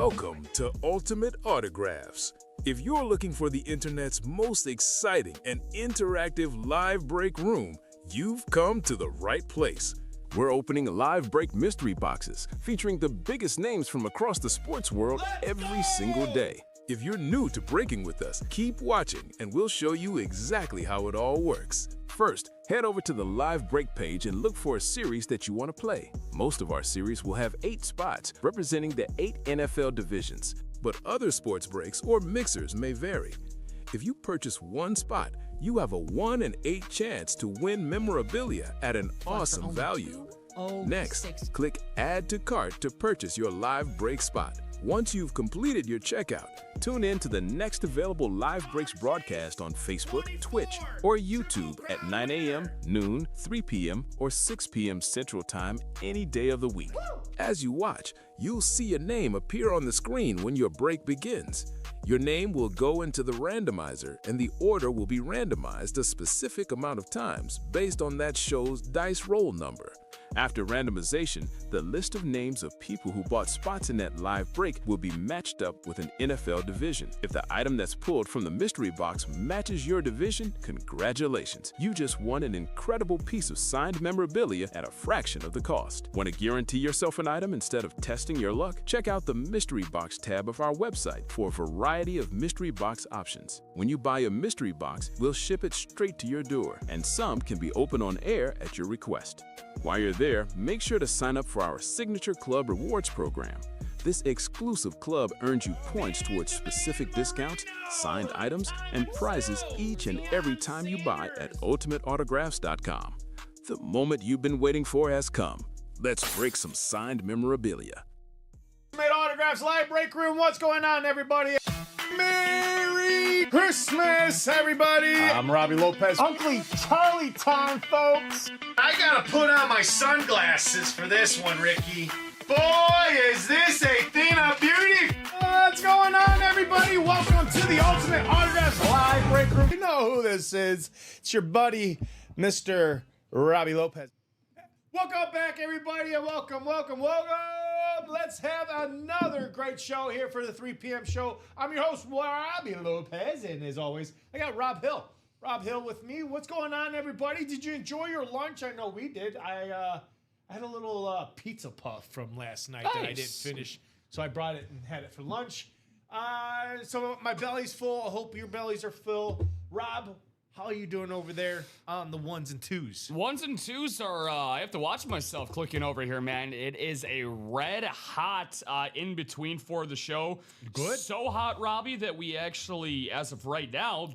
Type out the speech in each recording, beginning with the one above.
Welcome to Ultimate Autographs. If you're looking for the internet's most exciting and interactive live break room, you've come to the right place. We're opening live break mystery boxes featuring the biggest names from across the sports world every single day. If you're new to breaking with us, keep watching and we'll show you exactly how it all works. First, head over to the live break page and look for a series that you want to play. Most of our series will have 8 spots representing the 8 NFL divisions, but other sports breaks or mixers may vary. If you purchase one spot, you have a 1 in 8 chance to win memorabilia at an awesome value. Next, click Add to Cart to purchase your live break spot. Once you've completed your checkout, tune in to the next available Live Breaks broadcast on Facebook, Twitch, or YouTube at 9 a.m., noon, 3 p.m., or 6 p.m. Central Time any day of the week. As you watch, you'll see your name appear on the screen when your break begins. Your name will go into the randomizer, and the order will be randomized a specific amount of times based on that show's dice roll number. After randomization, the list of names of people who bought spots in that live break will be matched up with an NFL division. If the item that's pulled from the mystery box matches your division, congratulations! You just won an incredible piece of signed memorabilia at a fraction of the cost. Want to guarantee yourself an item instead of testing your luck? Check out the mystery box tab of our website for a variety of mystery box options. When you buy a mystery box, we'll ship it straight to your door, and some can be opened on air at your request. While you're there, make sure to sign up for our Signature Club Rewards program. This exclusive club earns you points towards specific discounts, signed items, and prizes each and every time you buy at ultimateautographs.com. The moment you've been waiting for has come. Let's break some signed memorabilia. Ultimate Autographs Live Break Room. What's going on, everybody? Merry Christmas, everybody! I'm Robbie Lopez. Uncle Charlie time, folks. I gotta put on my sunglasses for this one, Ricky. Boy, is this a thing of beauty! What's going on, everybody? Welcome to the Ultimate Autographs Live Break Room. You know who this is. It's your buddy, Mr. Robbie Lopez. Welcome back, everybody, and welcome. Let's have another great show here for the 3 p.m. show. I'm your host, Robbie Lopez, and as always, I got Rob Hill. Rob Hill with me. What's going on, everybody? Did you enjoy your lunch? I know we did. I had a little pizza puff from last night that I didn't finish, so I brought it and had it for lunch. So my belly's full. I hope your bellies are full. Rob, how are you doing over there on the ones and twos? Ones and twos are, I have to watch myself clicking over here, man. It is a red hot in between for the show. Good. So hot, Robbie, that we actually, as of right now,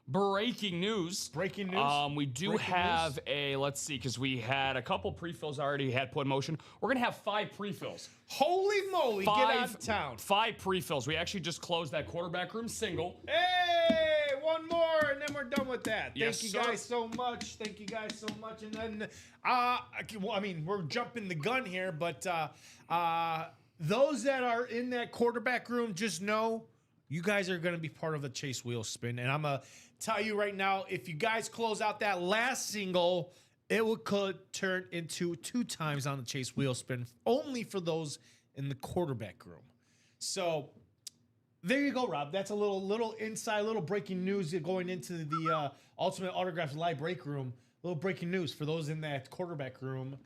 breaking news. Breaking news? We do have let's see, because we had a couple pre-fills already had put in motion. We're going to have 5 pre-fills. Holy moly, get out of town. 5 pre-fills. We actually just closed that quarterback room single. Hey, one more, and then we're done with that. Yes, Thank you guys so much. And then, I mean, we're jumping the gun here, but those that are in that quarterback room, just know you guys are going to be part of the Chase Wheel Spin. And I'm going to tell you right now, if you guys close out that last single, it could turn into 2 times on the Chase Wheel Spin, only for those in the quarterback room. So there you go, Rob. That's a little inside, little breaking news going into the Ultimate Autographs Live Break Room. Little breaking news for those in that quarterback room.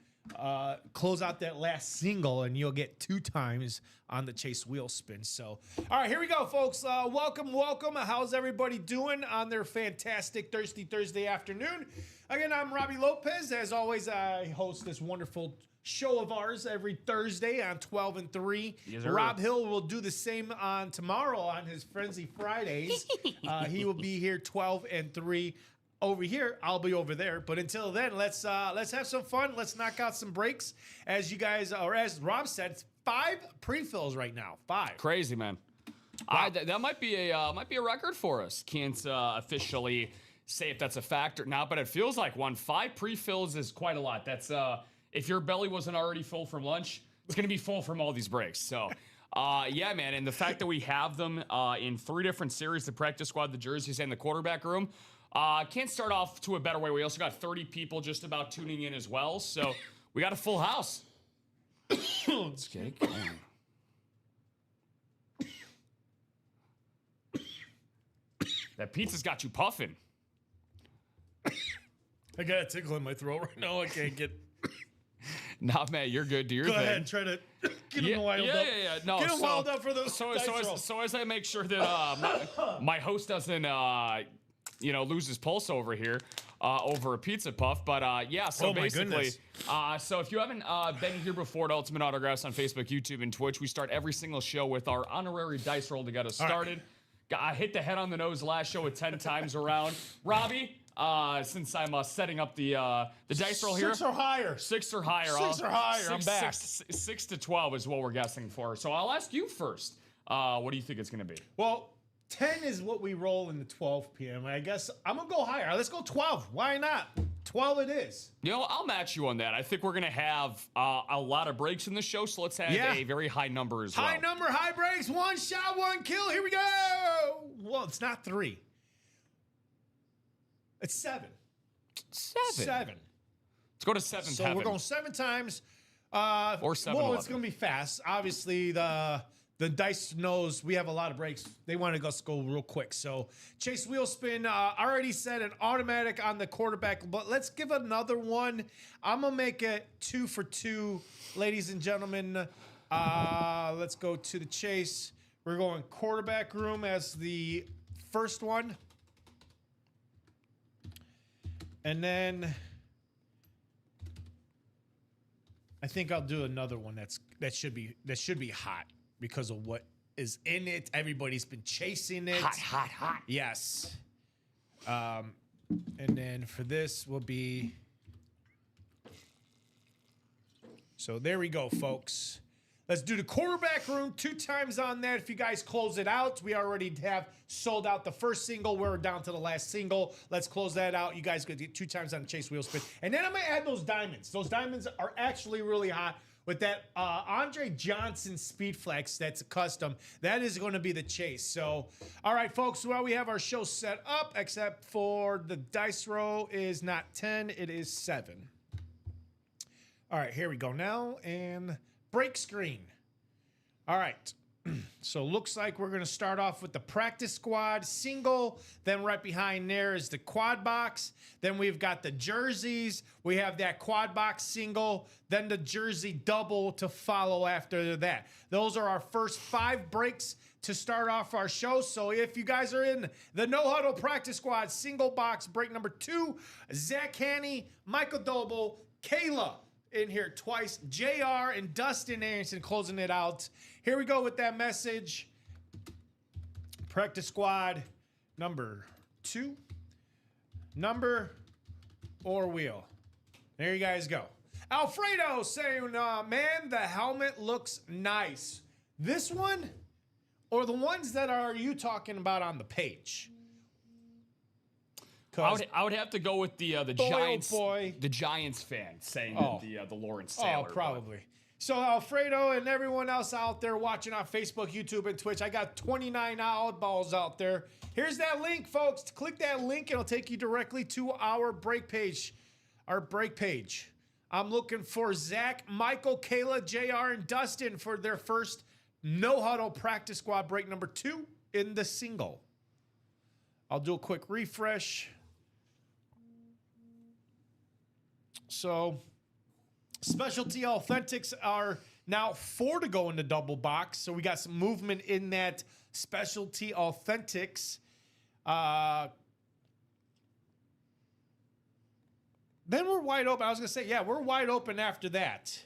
Close out that last single and you'll get 2 times on the Chase Wheel Spin. So, all right, here we go, folks. Welcome. How's everybody doing on their fantastic Thirsty Thursday afternoon? Again, I'm Robbie Lopez. As always, I host this wonderful show of ours every Thursday on 12 and 3. Yes, sir. Rob Hill will do the same on tomorrow on his Frenzy Fridays. He will be here 12 and 3. Over here, I'll be over there. But until then, let's have some fun. Let's knock out some breaks. As you guys, or as Rob said, it's 5 pre-fills right now. 5. Crazy, man. Wow. That might be a record for us. Can't officially say if that's a fact or not, but it feels like 5 pre-fills is quite a lot. That's if your belly wasn't already full from lunch, it's gonna be full from all these breaks. So. Yeah, man, and the fact that we have them in 3 different series, the practice squad, the jerseys, and the quarterback room, can't start off to a better way. We also got 30 people just about tuning in as well, so we got a full house. Let's get it going. That pizza's got you puffing. I got a tickle in my throat right now. I can't get. Nah, man, you're good. Do your Go thing. ahead and try to get him wild up. Yeah. No, Get him so, wild up for those. so as I make sure that my host doesn't lose his pulse over here over a pizza puff, but yeah. So Oh, my basically, goodness. so if you haven't been here before at Ultimate Autographs on Facebook, YouTube, and Twitch, we start every single show with our honorary dice roll to get us started. I hit the head on the nose last show with 10 times around. Robbie, since I'm setting up the dice roll here. 6 or higher. 6 or higher. 6 or higher. I'm back. 6 to 12 is what we're guessing for. So I'll ask you first. What do you think it's going to be? Well, 10 is what we roll in the 12 p.m. I guess I'm going to go higher. Let's go 12. Why not? 12 it is. You know, I'll match you on that. I think we're going to have a lot of breaks in the show, so let's have a very high number as well. High number, high breaks, 1 shot, 1 kill. Here we go. Well, it's not 3. It's 7. 7. Let's go to 7. So we're going 7 times. Or 7. Well, it's going to be fast. Obviously, the dice knows we have a lot of breaks. They want us to go real quick. So Chase wheel spin. Already said an automatic on the quarterback, but let's give another one. I'm going to make it 2 for 2, ladies and gentlemen. Let's go to the Chase. We're going quarterback room as the first one. And then I think I'll do another one that should be hot because of what is in it. Everybody's been chasing it. Hot. Yes. And then for this will be. So there we go, folks. Let's do the quarterback room 2 times on that. If you guys close it out, we already have sold out the first single. We're down to the last single. Let's close that out. You guys could get 2 times on the Chase wheel spin. And then I'm going to add those diamonds. Those diamonds are actually really hot with that Andre Johnson Speed Flex that's a custom. That is going to be the Chase. So, all right, folks, well, we have our show set up, except for the dice roll is not 10. It is 7. All right, here we go now. And break screen. All right. So looks like we're going to start off with the practice squad single. Then right behind there is the quad box. Then we've got the jerseys. We have that quad box single. Then the jersey double to follow after that. Those are our first 5 breaks to start off our show. So if you guys are in the No Huddle practice squad single box break number 2, Zach Haney, Michael Doble, Kayla in here twice, JR and Dustin Anderson closing it out. Here we go with that message. Practice squad number 2, number or wheel. There you guys go. Alfredo saying, man, the helmet looks nice. This one or the ones that are you talking about on the page? I would have to go with the Giants. The Giants fan saying that the Lawrence Taylor. Oh, probably. So Alfredo and everyone else out there watching on Facebook, YouTube, and Twitch, I got 29 oddballs out there. Here's that link, folks. Click that link, and it'll take you directly to our break page. I'm looking for Zach, Michael, Kayla, JR, and Dustin for their first No Huddle practice squad break number 2 in the single. I'll do a quick refresh. So, Specialty Authentics are now 4 to go in the double box. So, we got some movement in that Specialty Authentics. Then we're wide open. I was going to say, yeah, we're wide open after that.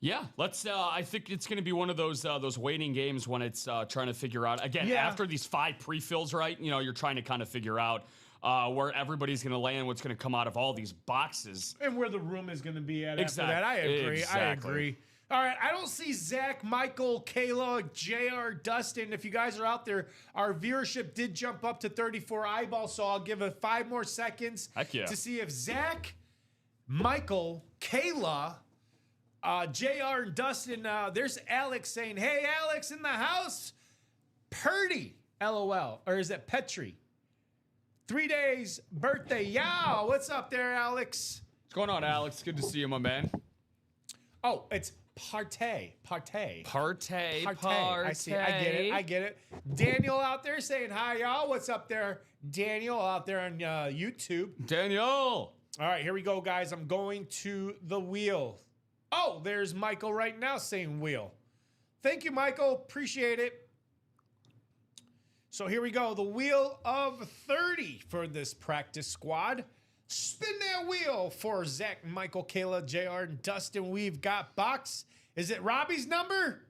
Yeah, let's. I think it's going to be one of those waiting games when it's trying to figure out again after these 5 pre-fills, right? You know, you're trying to kind of figure out where everybody's going to land, what's going to come out of all these boxes, and where the room is going to be at. Exactly. After that, I agree. Exactly. I agree. All right, I don't see Zach, Michael, Kayla, JR, Dustin. If you guys are out there, our viewership did jump up to 34 eyeballs, so I'll give it 5 more seconds to see if Zach, Michael, Kayla, JR, and Dustin. There's Alex saying, "Hey, Alex in the house." Purdy, LOL, or is it Petri? 3 days birthday. Yow, what's up there, Alex? What's going on, Alex? Good to see you, my man. Oh, it's Partey. Partey. I see. I get it. Daniel out there saying hi, y'all. What's up there? Daniel out there on YouTube. Daniel. All right, here we go, guys. I'm going to the wheel. Oh, there's Michael right now saying wheel. Thank you, Michael. Appreciate it. So here we go. The wheel of 30 for this practice squad. Spin that wheel for Zach, Michael, Kayla, JR, and Dustin. We've got box. Is it Robbie's number?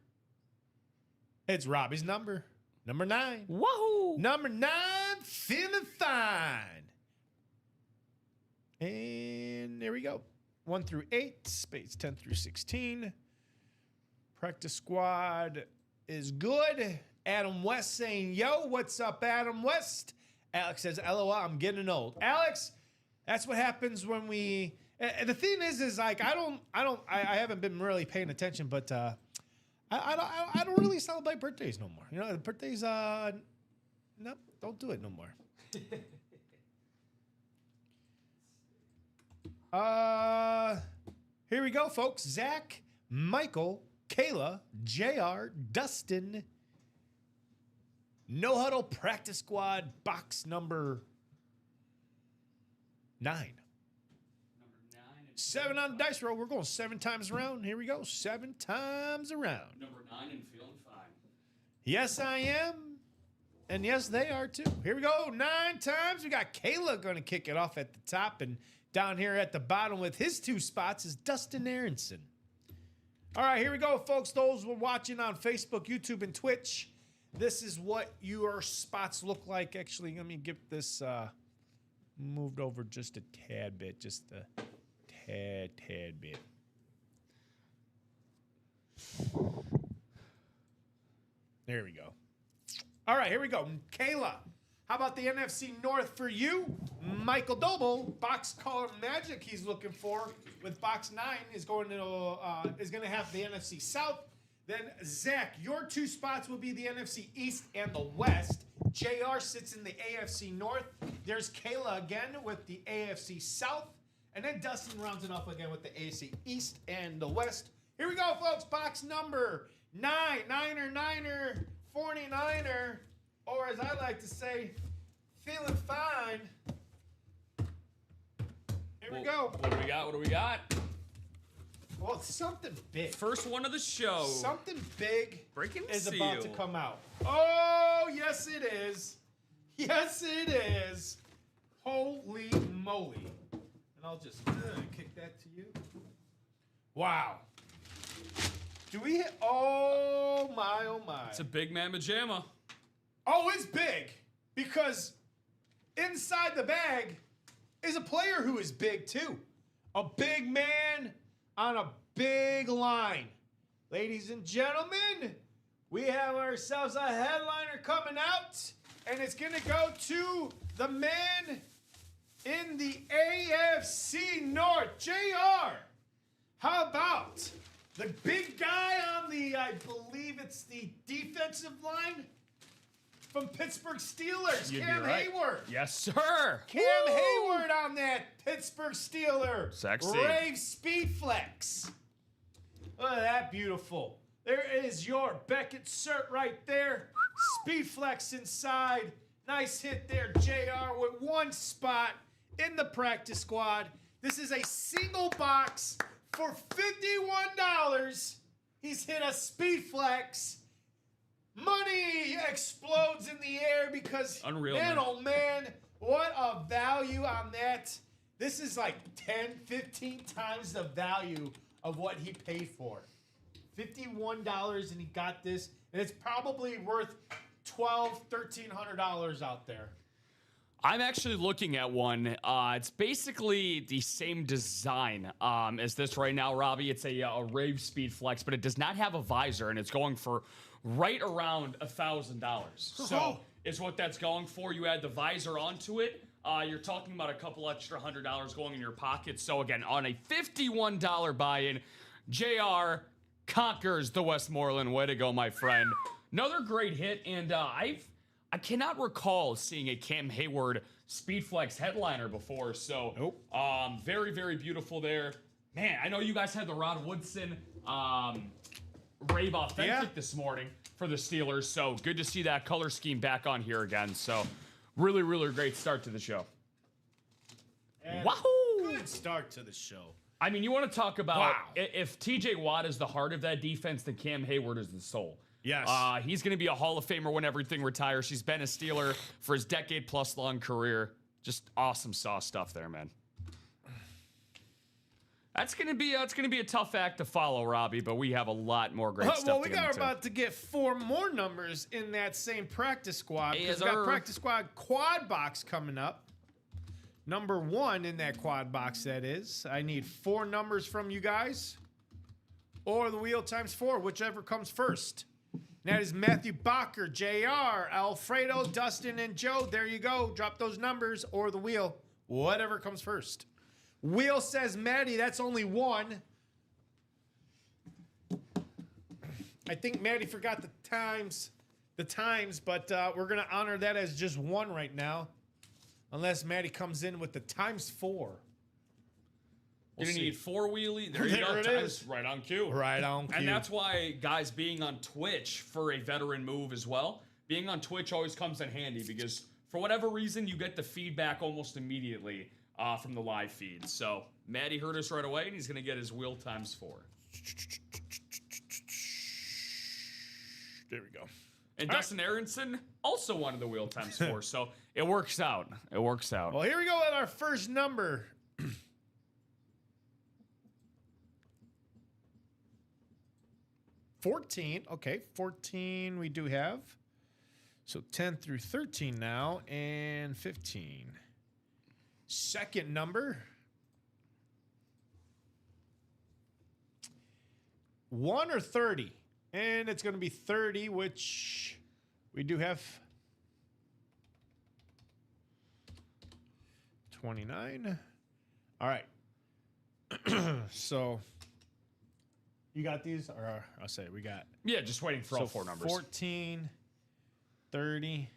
It's Robbie's number. Number 9. Woohoo! Number 9, feeling fine. And there we go. 1 through 8, space 10 through 16. Practice squad is good. Adam West saying, yo, what's up, Adam West? Alex says, LOL, I'm getting old. Alex, that's what happens when we. And the thing is like I haven't been really paying attention, but I don't really celebrate birthdays no more. You know, birthdays. No, don't do it no more. Here we go, folks. Zach, Michael, Kayla, JR, Dustin. No Huddle Practice Squad box number 9. Number 9. 7 on the dice roll. We're going 7 times around. Here we go. 7 times around. Number 9 and feeling fine. Yes, I am. And yes, they are too. Here we go. 9 times. We got Kayla going to kick it off at the top. And down here at the bottom with his 2 spots is Dustin Aronson. All right, here we go, folks. Those who are watching on Facebook, YouTube, and Twitch. This is what your spots look like. Actually, let me get this moved over just a tad bit. Just a tad bit. There we go. All right, here we go. Kayla, how about the NFC North for you? Michael Doble, box color magic he's looking for with box 9 is going to have the NFC South. Then Zach, your 2 spots will be the NFC East and the West. JR sits in the AFC North. There's Kayla again with the AFC South. And then Dustin rounds it off again with the AFC East and the West. Here we go, folks. Box number 9. Niner, 49er, or as I like to say, feeling fine. Here we go. What do we got? Well, something big. First one of the show. Something big Breaking is seal. about to come out. Oh, yes it is. Yes it is. Holy moly. And I'll just kick that to you. Wow. Do we hit? Oh my, oh my. It's a big man pajama. Oh, it's big. Because inside the bag is a player who is big too. A big man on a big line. Ladies and gentlemen, we have ourselves a headliner coming out, and it's going to go to the man in the AFC North, JR. How about the big guy on the, I believe it's the defensive line from Pittsburgh Steelers, Cam Hayward. Yes, sir. Cam Hayward on that Pittsburgh Steeler. Sexy. Rave Speed Flex. Look at that, beautiful. There is your Beckett cert right there. Speed Flex inside. Nice hit there, JR, with 1 spot in the practice squad. This is a single box for $51. He's hit a Speed Flex. Money explodes in the air because, unreal, man, oh man, what a value on that. This is like 10, 15 times the value of what he paid for. $51 and he got this, and it's probably worth $1,200, $1,300 out there. I'm actually looking at one. It's basically the same design as this right now, Robbie. It's a Rave Speed Flex, but it does not have a visor, and it's going for right around $1,000. So is what that's going for. You add the visor onto it. You're talking about a couple extra $100 going in your pocket. So again, on a $51 buy-in, JR conquers the Westmoreland. Way to go, my friend. Another great hit, and I cannot recall seeing a Cam Hayward Speedflex headliner before, so nope. Very, very beautiful there. Man, I know you guys had the Rod Woodson Rave Authentic this morning for the Steelers. So good to see that color scheme back on here again. So really, really great start to the show. And Wahoo! Good start to the show. I mean, you want to talk about if TJ Watt is the heart of that defense, then Cam Hayward is the soul. Yes. He's going to be a Hall of Famer when everything retires. He's been a Steeler for his decade-plus long career. Just awesome sauce stuff there, man. That's gonna be a tough act to follow, Robbie, but we have a lot more great stuff. Well, we are about to get 4 more numbers in that same practice squad. Because we got practice squad quad box coming up. Number 1 in that quad box, that is. I need 4 numbers from you guys, or the wheel times 4, whichever comes first. And that is Matthew Bacher, JR, Alfredo, Dustin, and Joe. There you go. Drop those numbers or the wheel, whatever comes first. Wheel says Maddie, that's only 1. I think Maddie forgot the times, but we're going to honor that as just 1 right now. Unless Maddie comes in with the times 4. You're going to need 4 wheelie. There you There go. it Times right on cue. Right on cue. And that's why, guys, being on Twitch for a veteran move as well, being on Twitch always comes in handy because for whatever reason, you get the feedback almost immediately from the live feed. So Maddie heard us right away, and he's going to get his wheel times 4. There we go. And Dustin Aronson also wanted the wheel times 4, so it works out. It works out. Well, here we go at our first number. 14. Okay, 14 we do have. So 10 through 13 now, and 15. Second number. 1 or 30. And it's going to be 30, which we do have 29. All right. So you got these? Or I'll say we got. Yeah, just waiting for all 4 numbers. 14, 30.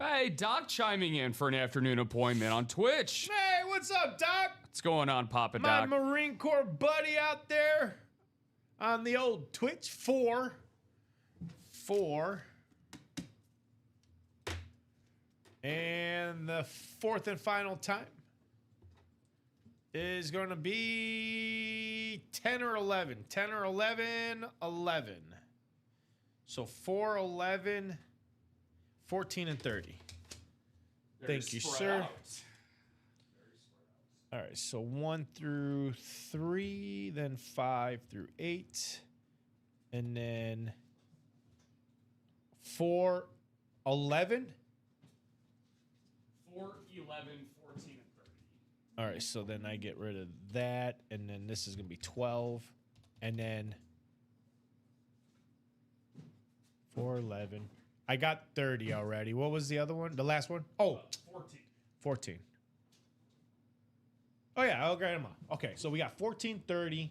Hey, Doc chiming in for an afternoon appointment on Twitch. Hey, what's up, Doc? What's going on, Papa My Doc? Marine Corps buddy out there on the old Twitch. 4. And the 4th and final time is going to be 10 or 11. 10 or 11, 11. So 4, 11, 14, and 30. Thank you, sir. All right, so 1 through 3, then 5 through 8, and then 4, 11. 4, 11, 14, and 30. All right, so then I get rid of that, and then this is going to be 12, and then 4, 11. I got 30 already. What was the other one? The last one? Oh, 14. 14. Oh, yeah, I'll grab them all. Okay, so we got 14, 30,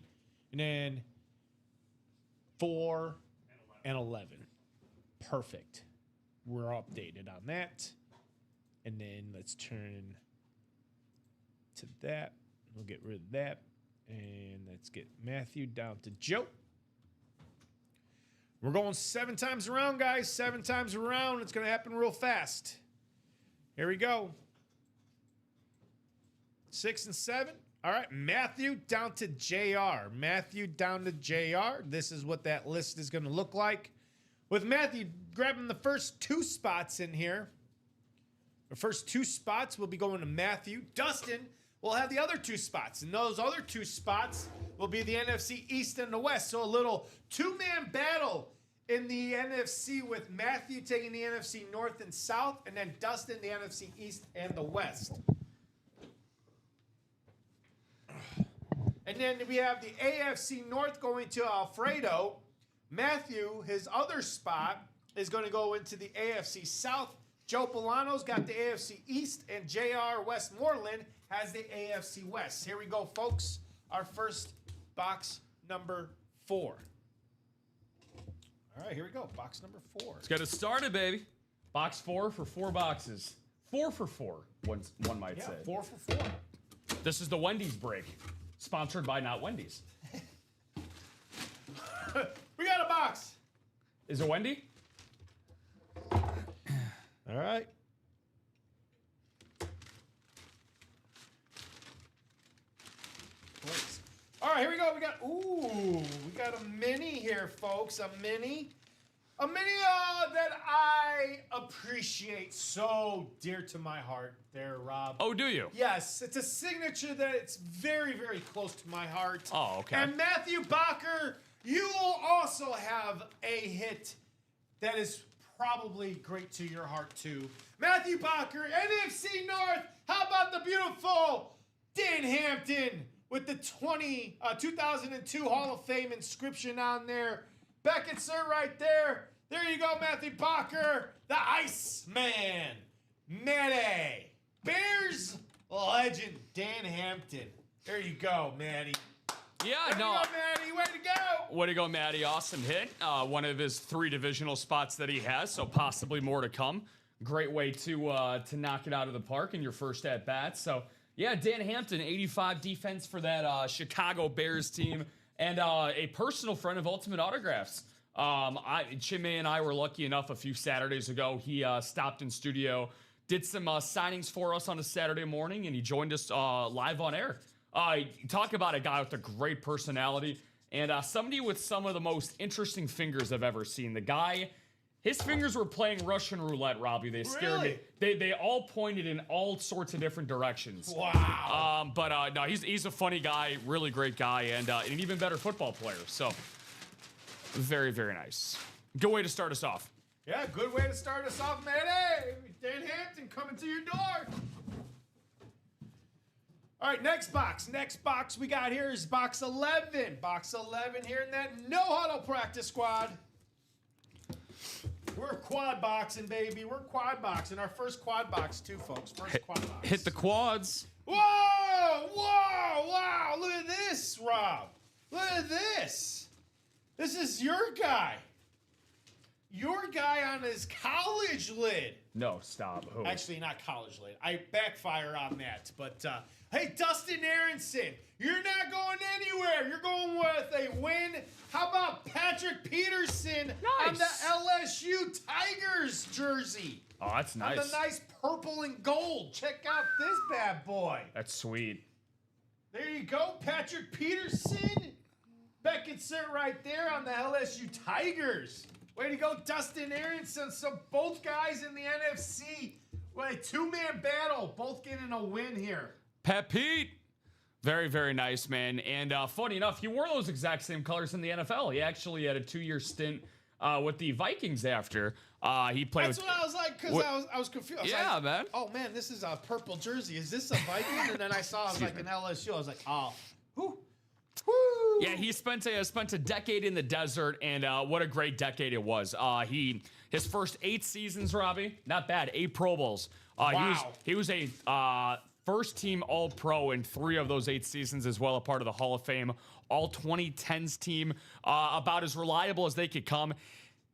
and then 4 and 11. Perfect. We're updated on that. And then let's turn to that. We'll get rid of that. And let's get Matthew down to Joe. We're going 7 times around, guys. 7 times around. It's going to happen real fast. Here we go. 6 and 7. All right, Matthew down to JR. Matthew down to JR. This is what that list is going to look like. With Matthew grabbing the first 2 spots in here. The first 2 spots will be going to Matthew. Dustin will have the other 2 spots. And those other 2 spots will be the NFC East and the West. So a little 2-man battle in the NFC with Matthew taking the NFC North and South. And then Dustin the NFC East and the West. And then we have the AFC North going to Alfredo. Matthew, his other spot, is going to go into the AFC South. Joe Polano's got the AFC East, and JR Westmoreland has the AFC West. Here we go, folks. Our first box number 4. All right, here we go. Box number 4. Let's get it started, baby. Box 4 for 4 boxes. 4 for 4, one might say. 4 for 4. This is the Wendy's break. Sponsored by not Wendy's. We got a box. Is it Wendy? All right. All right, here we go. We got a mini here, folks. A mini that I appreciate so dear to my heart there, Rob. Oh, do you? Yes, it's a signature that it's very, very close to my heart. Oh, okay. And Matthew Bacher, you will also have a hit that is probably great to your heart, too. Matthew Bacher, NFC North. How about the beautiful Dan Hampton with the 2002 Hall of Fame inscription on there. Beckett, sir, right there. There you go, Matthew Bacher, the Iceman. Matty. Bears legend, Dan Hampton. There you go, Matty. Yeah, There you go, Matty. Way to go. Way to go, Matty. Awesome hit. One of his 3 divisional spots that he has, so possibly more to come. Great way to knock it out of the park in your first at-bat. So, yeah, Dan Hampton, 85 defense for that Chicago Bears team, and a personal friend of Ultimate Autographs. Chimay and I were lucky enough a few Saturdays ago. He stopped in studio, did some signings for us on a Saturday morning, and he joined us live on air. Talk about a guy with a great personality and somebody with some of the most interesting fingers I've ever seen. The guy, his fingers were playing Russian roulette, Robbie. They scared me. They all pointed in all sorts of different directions. Wow. But no, he's a funny guy, really great guy, and an even better football player. So very, very nice. Good way to start us off. Yeah, good way to start us off, Matty. Dan Hampton coming to your door. All right, next box. Next box we got here is box 11. Box 11 here in that no huddle practice squad. We're quad boxing, baby. We're quad boxing. Our first quad box, too, folks. First quad box. Hit the quads. Whoa! Whoa! Wow! Look at this, Rob. Look at this. This is your guy. Your guy on his college lid. No, stop. Who? Actually, not college lid. I backfire on that. But, hey, Dustin Aronson, you're not going anywhere. You're going with a win. How about Patrick Peterson on the LSU Tigers jersey? Oh, that's nice. On the nice purple and gold. Check out this bad boy. That's sweet. There you go, Patrick Peterson. Beckett sit right there on the LSU Tigers. Way to go, Dustin Aronson. So both guys in the NFC, well, a 2-man battle, both getting a win here. Pat Pete. Very, very nice, man. And funny enough, he wore those exact same colors in the NFL. He actually had a 2-year stint with the Vikings after. He played That's with, what I was like, because I was confused. I was yeah, like, man. oh, man, this is a purple jersey. Is this a Viking? And then I saw it was like an LSU. I was like, oh, whew. Woo. Yeah, he spent a decade in the desert, and what a great decade it was. His first 8 seasons, Robbie, not bad. 8 Pro Bowls. Wow. He was a first-team All-Pro in 3 of those 8 seasons, as well, a part of the Hall of Fame All-2010s team, about as reliable as they could come.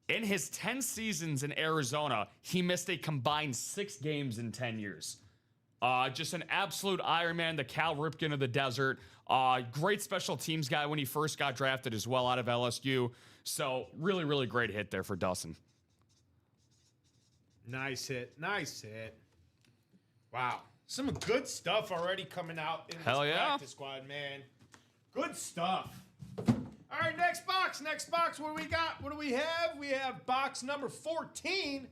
In his 10 seasons in Arizona, he missed a combined 6 games in 10 years. Just an absolute Iron Man, the Cal Ripken of the desert. Great special teams guy when he first got drafted as well out of LSU. So really, really great hit there for Dustin. Nice hit. Nice hit. Wow. Some good stuff already coming out in this practice squad, man. Good stuff. All right, next box. Next box. What do we got? What do we have? We have box number 14.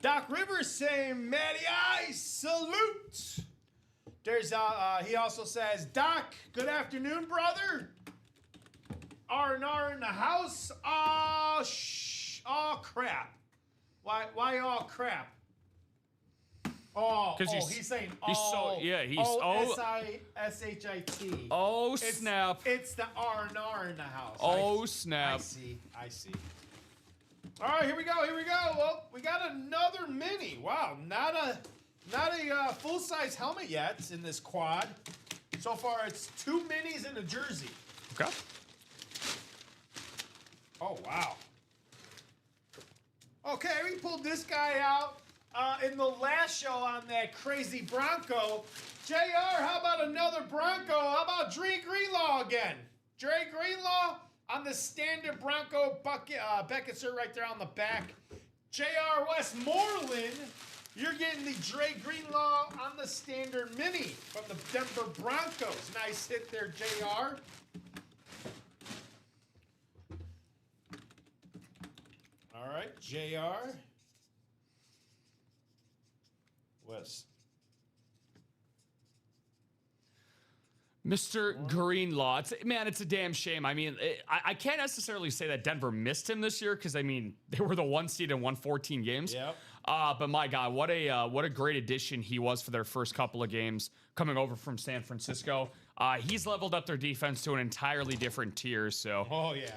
Doc Rivers saying, Matty Ice, salute. There's he also says, Doc, good afternoon, brother. R&R in the house. Oh, crap. Why all crap? He's saying O-S-I-S-H-I-T. Oh, snap. It's the R&R in the house. Oh, snap. I see. All right, here we go. Well, we got another mini. Wow, not a full-size helmet yet in this quad. So far, it's 2 minis and a jersey. Okay. Oh, wow. Okay, we pulled this guy out in the last show on that crazy Bronco. JR, how about another Bronco? How about Dre Greenlaw again? Dre Greenlaw on the standard Bronco bucket, Beckett cert right there on the back. JR Westmoreland, you're getting the Dre Greenlaw on the standard mini from the Denver Broncos. Nice hit there, JR. All right, JR. Wes. Mr. Greenlaw, it's a damn shame. I mean, I can't necessarily say that Denver missed him this year because I mean they were the 1 seed and won 14 games. Yep. But my God, what a great addition he was for their first couple of games coming over from San Francisco. He's leveled up their defense to an entirely different tier. So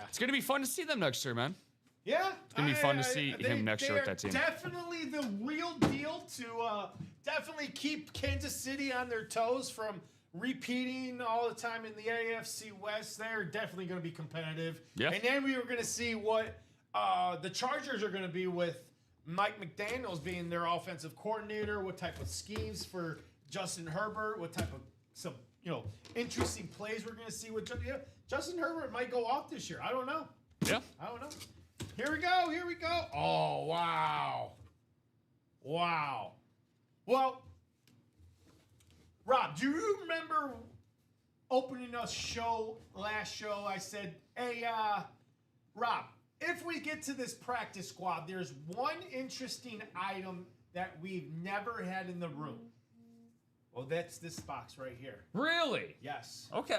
it's gonna be fun to see them next year, man. Yeah, It's gonna be fun to see him next year with that team. Definitely the real deal to definitely keep Kansas City on their toes from repeating all the time in the AFC West. They're definitely going to be competitive. Yeah. And then we were going to see what the Chargers are going to be with Mike McDaniels being their offensive coordinator, what type of schemes for Justin Herbert, what type of some interesting plays we're going to see with Justin Herbert might go off this year. I don't know. Yeah. I don't know. Here we go. Oh, wow. Well, Rob, do you remember opening us last show? I said, hey, Rob, if we get to this practice squad, there's one interesting item that we've never had in the room. Well, that's this box right here. Really? Yes. Okay.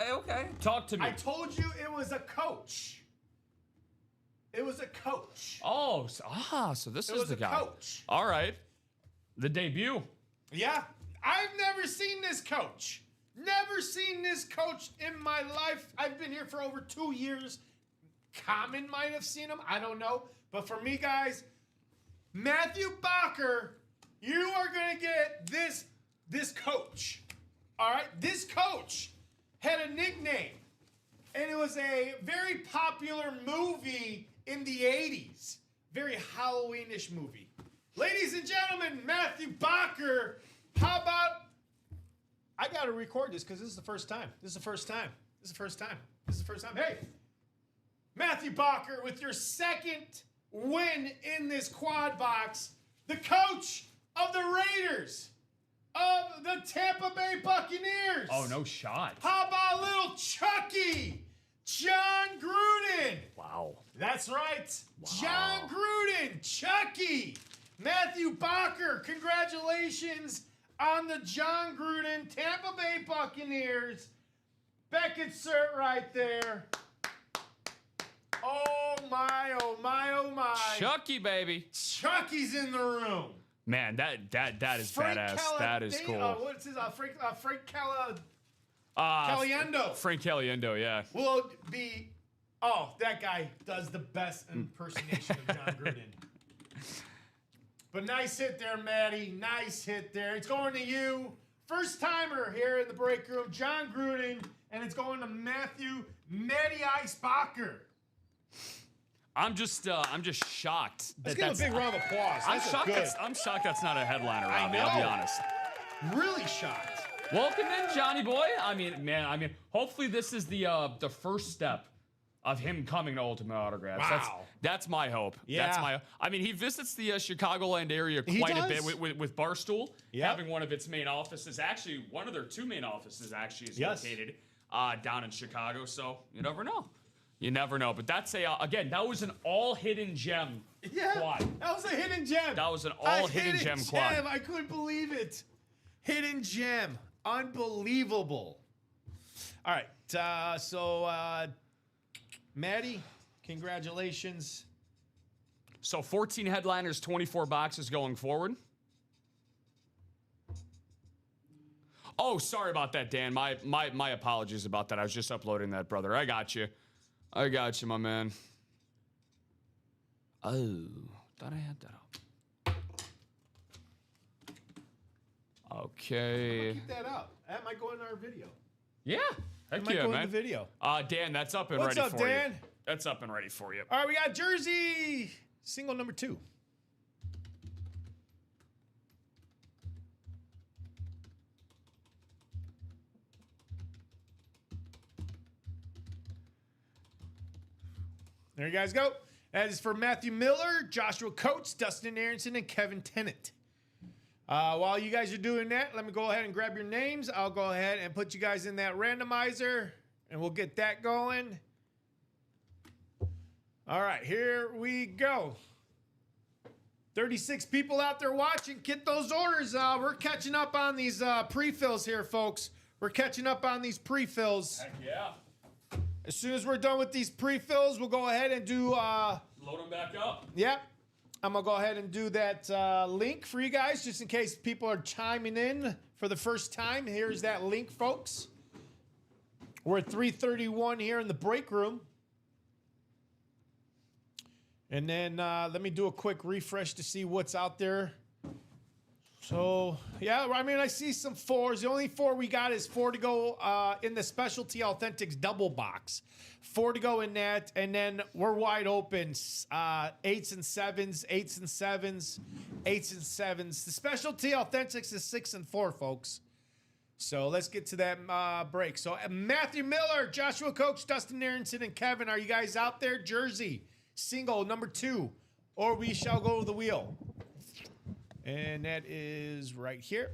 Talk to me. I told you it was a coach. Oh, so this is the guy. Coach. All right. The debut. Yeah. I've never seen this coach. Never seen this coach in my life. I've been here for over 2 years. Common might have seen him. I don't know. But for me, guys, Matthew Bacher, you are going to get this coach. All right? This coach had a nickname. And it was a very popular movie in the 80s. Very Halloween-ish movie. Ladies and gentlemen, Matthew Bacher. How about, I got to record this because this is the first time. Hey, Matthew Bacher with your second win in this quad box. The coach of the Raiders of the Tampa Bay Buccaneers. Oh, no shot. How about little Chucky? John Gruden. Wow. That's right. Wow. John Gruden. Chucky. Matthew Bacher. Congratulations on the John Gruden Tampa Bay Buccaneers. Beckett cert right there. Oh my, oh my, oh my. Chucky, baby. Chucky's in the room. Man, that is badass. That is cool. What's his Frank Caliendo. Frank Caliendo, yeah. Will be. Oh, that guy does the best impersonation of John Gruden. But nice hit there, Maddie. Nice hit there. It's going to you. First timer here in the break room, John Gruden, and it's going to Matthew Matty Ice Bacher. I'm just shocked. Let's give a big round of applause. I'm shocked that's not a headliner, Robbie. I know. I'll be honest. Really shocked. Welcome in, Johnny boy. I mean, hopefully this is the first step of him coming to Ultimate Autographs. Wow. That's my hope. Yeah. He visits the Chicagoland area quite a bit with Barstool, having one of its main offices. Actually, one of their two main offices is located down in Chicago. So you never know. But that's that was an all hidden gem quad. That was a hidden gem. That was an all hidden gem quad. I couldn't believe it. Hidden gem. Unbelievable. All right. So Maddie, congratulations. So 14 headliners, 24 boxes going forward. Oh, sorry about that, Dan. My apologies about that. I was just uploading that, brother. I got you, my man. Oh, thought I had that up. Okay. Keep that up. That might go in our video. Yeah. That might go in the video. Dan, that's up and What's ready up, for Dan? you. That's up and ready for you. All right, we got jersey single number 2. There you guys go. That is for Matthew Miller, Joshua Coates, Dustin Aronson, and Kevin Tennant. While you guys are doing that, let me go ahead and grab your names. I'll go ahead and put you guys in that randomizer, and we'll get that going. All right, here we go. 36 people out there watching. Get those orders. We're catching up on these pre-fills here, folks. We're catching up on these pre-fills. Heck yeah. As soon as we're done with these pre-fills, we'll go ahead and do... Load them back up. Yep. I'm going to go ahead and do that link for you guys, just in case people are chiming in for the first time. Here's that link, folks. We're at 3:31 here in the break room. And then let me do a quick refresh to see what's out there. So, yeah, I mean, I see some 4s. The only 4 we got is 4 to go in the Specialty Authentics double box. 4 to go in that. And then we're wide open. 8s and 7s, 8s and 7s, 8s and 7s. The Specialty Authentics is 6 and 4, folks. So let's get to that break. So Matthew Miller, Joshua Coates, Dustin Aronson, and Kevin, are you guys out there? Jersey, single, number 2, or we shall go to the wheel. And that is right here.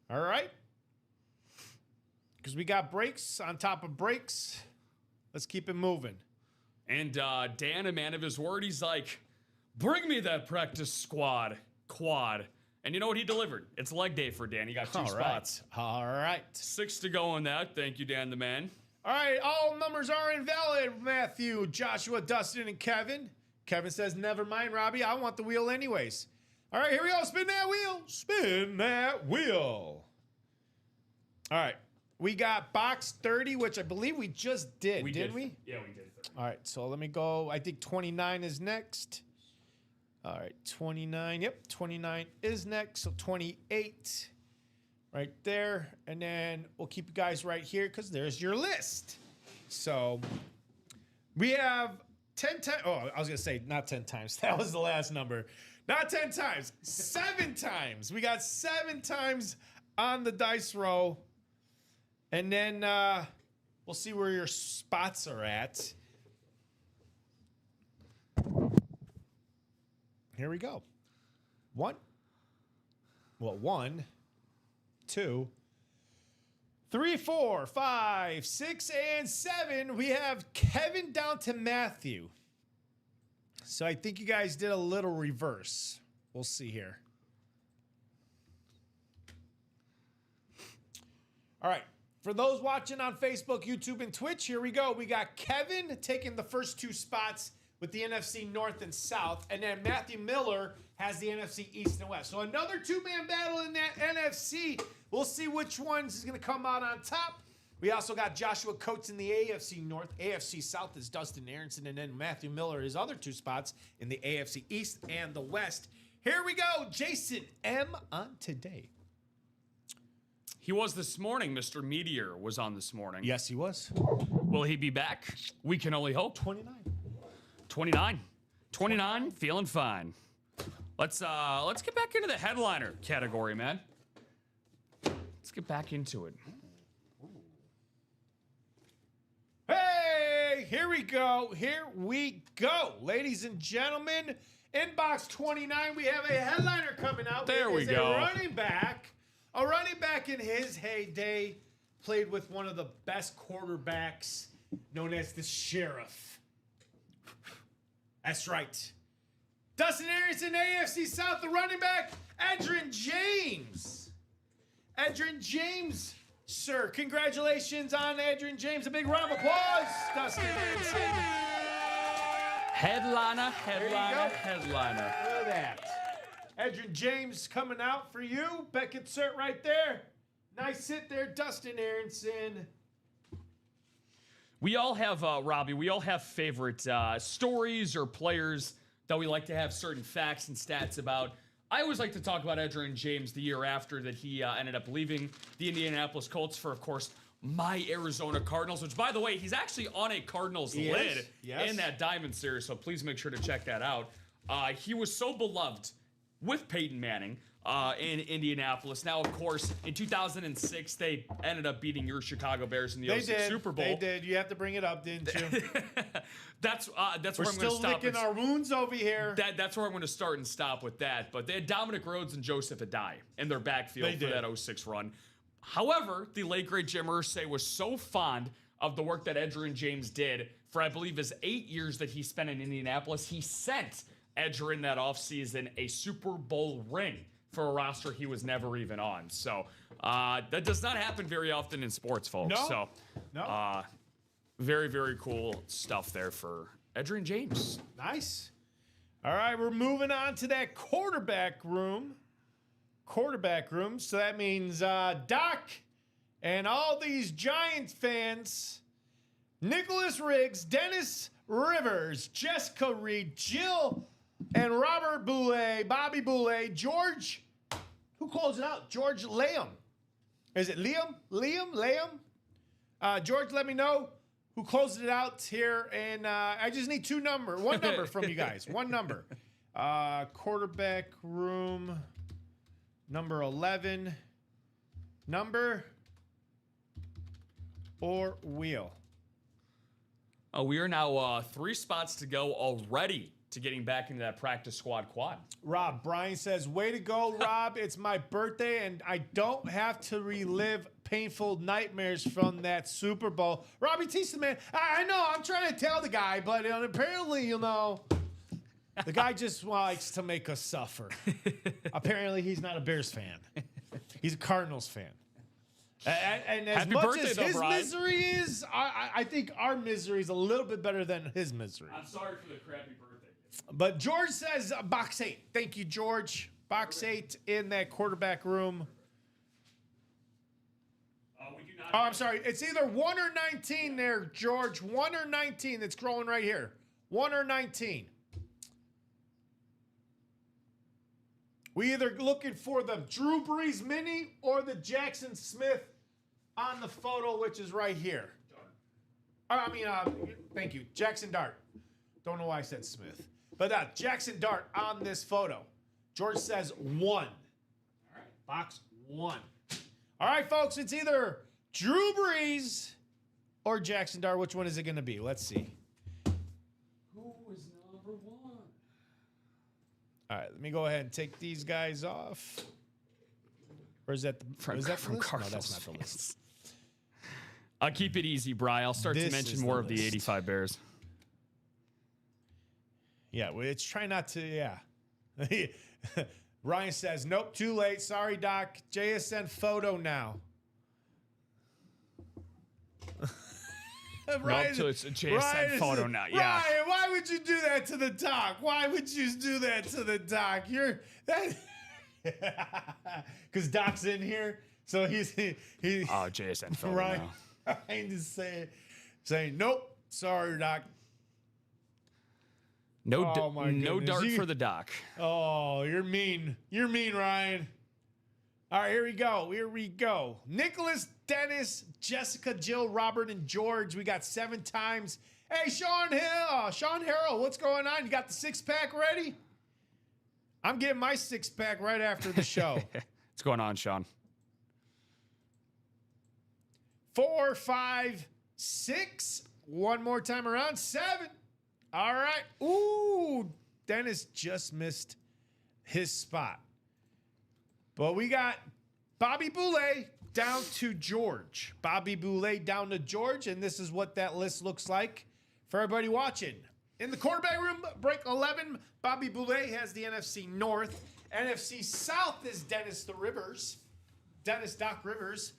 All right. Because we got breaks on top of breaks. Let's keep it moving. And Dan, a man of his word, he's like, bring me that practice squad quad. And you know what he delivered? It's leg day for Dan. He got 2 spots. All right. 6 to go on that. Thank you, Dan the man. All right. All numbers are invalid. Matthew, Joshua, Dustin, and Kevin. Kevin says, never mind, Robbie. I want the wheel anyways. All right, here we go. Spin that wheel. Spin that wheel. All right. We got box 30, which I believe we just did, didn't we? Yeah, we did. All right, so let me go. I think 29 is next. All right, 29. Yep, 29 is next. So 28 right there. And then we'll keep you guys right here because there's your list. So we have 10 times. Oh, I was going to say not 10 times. That was the last number. Not 10 times. 7 times. We got 7 times on the dice roll. And then we'll see where your spots are at. Here we go. 1, 2, 3, 4, 5, 6, and 7. We have Kevin down to Matthew. So I think you guys did a little reverse. We'll see here. All right. For those watching on Facebook, YouTube, and Twitch, here we go. We got Kevin taking the first 2 spots with the NFC North and South, and then Matthew Miller has the NFC East and West. So another 2-man battle in that NFC. We'll see which ones is going to come out on top. We also got Joshua Coates in the AFC North. AFC South is Dustin Aronson, and then Matthew Miller, his other 2 spots in the AFC East and the West. Here we go. Jason M. on today. He was this morning. Mr. Meteor was on this morning. Yes, he was. Will he be back? We can only hope. 29. 29, feeling fine. Let's get back into the headliner category, man. Let's get back into it. Hey, here we go. Here we go. Ladies and gentlemen, in box 29, we have a headliner coming out. There we go. A running back in his heyday, played with one of the best quarterbacks known as the Sheriff. That's right. Dustin Aronson, AFC South, the running back, Edgerrin James. Edgerrin James, sir. Congratulations on Edgerrin James. A big round of applause, Dustin Aronson. Headliner. Look at that. Edgerrin James coming out for you. Beckett cert right there. Nice hit there, Dustin Aronson. We all have, Robbie, we all have favorite stories or players that we like to have certain facts and stats about. I always like to talk about Edgerrin James the year after that he ended up leaving the Indianapolis Colts for, of course, my Arizona Cardinals, which, by the way, he's actually on a Cardinals lid in that Diamond Series, so please make sure to check that out. He was so beloved with Peyton Manning. in Indianapolis. Now, of course, in 2006, they ended up beating your Chicago Bears in the 06 Super Bowl. They did. You have to bring it up, didn't you? That's where I'm going to stop. We're still licking our wounds over here. That's where I'm going to start and stop with that. But they had Dominic Rhodes and Joseph Adai in their backfield for that 06 run. However, the late, great Jim Irsay was so fond of the work that Edgerrin James did for, I believe, his 8 years that he spent in Indianapolis. He sent Edgerrin that offseason a Super Bowl ring for a roster he was never even on. So that does not happen very often in sports, folks. No. Very, very cool stuff there for Edgerrin James. Nice. All right, we're moving on to that quarterback room. So that means Doc and all these Giants fans, Nicholas Riggs, Dennis Rivers, Jessica Reed, Jill and Robert Boulay, Bobby Boulay, George, who calls it out? George Liam. Is it Liam? George, let me know who closed it out here. And I just need one number from you guys. One number. Quarterback room, number 11. Number or wheel? We are now 3 spots to go already to getting back into that practice squad quad. Rob, Brian says, way to go, Rob. It's my birthday, and I don't have to relive painful nightmares from that Super Bowl. Robbie Tista, man, I know, I'm trying to tell the guy, but apparently, the guy just likes to make us suffer. Apparently, he's not a Bears fan. He's a Cardinals fan. And as Happy much birthday, as though, his Brian. misery is, I think our misery is a little bit better than his misery. I'm sorry for the crappy birthday. But George says box 8. Thank you, George. Box 8 in that quarterback room. We do not. Oh, I'm sorry. It's either 1 or 19 there, George. 1 or 19. It's scrolling right here. 1 or 19. We either looking for the Drew Brees mini or the Jackson Smith on the photo, which is right here. Thank you. Jackson Dart. Don't know why I said Smith. But Jackson Dart on this photo. George says 1. All right. Box 1. All right, folks. It's either Drew Brees or Jackson Dart. Which one is it going to be? Let's see. Who is number 1? All right, let me go ahead and take these guys off. Or is that From the Cardinals? list? No, that's not the list. I'll keep it easy, Bri. I'll start This to mention is the more of the list. 85 Bears. Yeah, well, it's try not to, yeah. Ryan says, nope, too late. Sorry, Doc. JSN photo now. Nope, so it's a JSN photo now. Yeah. Ryan, why would you do that to the doc? Why would you do that to the doc? You're that because Doc's in here, so he's Oh, JSN photo Ryan, now. Ryan is saying nope, sorry, Doc. No, my no goodness. dart for the doc. Oh, you're mean. You're mean, Ryan. All right, here we go. Nicholas, Dennis, Jessica, Jill, Robert, and George. We got 7 times. Hey, Sean Harrell, what's going on? You got the 6-pack ready? I'm getting my 6-pack right after the show. What's going on, Sean? 4, 5, 6. One more time around. 7. All right. Ooh, Dennis just missed his spot. But we got Bobby Boulay down to George. Bobby Boulay down to George, and this is what that list looks like for everybody watching. In the quarterback room, break 11, Bobby Boulay has the NFC North. NFC South is Dennis Doc Rivers.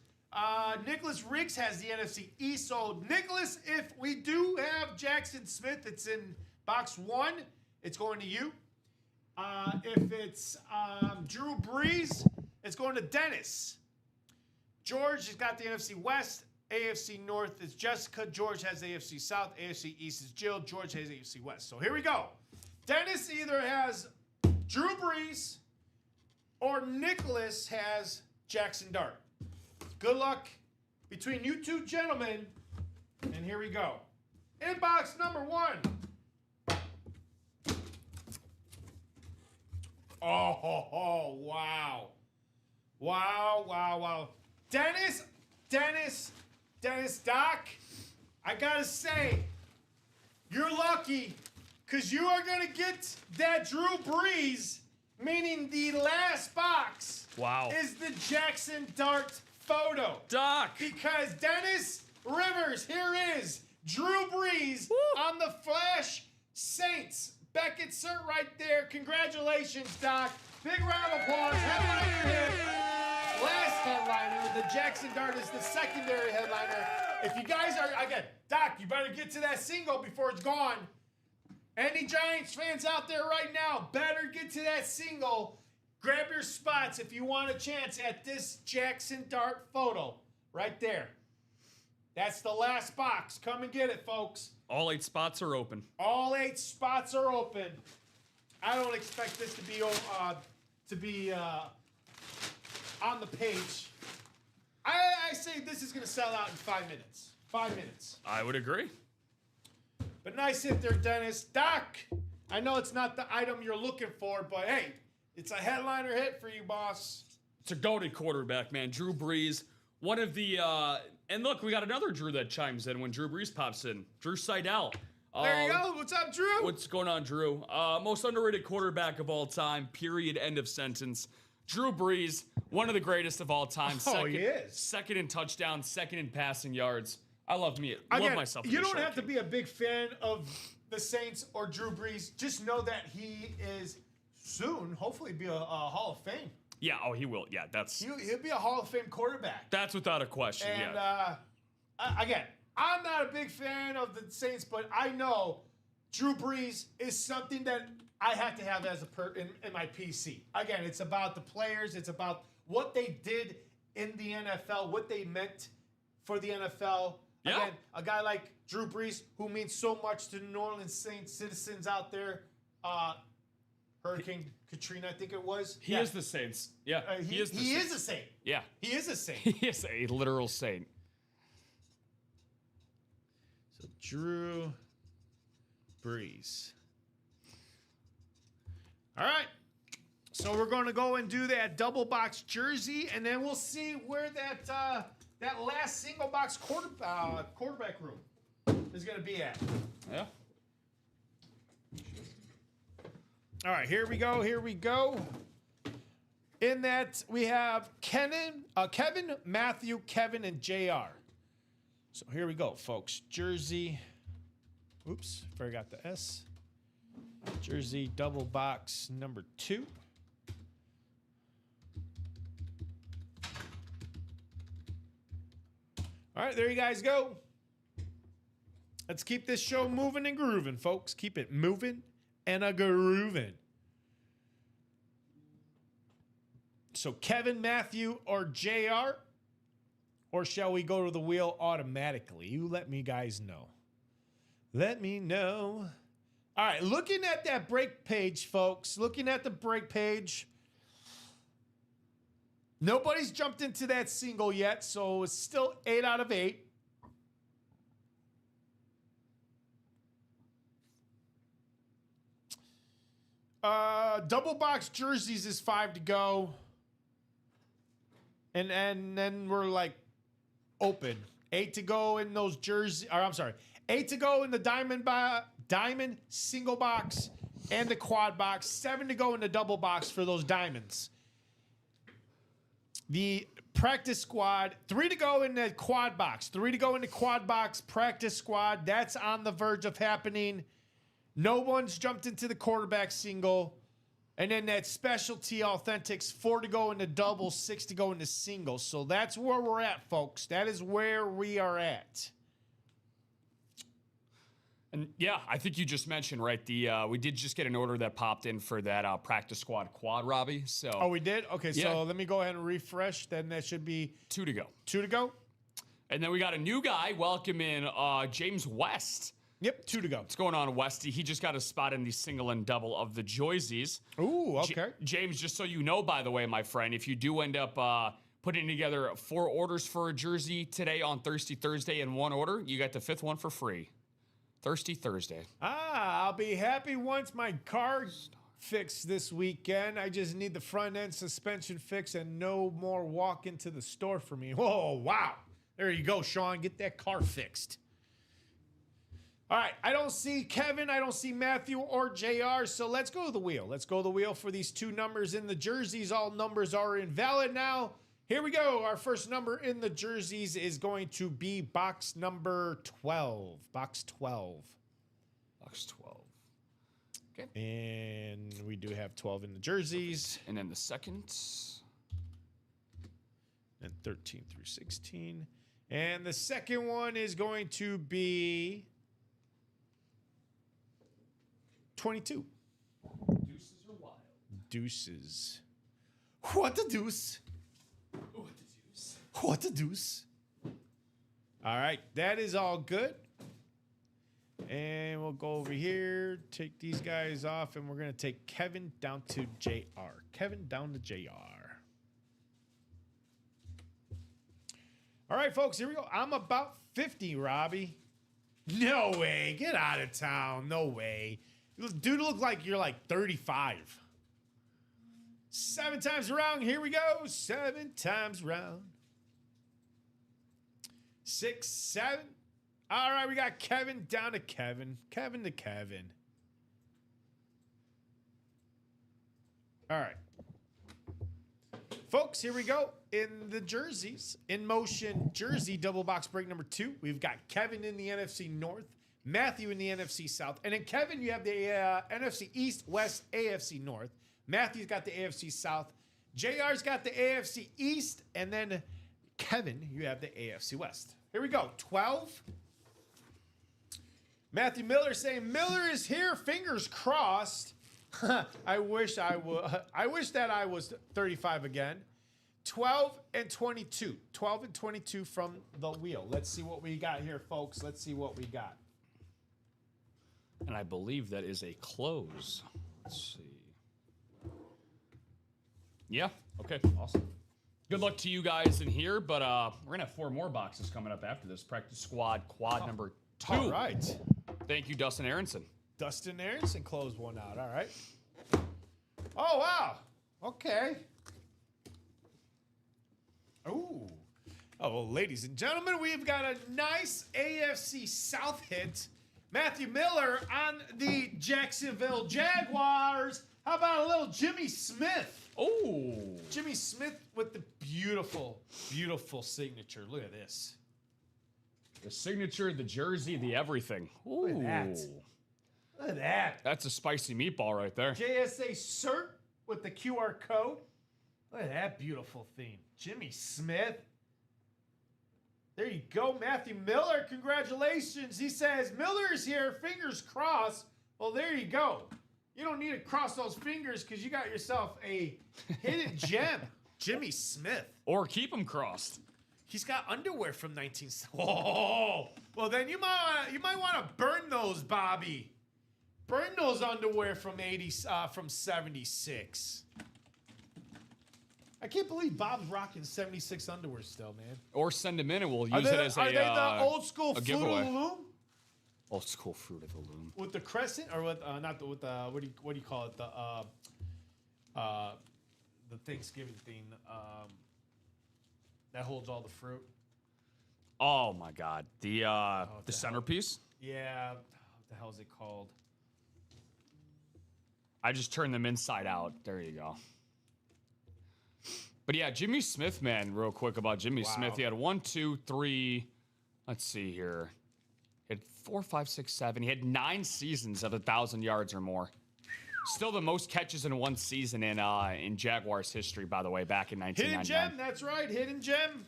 Nicholas Riggs has the NFC East. So, Nicholas, if we do have Jackson Smith, it's in box 1. It's going to you. If it's Drew Brees, it's going to Dennis. George has got the NFC West. AFC North is Jessica. George has AFC South. AFC East is Jill. George has AFC West. So here we go. Dennis either has Drew Brees or Nicholas has Jackson Dart. Good luck between you two gentlemen. And here we go. Inbox number 1. Oh, wow. Wow. Dennis, Doc, I gotta say, you're lucky because you are gonna get that Drew Brees, meaning the last box. Wow. Is the Jackson Dart photo. Doc. Because Dennis Rivers, here is Drew Brees on the Flash Saints. Beckett cert right there. Congratulations, Doc. Big round of applause. Headliner hit. Last headliner. The Jackson Dart is the secondary headliner. If you guys are, again, Doc, you better get to that single before it's gone. Any Giants fans out there right now, better get to that single. Grab your spots if you want a chance at this Jackson Dart photo right there. That's the last box. Come and get it, folks. All 8 spots are open. All 8 spots are open. I don't expect this to be on the page. I say this is going to sell out in 5 minutes. 5 minutes. I would agree. But nice hit there, Dennis. Doc, I know it's not the item you're looking for, but hey, it's a headliner hit for you, boss. It's a goated quarterback, man. Drew Brees, one of the and look, we got another Drew that chimes in when Drew Brees pops in. Drew Seidel. There you go. What's up, Drew? What's going on, Drew? Most underrated quarterback of all time. Period. End of sentence. Drew Brees, one of the greatest of all time. He is. Second in touchdowns, second in passing yards. I love myself. You don't have to be a big fan of the Saints or Drew Brees. Just know that he is soon, hopefully, be a Hall of Fame. Yeah. Oh, he will. Yeah. He'll be a Hall of Fame quarterback. That's without a question. And yeah. Again, I'm not a big fan of the Saints, but I know Drew Brees is something that I have to have as in my PC. Again, it's about the players. It's about what they did in the NFL, what they meant for the NFL. Yeah. Again, a guy like Drew Brees, who means so much to the New Orleans Saints citizens out there. Hurricane Katrina, I think it was. He is the Saints. Yeah. He is a saint. Yeah. He is a saint. He is a literal saint. So Drew Brees. All right. So we're going to go and do that double box jersey, and then we'll see where that last single box quarterback room is going to be at. Yeah. All right, here we go. In that, we have Kevin, Matthew, Kevin, and JR. So here we go, folks. Jersey. Oops, forgot the S. Jersey double box number 2. All right, there you guys go. Let's keep this show moving and grooving, folks. Keep it moving and a grooving. So Kevin, Matthew, or JR? Or shall we go to the wheel automatically? You let me guys know. Let me know. All right, looking at that break page, folks. Looking at the break page. Nobody's jumped into that single yet, so it's still 8 out of 8. Double box jerseys is 5 to go. And then we're like open. 8 to go in those jerseys. Or I'm sorry. 8 to go in the diamond single box and the quad box. 7 to go in the double box for those diamonds. The practice squad. 3 to go in the quad box. 3 to go in the quad box practice squad. That's on the verge of happening. No one's jumped into the quarterback single. And then that specialty authentics, 4 to go in the double, 6 to go in the single. So that's where we're at, folks. That is where we are at. And yeah, I think you just mentioned, right, we did just get an order that popped in for that practice squad quad, Robbie. So Oh, we did? Okay, yeah. So let me go ahead and refresh. Then that should be 2 to go. 2 to go? And then we got a new guy. Welcome in James West. Yep, 2 to go. What's going on, Westy? He just got a spot in the single and double of the Joysies. Ooh, okay. James, just so you know, by the way, my friend, if you do end up putting together 4 orders for a jersey today on Thirsty Thursday in one order, you got the 5th one for free. Thirsty Thursday. I'll be happy once my car fixed this weekend. I just need the front end suspension fixed and no more walk into the store for me. Oh, wow. There you go, Sean. Get that car fixed. All right, I don't see Kevin, I don't see Matthew or JR, so let's go to the wheel. Let's go to the wheel for these two numbers in the jerseys. All numbers are invalid now. Here we go. Our first number in the jerseys is going to be box number 12. Box 12. Box 12. Okay. And we do have 12 in the jerseys. And then the second. And 13 through 16. And the second one is going to be 22. Deuces are wild. Deuces. What a deuce. What the deuce? What a deuce. All right, that is all good. And we'll go over here, take these guys off, and we're going to take Kevin down to JR. Kevin down to JR. All right, folks, here we go. I'm about 50, Robbie. No way. Get out of town. No way. Dude, look like you're like 35. 7 times around. Here we go. 7 times round. 6, 7. All right, we got Kevin down to Kevin. Kevin to Kevin. All right. Folks, here we go. In the jerseys, in motion jersey double box break number 2, we've got Kevin in the NFC North, Matthew in the NFC South. And in Kevin, you have the NFC East, West, AFC North. Matthew's got the AFC South. JR's got the AFC East. And then Kevin, you have the AFC West. Here we go. 12. Matthew Miller saying, Miller is here. Fingers crossed. I wish that I was 35 again. 12 and 22. 12 and 22 from the wheel. Let's see what we got here, folks. Let's see what we got. And I believe that is a close. Let's see. Yeah. Okay. Awesome. Good luck to you guys in here, but we're going to have 4 more boxes coming up after this. Practice squad quad number 2. All right. Thank you, Dustin Aronson. Dustin Aronson closed one out. All right. Oh, wow. Okay. Ooh. Oh, well, ladies and gentlemen, we've got a nice AFC South hit. Matthew Miller on the Jacksonville Jaguars. How about a little Jimmy Smith? Oh. Jimmy Smith with the beautiful, beautiful signature. Look at this. The signature, the jersey, the everything. Ooh. Look at that. Look at that. That's a spicy meatball right there. JSA cert with the QR code. Look at that beautiful theme. Jimmy Smith. There you go, Matthew Miller. Congratulations. He says, Miller's here. Fingers crossed. Well, there you go. You don't need to cross those fingers because you got yourself a hidden gem. Jimmy Smith. Or keep them crossed. He's got underwear from 19... Oh, well, then you might want to burn those, Bobby. Burn those underwear from 76. I can't believe Bob's rocking 76 underwear still, man. Or send them in and we'll use it as Are they the old school a Fruit giveaway. of the Loom? Old school Fruit of the Loom. With the crescent, or with not the with the what do you call it, the Thanksgiving thing that holds all the fruit. Oh my God, the centerpiece. Yeah, what the hell is it called? I just turned them inside out. There you go. But yeah, Jimmy Smith, man, real quick about Jimmy Smith. He had 1, 2, 3. Let's see here. He had 4, 5, 6, 7. He had 9 seasons of 1,000 yards or more. Still the most catches in one season in Jaguars history, by the way, back in 1999. Hidden gem, that's right, hidden gem.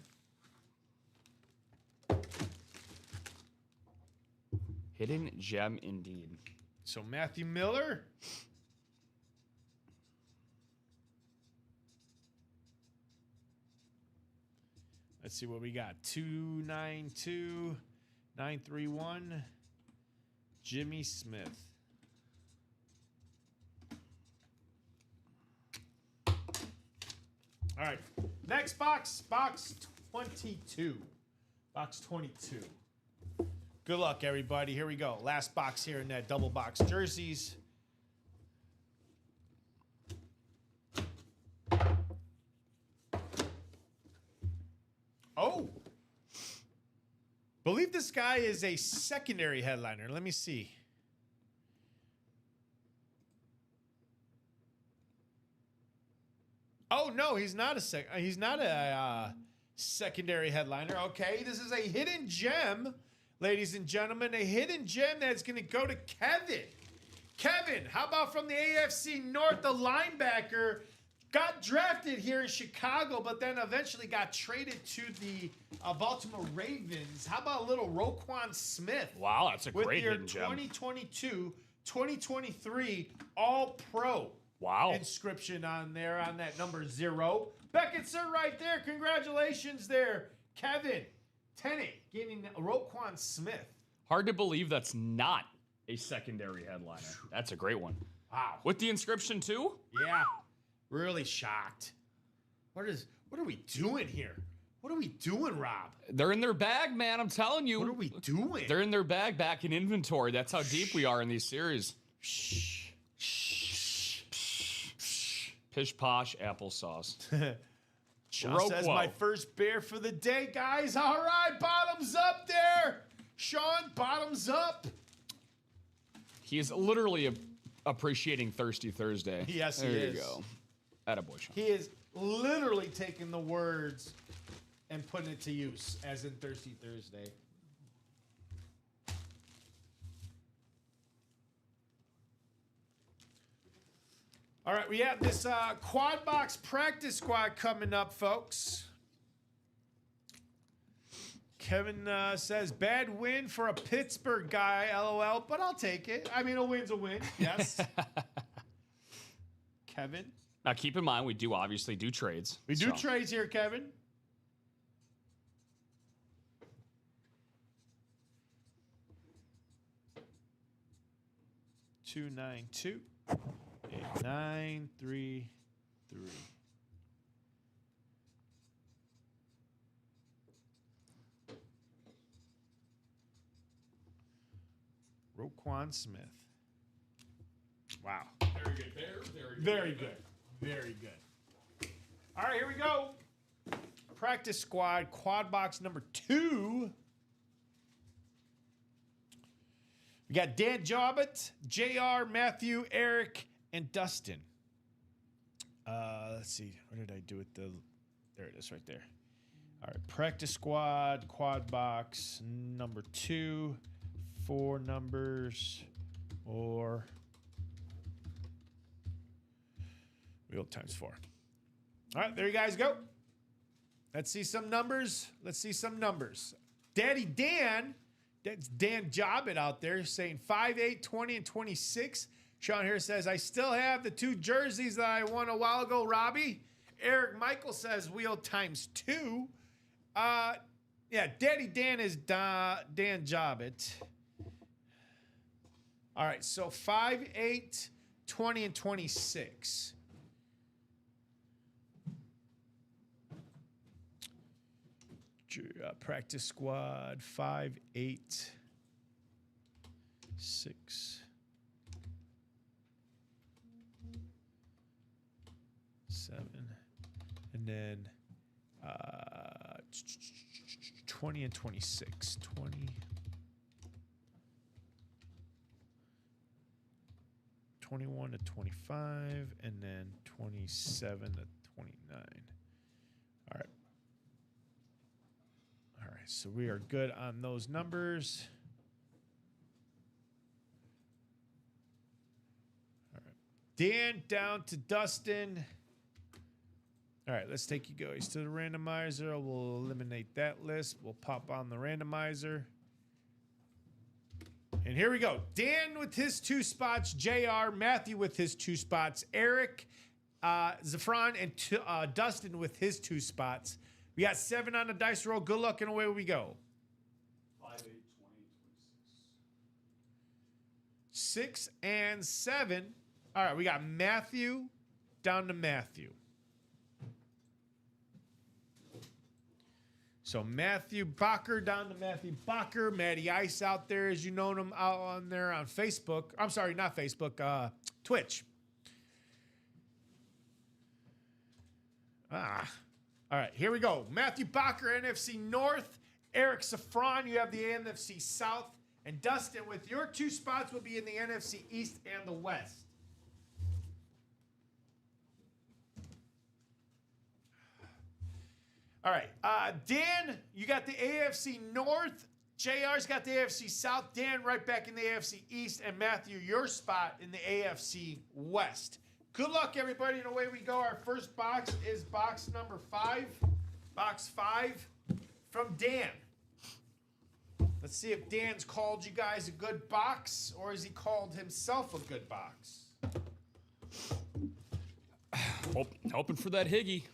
Hidden gem indeed. So Matthew Miller. Let's see what we got. 292 931. Jimmy Smith. All right. Next box, box 22. Box 22. Good luck, everybody. Here we go. Last box here in that double box jerseys. Believe this guy is a secondary headliner. Let me see. Oh no, he's not a secondary headliner. Okay, this is a hidden gem, ladies and gentlemen, a hidden gem that's going to go to Kevin. Kevin, how about from the AFC North, the linebacker, got drafted here in Chicago, but then eventually got traded to the Baltimore Ravens. How about a little Roquan Smith? Wow, that's a great hidden gem. With your 2022-2023 All-Pro. Wow. Inscription on there on that number 0. Beckett, sir, right there. Congratulations there, Kevin. Tenney getting Roquan Smith. Hard to believe that's not a secondary headliner. That's a great one. Wow. With the inscription too? Yeah. Really shocked. What are we doing here? What are we doing, Rob? They're in their bag, man. I'm telling you. What are we doing? They're in their bag back in inventory. That's how deep we are in these series. Shh. Pish posh applesauce. Just as my first beer for the day, guys. All right, bottoms up there. Sean, bottoms up. He is literally appreciating Thirsty Thursday. Yes, there he you is. go. Attaboy, Sean. He is literally taking the words and putting it to use, as in Thirsty Thursday. All right, we have this quad box practice squad coming up, folks. Kevin says, bad win for a Pittsburgh guy, LOL, but I'll take it. I mean, a win's a win, yes. Kevin? Now, keep in mind, we do obviously do trades. We do trades here, Kevin. $292. 8933. Roquan Smith. Wow. Very good. Very good. Very good. All right, here we go. Practice squad, quad box number 2. We got Dan Jobbett, JR, Matthew, Eric, and Dustin. Let's see. What did I do with the... There it is right there. All right. Practice squad, quad box, number 2. 4 numbers or wheel times 4. All right. There you guys go. Let's see some numbers. Daddy Dan... That's Dan Jobbett out there saying 5, 8, 20, and 26. Sean here says, I still have the 2 jerseys that I won a while ago, Robbie. Eric Michael says wheel times 2. Yeah, Daddy Dan is Dan Jobbett. All right, so 5, 8, 20, and 26. Practice squad 5, 8, 6, 7, and then 20 and 26. 20, 21 to 25, and then 27 to 29. All right. All right, so we are good on those numbers. All right. Dan down to Dustin. All right, let's take you guys to the randomizer. We'll eliminate that list. We'll pop on the randomizer. And here we go. Dan with his 2 spots. JR, Matthew with his 2 spots. Eric, Zafran, and Dustin with his 2 spots. We got 7 on the dice roll. Good luck, and away we go. 5, 8, 20, 26. 6 and 7. All right, we got Matthew down to Matthew. So Matthew Bacher down to Matthew Bacher. Matty Ice out there, as you know him, out on there on Facebook. I'm sorry, not Facebook, Twitch. All right, here we go. Matthew Bacher, NFC North. Eric Safran, you have the NFC South. And Dustin, with your 2 spots, will be in the NFC East and the West. All right. Dan, you got the AFC North. JR's got the AFC South. Dan right back in the AFC East. And Matthew, your spot in the AFC West. Good luck, everybody. And away we go. Our first box is box number 5. Box 5 from Dan. Let's see if Dan's called you guys a good box, or has he called himself a good box? Hoping for that Higgy.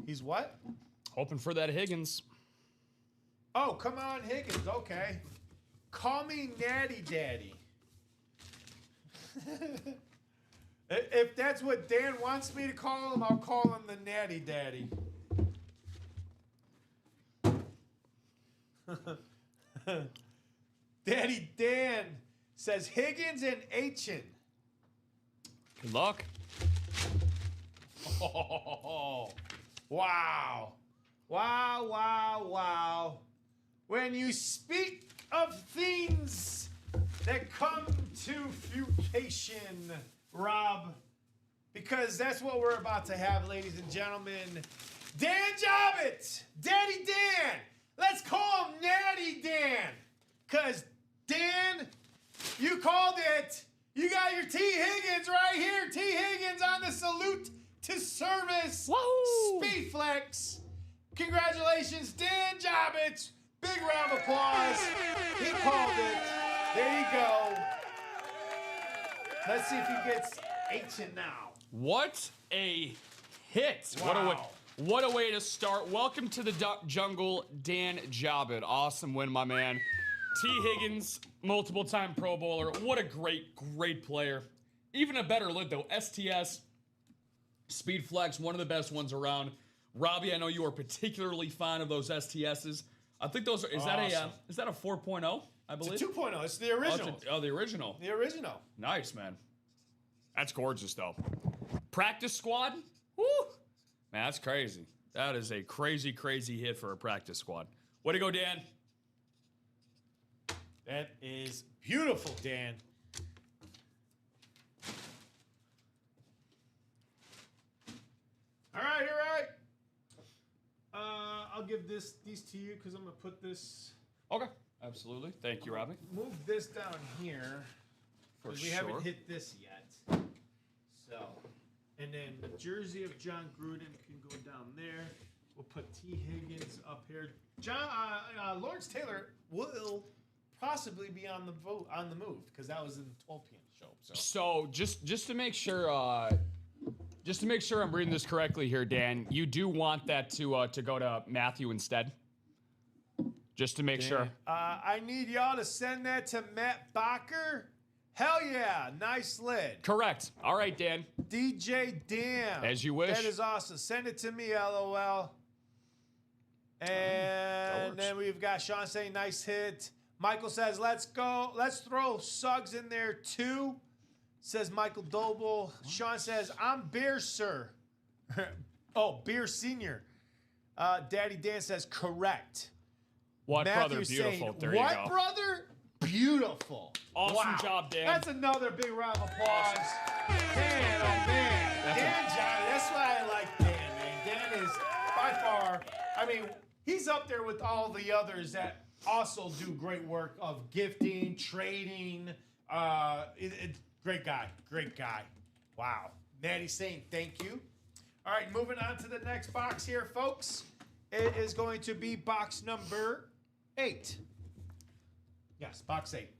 He's what? Hoping for that Higgins. Oh, come on, Higgins. Okay. Call me Natty Daddy. If that's what Dan wants me to call him, I'll call him the Natty Daddy. Daddy Dan says Higgins and Aitchen. Good luck. Oh, wow. Wow, wow, wow. When you speak of things that come to fruition, Rob, because that's what we're about to have, ladies and gentlemen. Dan Jobbit, Daddy Dan. Let's call him Natty Dan. Because, Dan, you called it. You got your T. Higgins right here. T. Higgins on the salute to service. Woo! Speed flex. Congratulations, Dan Jobbits. Big round of applause. He called it. There you go. Let's see if he gets Aitchen now. What a hit. Wow. What a way to start. Welcome to the jungle, Dan Jobbit. Awesome win, my man. T. Higgins, multiple-time Pro Bowler. What a great player. Even a better lid, though. STS, Speed Flex, one of the best ones around. Robbie, I know you are particularly fond of those STSs. I think those are, is that a 4.0, I believe? It's a 2.0. It's the original. The original. The original. Nice, man. That's gorgeous, though. Practice squad? Woo! Man, that's crazy. That is a crazy hit for a practice squad. Way to go, Dan. That is beautiful, Dan. All right. I'll give these to you because I'm going to put this... Okay, absolutely. Thank you, Robbie. Move this down here. For We sure. haven't hit this yet. So, and then the jersey of John Gruden can go down there. We'll put T. Higgins up here. Lawrence Taylor will possibly be on the move because that was in the 12 p.m. show. So just to make sure, I'm reading this correctly here, Dan. You do want that to go to Matthew instead, just to make sure. I need y'all to send that to Matt Bacher. Hell yeah, nice lid. Correct. All right, Dan. DJ Dan. As you wish. That is awesome. Send it to me, LOL. And then we've got Sean saying nice hit. Michael says, let's go. Let's throw Suggs in there too. Says Michael Doble. Sean says, I'm Beer, sir. Oh, Beer Senior. Daddy Dan says, correct. What, Matthew brother? Beautiful. Saying, There you what, go. brother? Beautiful. Awesome job, Dan. That's another big round of applause. Dan, oh man. Dan Johnny. That's why I like Dan, man. Dan is by far, I mean, he's up there with all the others that also do great work of gifting, trading. Great guy. Wow. Natty saying thank you. All right, moving on to the next box here, folks. It is going to be box number 8. Yes, box 8.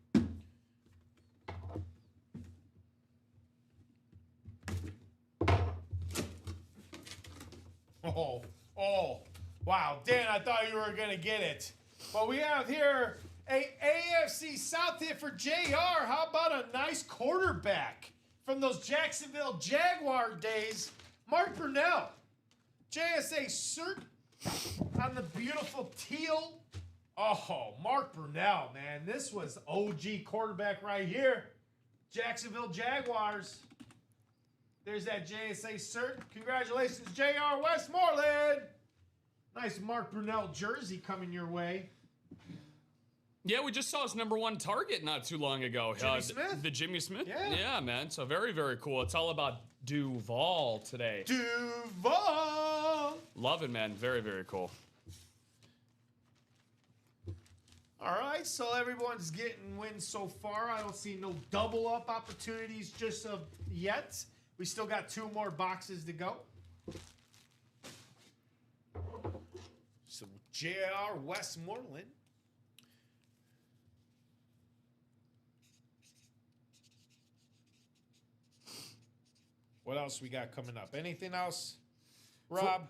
Oh, wow. Dan, I thought you were going to get it. But we have here a AFC South hit for JR. How about a nice quarterback from those Jacksonville Jaguar days? Mark Brunell. JSA cert on the beautiful teal. Oh, Mark Brunell, man. This was OG quarterback right here. Jacksonville Jaguars. There's that JSA cert. Congratulations, JR Westmoreland. Nice Mark Brunell jersey coming your way. Yeah, we just saw his #1 target not too long ago. Jimmy Smith? The Jimmy Smith? Yeah. Man. So very, very cool. It's all about Duval today. Duval! Love it, man. Very, very cool. All right, so everyone's getting wins so far. I don't see no double up opportunities just of yet. We still got 2 more boxes to go. So J.R. Westmoreland. What else we got coming up? Anything else, Rob?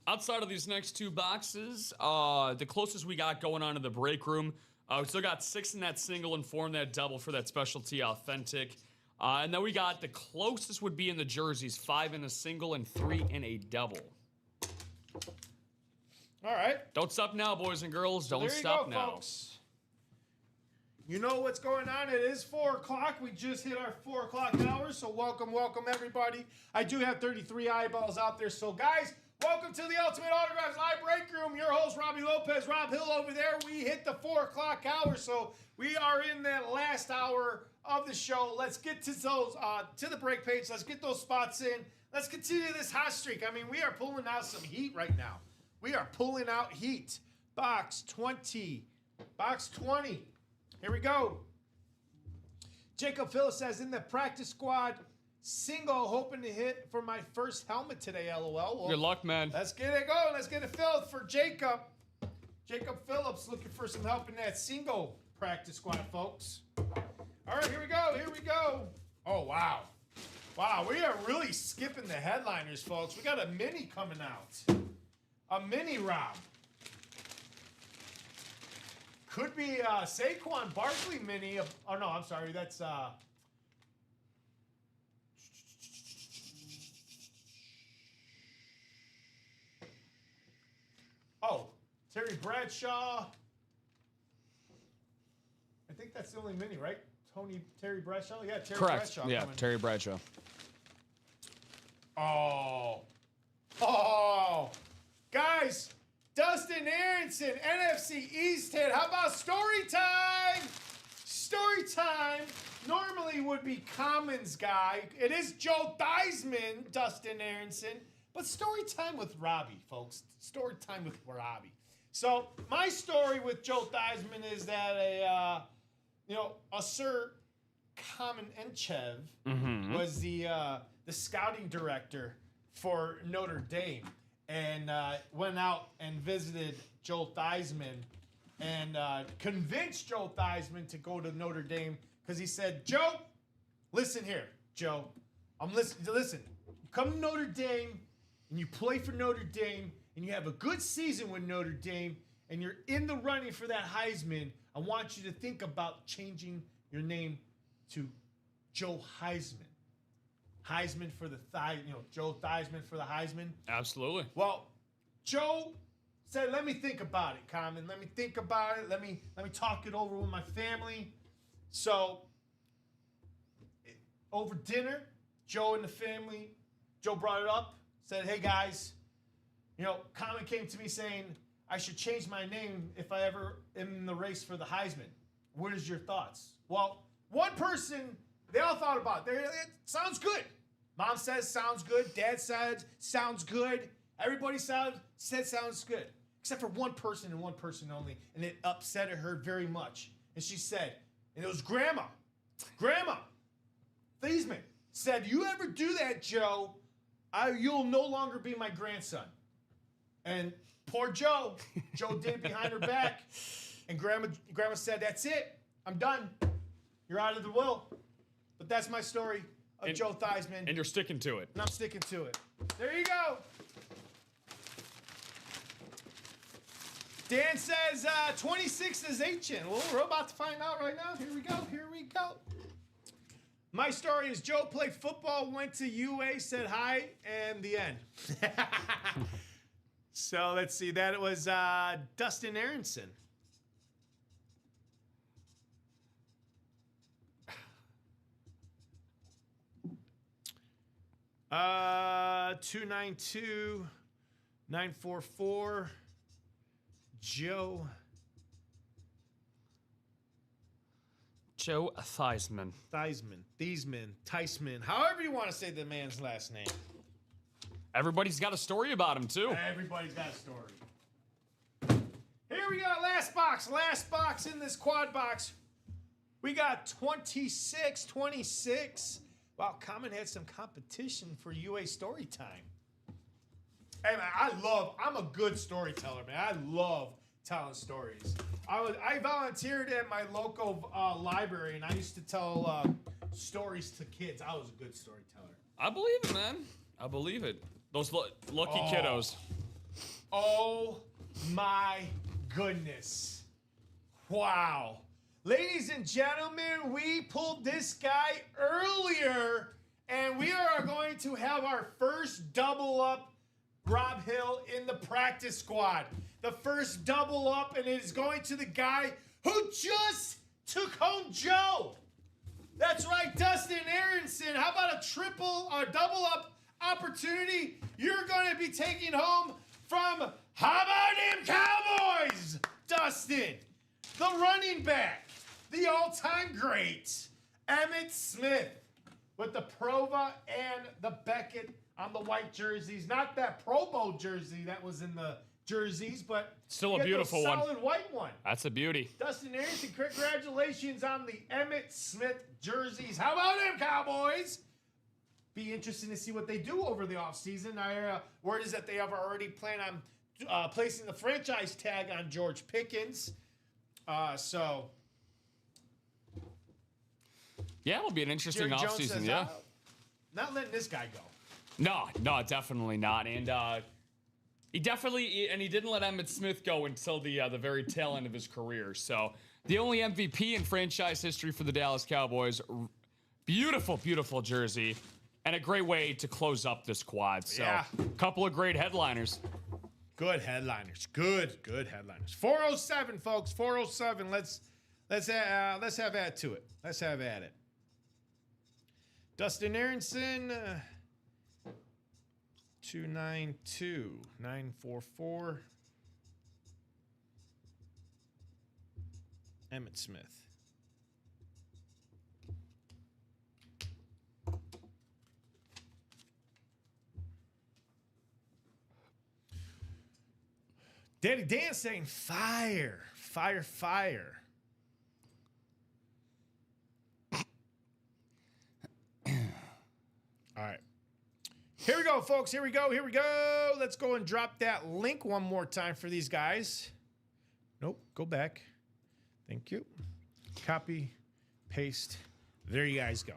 Outside of these next 2 boxes, the closest we got going on in the break room, we still got 6 in that single and 4 in that double for that specialty authentic. And then we got the closest would be in the jerseys, 5 in a single and 3 in a double. All right. Don't stop now, boys and girls. Don't stop now. Folks. You know what's going on. It is 4 o'clock. We just hit our 4 o'clock hour, so welcome everybody. I do have 33 eyeballs out there, so guys, welcome to the Ultimate Autographs Live Break Room. Your host, Robbie Lopez, Rob Hill over there. We hit the 4 o'clock hour, so we are in that last hour of the show. Let's get to those to the break page. Let's get those spots in. Let's continue this hot streak. I mean, we are pulling out some heat right now. We are pulling out heat. Box 20. Box 20. Here we go. Jacob Phillips says, in the practice squad, single, hoping to hit for my first helmet today, LOL. Well, Good luck, man. let's get it going. Let's get it filled for Jacob. Jacob Phillips looking for some help in that single practice squad, folks. All right, here we go. Here we go. Oh, wow. Wow, we are really skipping the headliners, folks. We got a mini coming out. A mini, Rob. Could be Saquon Barkley mini. Oh, no, I'm sorry. That's... Oh, Terry Bradshaw. I think that's the only mini, right? Terry Bradshaw? Yeah, Terry Correct. Bradshaw. Yeah, coming. Terry Bradshaw. Oh. Guys, Dustin Aronson, NFC East hit. How about story time? Story time normally would be Commons guy. It is Joe Theismann, Dustin Aronson. But story time with Robbie, folks. Story time with Robbie. So my story with Joe Theismann is that a Sir Kamen Enchev was the scouting director for Notre Dame, and went out and visited Joe Theismann and convinced Joe Theismann to go to Notre Dame because he said, Joe, listen here, Joe. Listen. You come to Notre Dame and you play for Notre Dame and you have a good season with Notre Dame and you're in the running for that Heisman, I want you to think about changing your name to Joe Heisman. Heisman for the Joe Theismann for the Heisman. Absolutely. Well, Joe said, "Let me think about it, Common. Let me think about it. Let me talk it over with my family." So, over dinner, Joe and the family, Joe brought it up. Said, "Hey guys, Common came to me saying I should change my name if I ever am in the race for the Heisman. What is your thoughts?" Well, one person, they all thought about it. It sounds good. Mom says sounds good. Dad said sounds good. Everybody said sounds good. Except for one person and one person only. And it upset her very much. And she said, and it was Grandma Theismann said, "You ever do that, Joe, you'll no longer be my grandson." And poor Joe did it behind her back. And Grandma said, "That's it. I'm done. You're out of the will." But that's my story of Joe Theismann. And you're sticking to it. And I'm sticking to it. There you go. Dan says 26 is ancient. Well, we're about to find out right now. Here we go. My story is Joe played football, went to UA, said hi, and the end. So let's see. That was Dustin Aronson. Uh, 292-944. Joe Theismann. Theismann, however you want to say the man's last name. Everybody's got a story about him, too. Everybody's got a story. Here we go, last box in this quad box. We got 26. Wow, Common had some competition for UA story time. Hey man, I'm a good storyteller, man. I love telling stories. I volunteered at my local library, and I used to tell stories to kids. I was a good storyteller. I believe it, man. I believe it. Those lucky kiddos. Oh my goodness. Wow. Ladies and gentlemen, we pulled this guy earlier, and we are going to have our first double up Rob Hill in the practice squad. The first double up, and it is going to the guy who just took home Joe. That's right, Dustin Aronson. How about a double up opportunity? You're going to be taking home from how about them Cowboys, Dustin, the running back, the all-time great, Emmitt Smith, with the Prova and the Beckett on the white jerseys. Not that Pro Bowl jersey that was in the jerseys, but still a beautiful one. Solid white one. That's a beauty. Dustin Aronson, congratulations on the Emmitt Smith jerseys. How about them Cowboys? Be interesting to see what they do over the offseason. Word is that they have already planned on placing the franchise tag on George Pickens. So yeah, it'll be an interesting Jerry Jones offseason. says, Yeah. Not letting this guy go. No, definitely not. And he didn't let Emmitt Smith go until the very tail end of his career. So the only MVP in franchise history for the Dallas Cowboys. Beautiful, beautiful jersey. And a great way to close up this quad. So a couple of great headliners. Good headliners. Good headliners. 407, folks. 407. Let's have at to it. Let's have at it. Dustin Aronson, 292-944. Emmitt Smith. Daddy Dan saying fire. All right. Here we go, folks. Here we go. Let's go and drop that link one more time for these guys. Nope. Go back. Thank you. Copy, paste. There you guys go.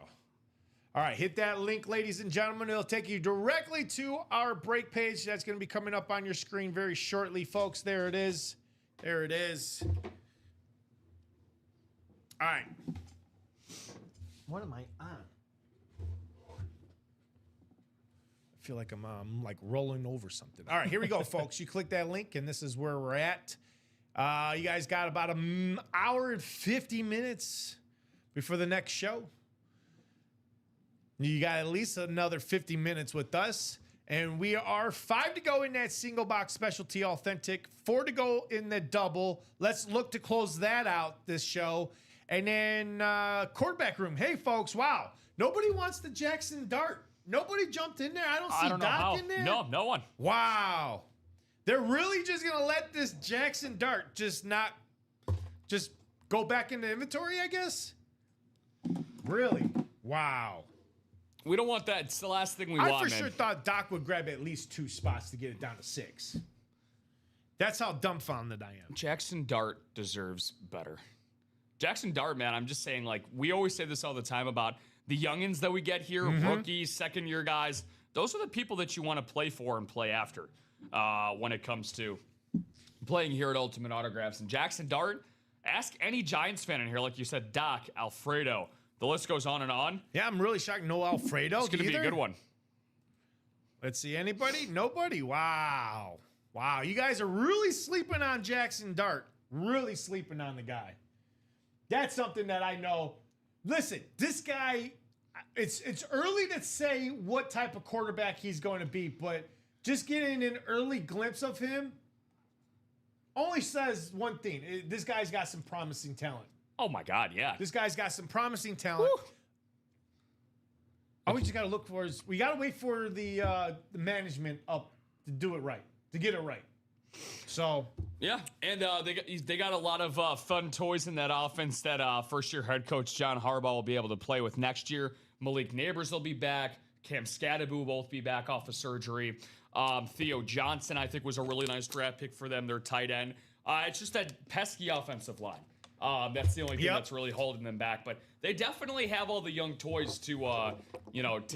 All right. Hit that link, ladies and gentlemen. It'll take you directly to our break page. That's going to be coming up on your screen very shortly, folks. There it is. All right. What am I on? I feel like I'm like rolling over something. All right, here we go, folks. You click that link, and this is where we're at. You guys got about an hour and 50 minutes before the next show. You got at least another 50 minutes with us. And we are 5 to go in that single box specialty authentic, 4 to go in the double. Let's look to close that out this show. And then quarterback room. Hey, folks, wow. Nobody wants the Jackson Dart. Nobody jumped in there. I don't see Doc in there. No one. Wow. They're really just going to let this Jackson Dart just go back into inventory, I guess? Really? Wow. We don't want that. It's the last thing we want, I for man. sure thought Doc would grab at least 2 spots to get it down to 6. That's how dumbfounded I am. Jackson Dart deserves better. Jackson Dart, man, I'm just saying, like, we always say this all the time about the youngins that we get here, rookies, second-year guys. Those are the people that you want to play for and play after when it comes to playing here at Ultimate Autographs. And Jackson Dart, ask any Giants fan in here, like you said, Doc, Alfredo. The list goes on and on. Yeah, I'm really shocked. No Alfredo. It's going to be a good one. Let's see. Anybody? Nobody. Wow. You guys are really sleeping on Jackson Dart. Really sleeping on the guy. That's something that I know. Listen, this guy, it's early to say what type of quarterback he's going to be, but just getting an early glimpse of him, only says one thing. This guy's got some promising talent. Oh my God, yeah. This guy's got some promising talent. Woo. All we just got to look for is we got to wait for the management up to do it right, to get it right. So yeah, and they got a lot of fun toys in that offense that first-year head coach John Harbaugh will be able to play with next year. Malik Neighbors will be back. Cam Scadaboo will both be back off of surgery. Theo Johnson, I think, was a really nice draft pick for them. Their tight end. It's just that pesky offensive line. That's the only thing that's really holding them back. But they definitely have all the young toys to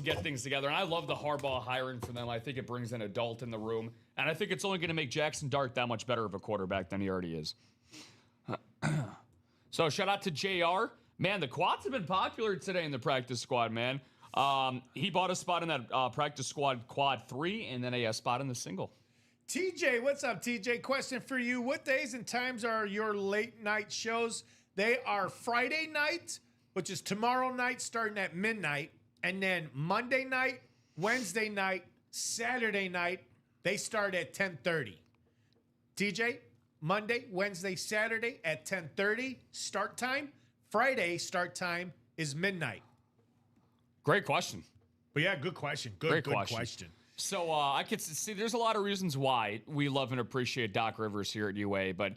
get things together. And I love the Harbaugh hiring for them. I think it brings an adult in the room. And I think it's only going to make Jackson Dart that much better of a quarterback than he already is. So shout out to JR. Man, the quads have been popular today in the practice squad, man. He bought a spot in that practice squad quad 3 and then a spot in the single. TJ, what's up, TJ? Question for you. What days and times are your late night shows? They are Friday night, which is tomorrow night starting at midnight, and then Monday night, Wednesday night, Saturday night, they start at 10:30. TJ, Monday, Wednesday, Saturday at 10:30 start time. Friday start time is midnight. Great question. But yeah, good question. Good question. So I could see there's a lot of reasons why we love and appreciate Doc Rivers here at UA, but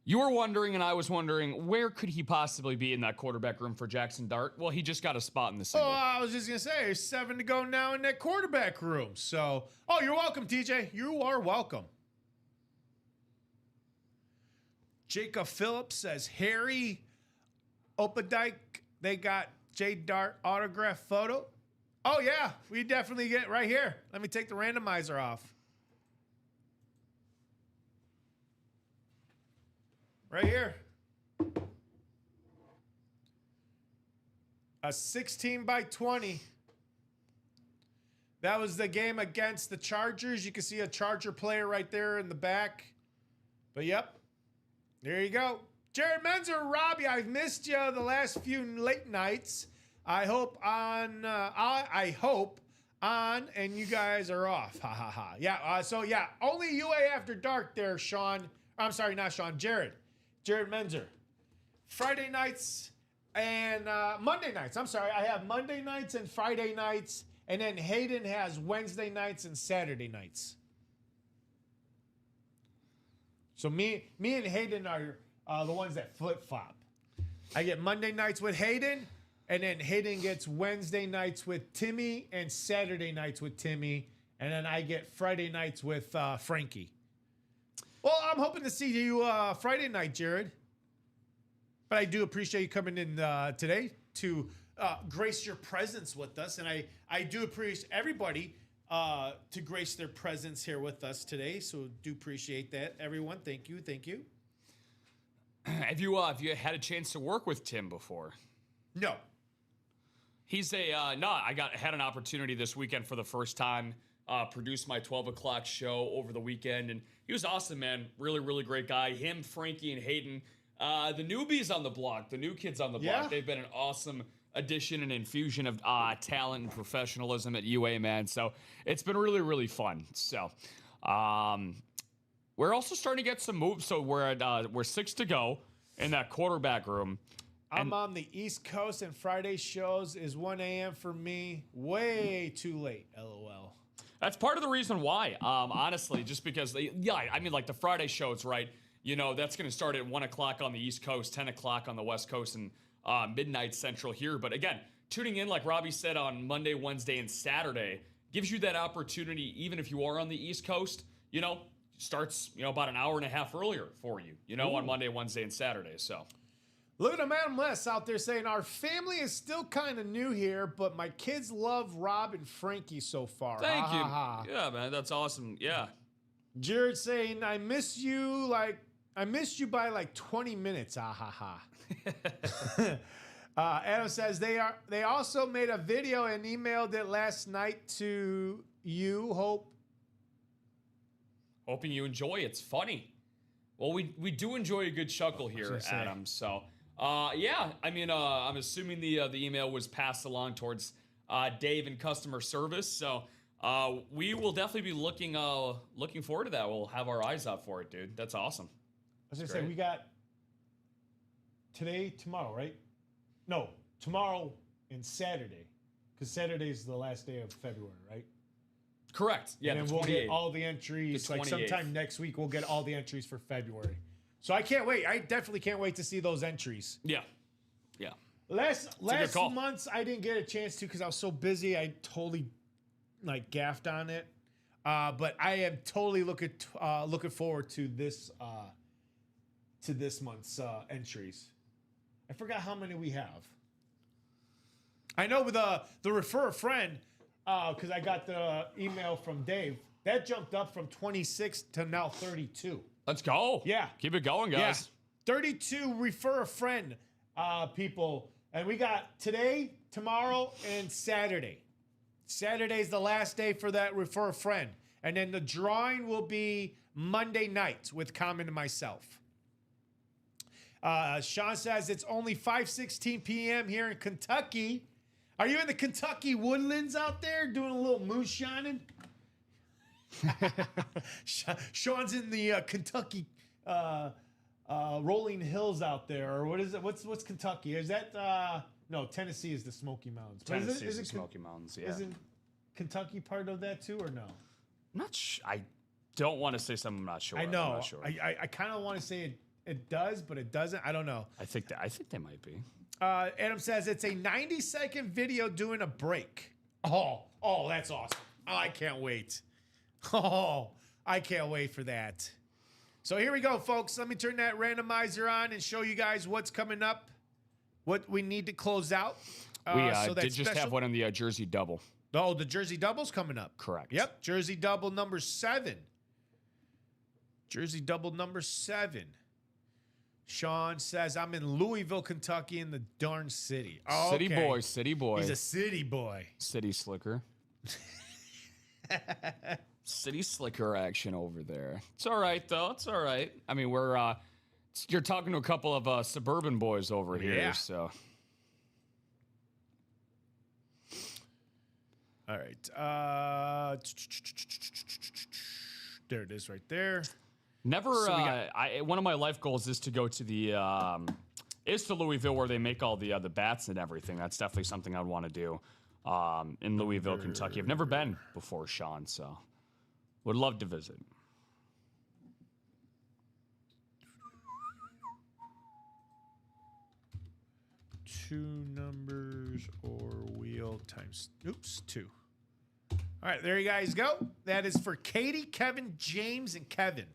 you were wondering and I was wondering, where could he possibly be in that quarterback room for Jackson Dart? Well, he just got a spot in the single. Oh, I was just going to say, there's 7 to go now in that quarterback room. So, you're welcome, TJ. You are welcome. Jacob Phillips says, Harry Opendijk, they got J Dart autograph photo. Oh, yeah, we definitely get right here. Let me take the randomizer off. Right here. A 16 by 20. That was the game against the Chargers. You can see a Charger player right there in the back. But, yep, there you go. Jared Menzer, Robbie, I've missed you the last few late nights. I hope on, and you guys are off. Ha ha ha. Yeah. So yeah, only UA after dark there, Sean. I'm sorry, not Sean. Jared Menzer. Friday nights and Monday nights. I'm sorry, I have Monday nights and Friday nights, and then Hayden has Wednesday nights and Saturday nights. So me and Hayden are the ones that flip flop. I get Monday nights with Hayden. And then Hayden gets Wednesday nights with Timmy and Saturday nights with Timmy. And then I get Friday nights with Frankie. Well, I'm hoping to see you Friday night, Jared. But I do appreciate you coming in today to grace your presence with us. And I do appreciate everybody to grace their presence here with us today. So do appreciate that, everyone. Thank you. Thank you. Have you had a chance to work with Tim before? No. He's had an opportunity this weekend for the first time, produced my 12 o'clock show over the weekend, and he was awesome, man. Really, really great guy. Him, Frankie, and Hayden, the newbies on the block, the new kids on the block, they've been an awesome addition and infusion of talent and professionalism at UA, man. So it's been really, really fun. So we're also starting to get some moves. So we're 6 to go in that quarterback room. I'm on the East Coast, and Friday shows is 1 a.m. for me. Way too late, LOL. That's part of the reason why, honestly, just because, like the Friday shows, right? That's going to start at 1 o'clock on the East Coast, 10 o'clock on the West Coast, and midnight Central here. But again, tuning in, like Robbie said, on Monday, Wednesday, and Saturday gives you that opportunity, even if you are on the East Coast, starts, about an hour and a half earlier for you, on Monday, Wednesday, and Saturday. So. Look at Madam Les out there saying, our family is still kind of new here, but my kids love Rob and Frankie so far. Thank you. Yeah, man, that's awesome. Yeah. Jared saying, I missed you by like 20 minutes. Adam says they also made a video and emailed it last night to you. Hoping you enjoy. It's funny. Well, we do enjoy a good chuckle here, Adam. So. I'm assuming the email was passed along towards Dave in customer service. So we will definitely be looking forward to that. We'll have our eyes out for it, dude. That's awesome. was going to say, we got today, tomorrow, right? No, tomorrow and Saturday. Because Saturday is the last day of February, right? Correct. Yeah, and then we'll get all the entries. Like sometime next week, we'll get all the entries for February. So I can't wait. I definitely can't wait to see those entries. Yeah. Yeah. Last months, I didn't get a chance to because I was so busy. I totally gaffed on it. But I am totally looking forward to this month's entries. I forgot how many we have. I know with the refer a friend, because I got the email from Dave, that jumped up from 26 to now 32. Let's go. Yeah. Keep it going, guys. Yeah. 32 refer a friend people. And we got today, tomorrow, and Saturday. Saturday's the last day for that refer a friend. And then the drawing will be Monday night with Common and myself. Sean says it's only 5:16 p.m. here in Kentucky. Are you in the Kentucky woodlands out there doing a little moonshining? Sean's in the Kentucky rolling hills out there, or what is it? What's Kentucky? Is that no? Tennessee is the Smoky Mountains. Tennessee is the Smoky Mountains. Yeah. Isn't Kentucky part of that too, or no? I'm not I don't want to say something I'm not sure. I know. I'm not sure. I kind of want to say it does, but it doesn't. I don't know. I think they might be. Adam says it's a 90-second video doing a break. Oh, that's awesome. Oh, I can't wait. Oh, I can't wait for that. So here we go, folks. Let me turn that randomizer on and show you guys what's coming up, what we need to close out. We did just have one in the Jersey Double. Oh, the Jersey Double's coming up. Correct. Yep, Jersey Double number 7. Jersey Double number 7. Sean says, I'm in Louisville, Kentucky, in the darn city. Oh, City boy, city boy. He's a city boy. City slicker. City slicker action over there. It's all right, though. It's all right. I mean, you're talking to a couple of suburban boys over here, so. All right. There it is right there. Never. One of my life goals is to go to to Louisville, where they make all the bats and everything. That's definitely something I'd want to do in Louisville, Kentucky. I've never been before, Sean, so would love to visit. Two numbers or wheel times. Oops, 2. All right, there you guys go. That is for Katie, Kevin, James, and Kevin.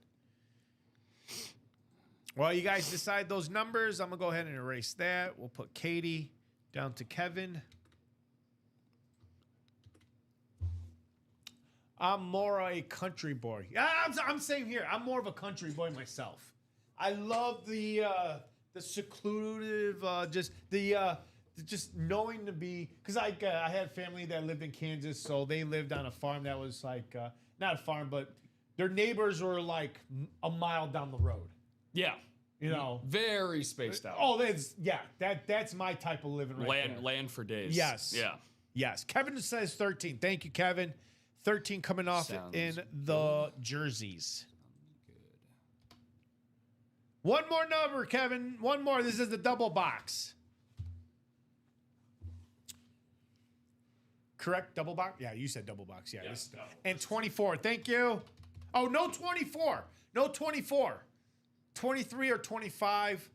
While you guys decide those numbers, I'm going to go ahead and erase that. We'll put Katie down to Kevin. I'm more a country boy. Yeah, I'm same here. I'm more of a country boy myself. I love the secluded, just knowing to be, because I had family that lived in Kansas, so they lived on a farm that was like, not a farm, but their neighbors were like a mile down the road. Yeah. You know, very spaced out. Oh, that's my type of living right there. Land for days. Yes. Yeah. Yes. Kevin says 13. Thank you, Kevin. 13 coming off in the jerseys. Good. One more number, Kevin. One more. This is the double box. Correct? Double box? Yeah, you said double box. Yeah. Yes, and 24. Thank you. Oh, no 24. No 24. 23 or 25.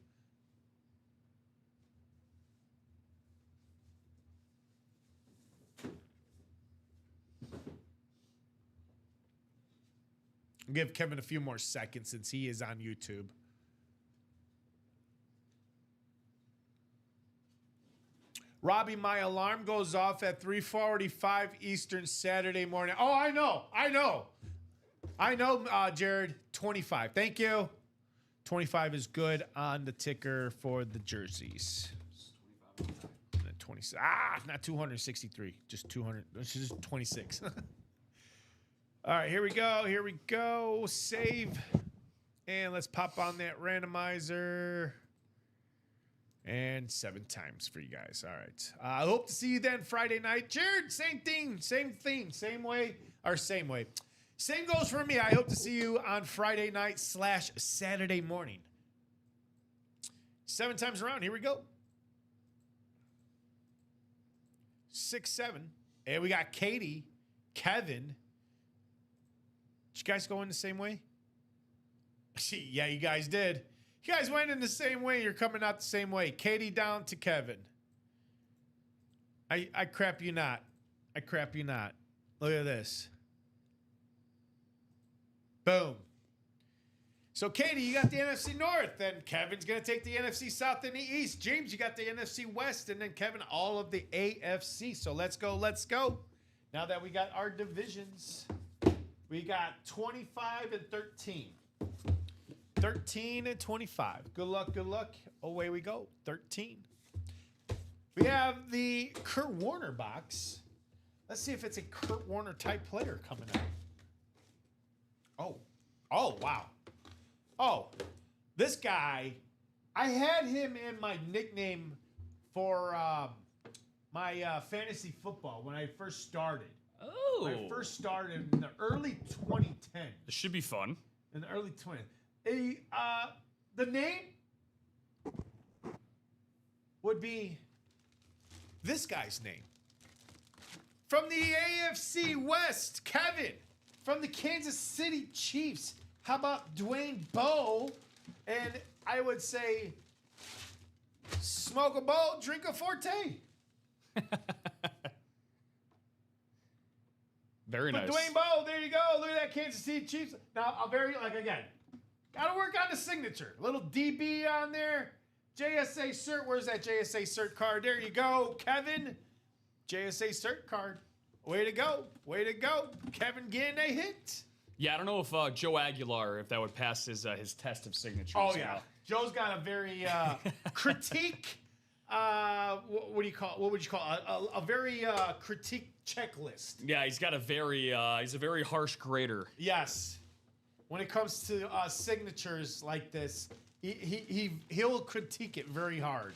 I'll give Kevin a few more seconds since he is on YouTube. Robbie, my alarm goes off at 3:45 Eastern Saturday morning. Oh, I know, Jared. 25. Thank you. 25 is good on the ticker for the jerseys. 26. Not 263. Just 200. It's just 26. All right, here we go. Save. And let's pop on that randomizer. And 7 times for you guys. All right. I hope to see you then Friday night. Jared, same thing. Same way. Same goes for me. I hope to see you on Friday night / Saturday morning. 7 times around. Here we go. 6, 7. And we got Katie, Kevin. Did you guys go in the same way? Yeah, you guys did. You guys went in the same way. You're coming out the same way. Katie down to Kevin. I crap you not. I crap you not. Look at this. Boom. So, Katie, you got the NFC North, and Kevin's going to take the NFC South and the East. James, you got the NFC West, and then Kevin, all of the AFC. So, let's go, let's go. Now that we got our divisions, we got 25 and 13. 13 and 25. Good luck, good luck. Away we go. 13. We have the Kurt Warner box. Let's see if it's a Kurt Warner type player coming out. Oh, wow. Oh, this guy, I had him in my nickname for my fantasy football when I first started. Oh. When I first started in the early 2010s. This should be fun. In the early 20s. The name would be this guy's name. From the AFC West, Kevin. From the Kansas City Chiefs, how about Dwayne Bowe? And I would say, smoke a bowl, drink a forte. Very nice. Dwayne Bowe, there you go. Look at that Kansas City Chiefs. Now, again, got to work on the signature. Little DB on there. JSA cert. Where's that JSA cert card? There you go, Kevin. JSA cert card. Way to go. Way to go. Kevin getting a hit. Yeah, I don't know if Joe Aguilar, if that would pass his test of signatures. Oh, yeah. Joe's got a very critique. What would you call it? A very critique checklist. Yeah, he's got a very he's a very harsh grader. Yes. When it comes to signatures like this, he'll critique it very hard.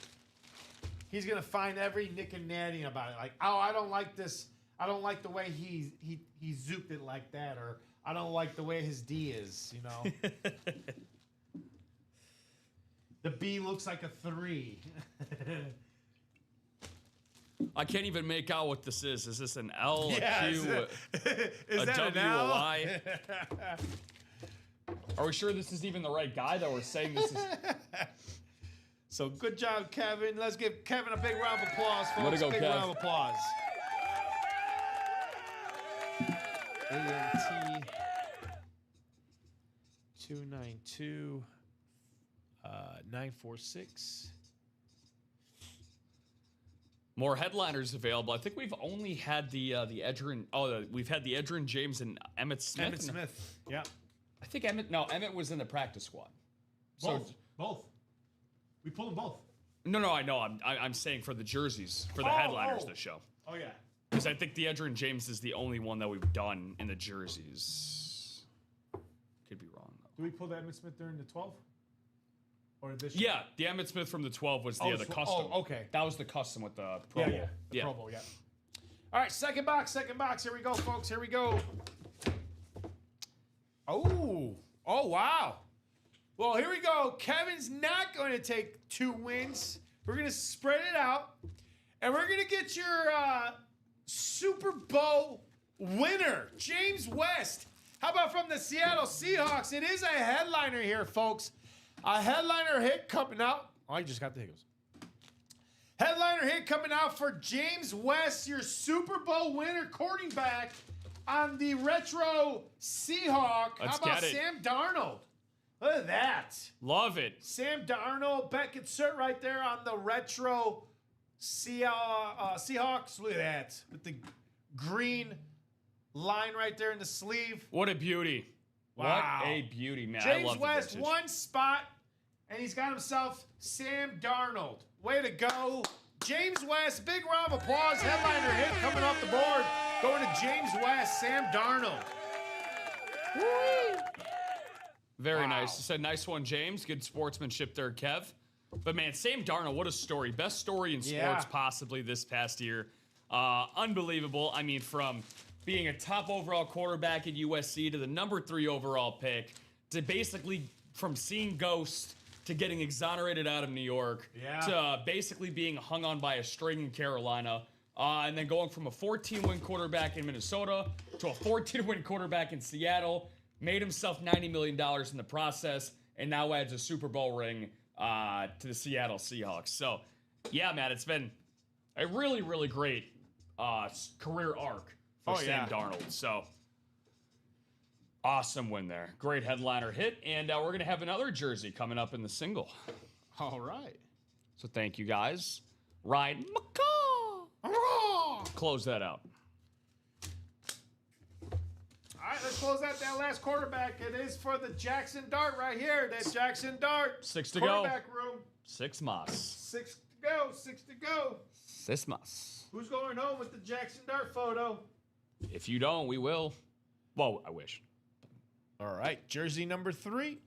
He's gonna find every nick and natty about it. Like, oh, I don't like this. I don't like the way he zooped it like that, or I don't like the way his D is. You know. The B looks like a 3. I can't even make out what this is. Is this an L, Yeah, a Q, is a that W, an L? a Y? Are we sure this is even the right guy that we're saying this is? So good job, Kevin. Let's give Kevin a big round of applause, folks. Way to go, big Kev. round of applause. ANT 292 946. More headliners available. I think we've only had the Edgerrin. Oh, we've had the Edgerrin James and Emmett Smith. Emmett Smith. Yeah. I think Emmett was in the practice squad. So Both. We pulled them both. no, I know. I'm saying for the jerseys for the headliners this show. Oh yeah. Because I think the Edgerrin James is the only one that we've done in the jerseys. Could be wrong though. Do we pull the Emmett Smith during the 12? Or this? Yeah, the Emmett Smith from the 12 was the custom. Oh, okay. That was the custom with the Pro Bowl. The Pro Bowl, yeah. All right, second box. Here we go, folks. Here we go. Oh, wow. Well, here we go. Kevin's not going to take 2 wins. We're going to spread it out. And we're going to get your Super Bowl winner, James West. How about from the Seattle Seahawks? It is a headliner here, folks. A headliner hit coming out. Oh, I just got the hiccups. Headliner hit coming out for James West, your Super Bowl winner quarterback on the retro Seahawk. Let's How about get it. Sam Darnold? Look at that. Love it. Sam Darnold, back insert right there on the retro Seahawks. Look at that. With the green line right there in the sleeve. What a beauty. Wow. What a beauty, man. I James love West, the vintage. 1 spot, and he's got himself Sam Darnold. Way to go. James West, big round of applause. Headliner hit coming off the board. Going to James West, Sam Darnold. Woo! Very nice. It's a nice one, James. Good sportsmanship there, Kev. But man, Sam Darnold, what a story. Best story in sports possibly this past year. Unbelievable. I mean, from being a top overall quarterback at USC to the number 3 overall pick to basically from seeing ghosts to getting exonerated out of New York to basically being hung on by a string in Carolina. And then going from a 14-win quarterback in Minnesota to a 14-win quarterback in Seattle, made himself $90 million in the process, and now adds a Super Bowl ring to the Seattle Seahawks. So, yeah, man, it's been a really, really great career arc for Sam Darnold. So, awesome win there. Great headliner hit, and we're going to have another jersey coming up in the single. All right. So, thank you, guys. Ryan McCaw. Close that out. All right, let's close out that last quarterback. It is for the Jackson Dart right here. That Jackson Dart. 6 to go. Quarterback room. 6 mas. 6 to go. 6 to go. 6 mas. Who's going home with the Jackson Dart photo? If you don't, we will. Well, I wish. All right, jersey number 3.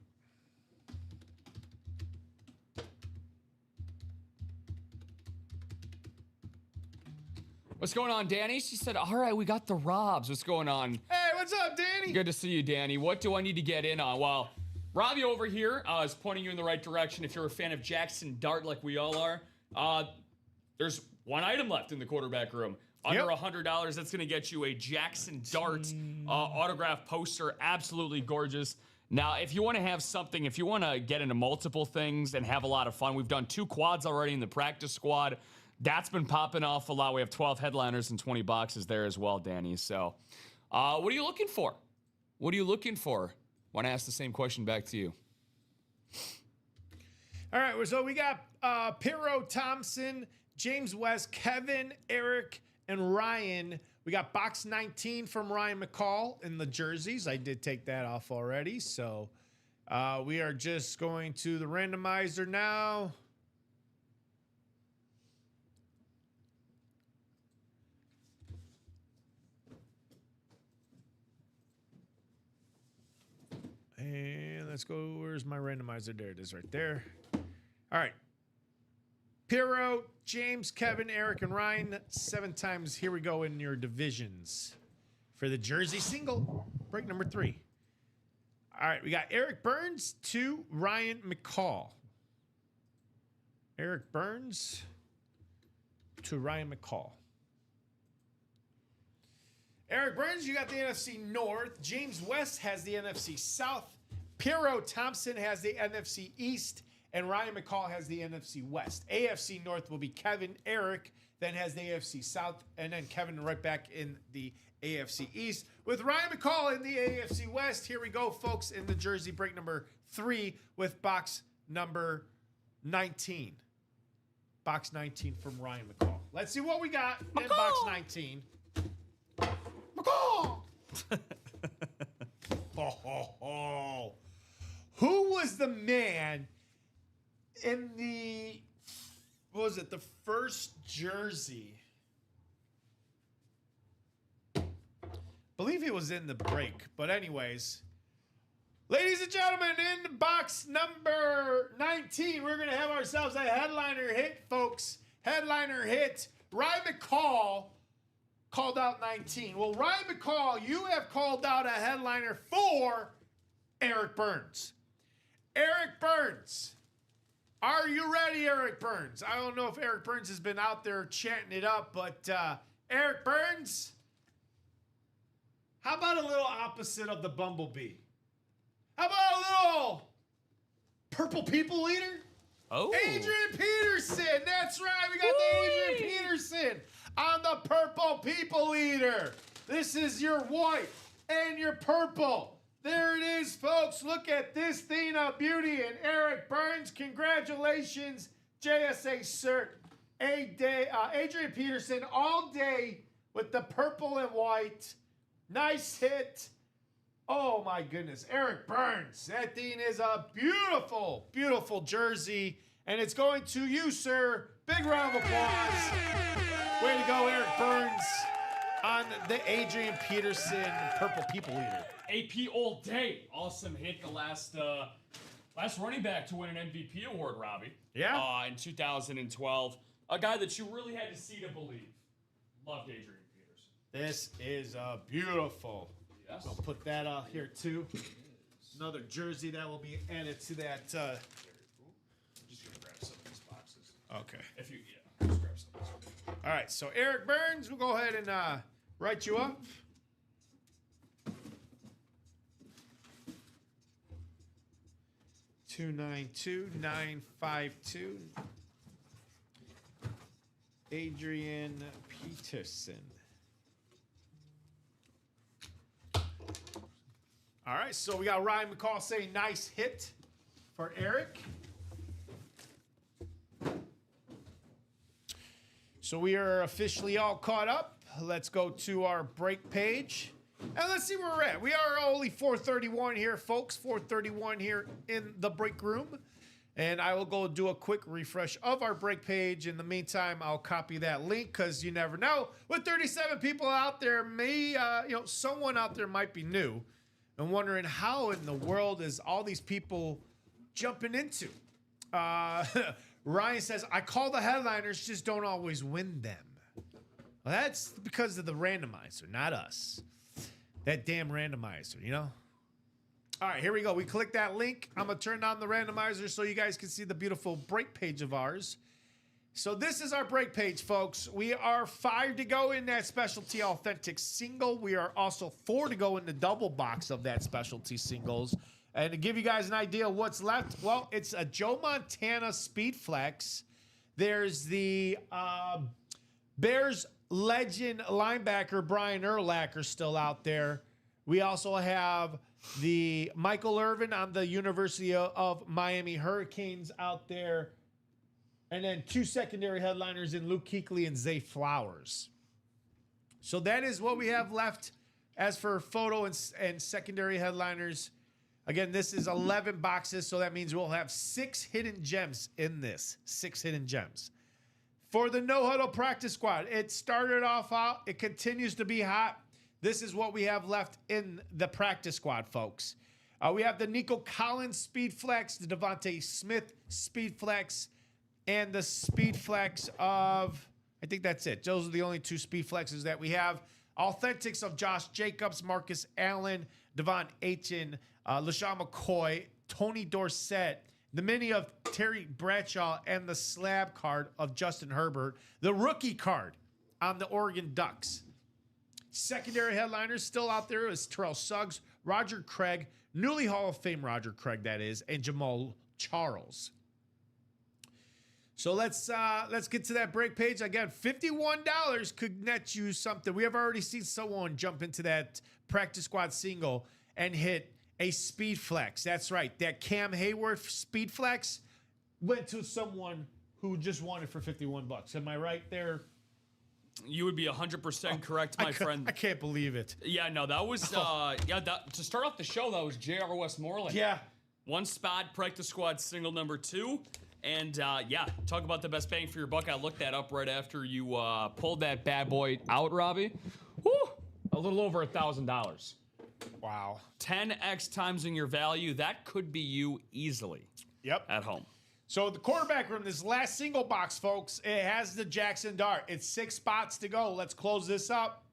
What's going on, Danny? She said, all right, we got the Robs. What's going on? Hey, what's up, Danny? Good to see you, Danny. What do I need to get in on? Well, Robbie over here is pointing you in the right direction. If you're a fan of Jackson Dart like we all are, there's one item left in the quarterback room. Under $100, that's going to get you a Jackson Dart autograph poster. Absolutely gorgeous. Now, if you want to have something, if you want to get into multiple things and have a lot of fun, we've done 2 quads already in the practice squad. That's been popping off a lot. We have 12 headliners and 20 boxes there as well, Danny. So, what are you looking for? What are you looking for? Want to ask the same question back to you. All right, so we got Burrow, Thompson, James West, Kevin, Eric, and Ryan. We got box 19 from Ryan McCall in the jerseys. I did take that off already. So, we are just going to the randomizer now. And let's go. Where's my randomizer? There it is right there. All right. Burrow, James, Kevin, Eric, and Ryan. 7 times. Here we go in your divisions. For the jersey single, break number 3. All right. We got Eric Burns to Ryan McCall. Eric Burns to Ryan McCall. Eric Burns, you got the NFC North. James West has the NFC South. Burrow Thompson has the NFC East. And Ryan McCall has the NFC West. AFC North will be Kevin. Eric then has the AFC South. And then Kevin right back in the AFC East. With Ryan McCall in the AFC West, here we go, folks, in the jersey break number 3 with box number 19. Box 19 from Ryan McCall. Let's see what we got in box 19. McCall! Oh. Who was the man in the, what was it, the first jersey? I believe he was in the break. But anyways, ladies and gentlemen, in box number 19, we're going to have ourselves a headliner hit, folks. Headliner hit. Ryan McCall called out 19. Well, Ryan McCall, you have called out a headliner for Eric Burns. Eric Burns. Are you ready, Eric Burns? I don't know if Eric Burns has been out there chanting it up, but Eric Burns, how about a little opposite of the bumblebee? How about a little purple people eater? Oh. Adrian Peterson. That's right. We got the Adrian Peterson on the purple people eater. This is your white and your purple. There it is, folks. Look at this thing of beauty. And Eric Burns, congratulations. JSA cert. Adrian Peterson all day with the purple and white. Nice hit. Oh, my goodness. Eric Burns. That thing is a beautiful, beautiful jersey. And it's going to you, sir. Big round of applause. Way to go, Eric Burns, on the Adrian Peterson Purple People Eater. AP all day. Awesome hit the last running back to win an MVP award, Robbie. Yeah. In 2012. A guy that you really had to see to believe. Loved Adrian Peterson. This is beautiful. Yes. I'll put that out here, too. Another jersey that will be added to that Okay. If you, yeah, just grab some. All right. So Eric Burns, we'll go ahead and write you up. $292,952. Adrian Peterson. All right, so we got Ryan McCall saying nice hit for Eric. So we are officially all caught up. Let's go to our break page. And let's see where we're at. We are only 4:31 here, folks. 4:31 here in the break room. And I will go do a quick refresh of our break page. In the meantime, I'll copy that link because you never know. With 37 people out there, someone out there might be new and wondering how in the world is all these people jumping into. Ryan says, I call the headliners, just don't always win them. Well, that's because of the randomizer, not us. That damn randomizer, you know? All right, here we go. We click that link. I'm going to turn on the randomizer so you guys can see the beautiful break page of ours. So this is our break page, folks. We are 5 to go in that specialty authentic single. We are also 4 to go in the double box of that specialty singles. And to give you guys an idea of what's left, well, it's a Joe Montana Speed Flex. There's the Bears legend linebacker Brian Urlacher still out there. We also have the Michael Irvin on the University of Miami Hurricanes out there. And then 2 secondary headliners in Luke Kuechly and Zay Flowers. So that is what we have left as for photo and secondary headliners. Again, this is 11 boxes, so that means we'll have 6 hidden gems in this. 6 hidden gems. For the No Huddle Practice Squad, it started off out. It continues to be hot. This is what we have left in the practice squad, folks. We have the Nico Collins Speed Flex, the Devontae Smith Speed Flex, and the Speed Flex of, I think that's it. Those are the only 2 Speed Flexes that we have. Authentics of Josh Jacobs, Marcus Allen, Devon Achane, LaShawn McCoy, Tony Dorsett, the mini of Terry Bradshaw, and the slab card of Justin Herbert, the rookie card on the Oregon Ducks. Secondary headliners still out there is Terrell Suggs, Roger Craig, newly Hall of Fame Roger Craig, that is, and Jamal Charles. So let's get to that break page. Again, $51 could net you something. We have already seen someone jump into that practice squad single and hit a speed flex. That's right. That Cam Hayworth speed flex went to someone who just won it for $51. Am I right there? You would be 100% correct, my friend. I can't believe it. Yeah, no, that was to start off the show, that was J.R. Westmoreland. Yeah. One spot, practice squad single number 2. And talk about the best bang for your buck. I looked that up right after you pulled that bad boy out, Robbie. Woo! A little over $1,000. Wow. 10x times in your value. That could be you easily. Yep. At home. So the quarterback room, this last single box, folks, it has the Jackson Dart. It's 6 spots to go. Let's close this up.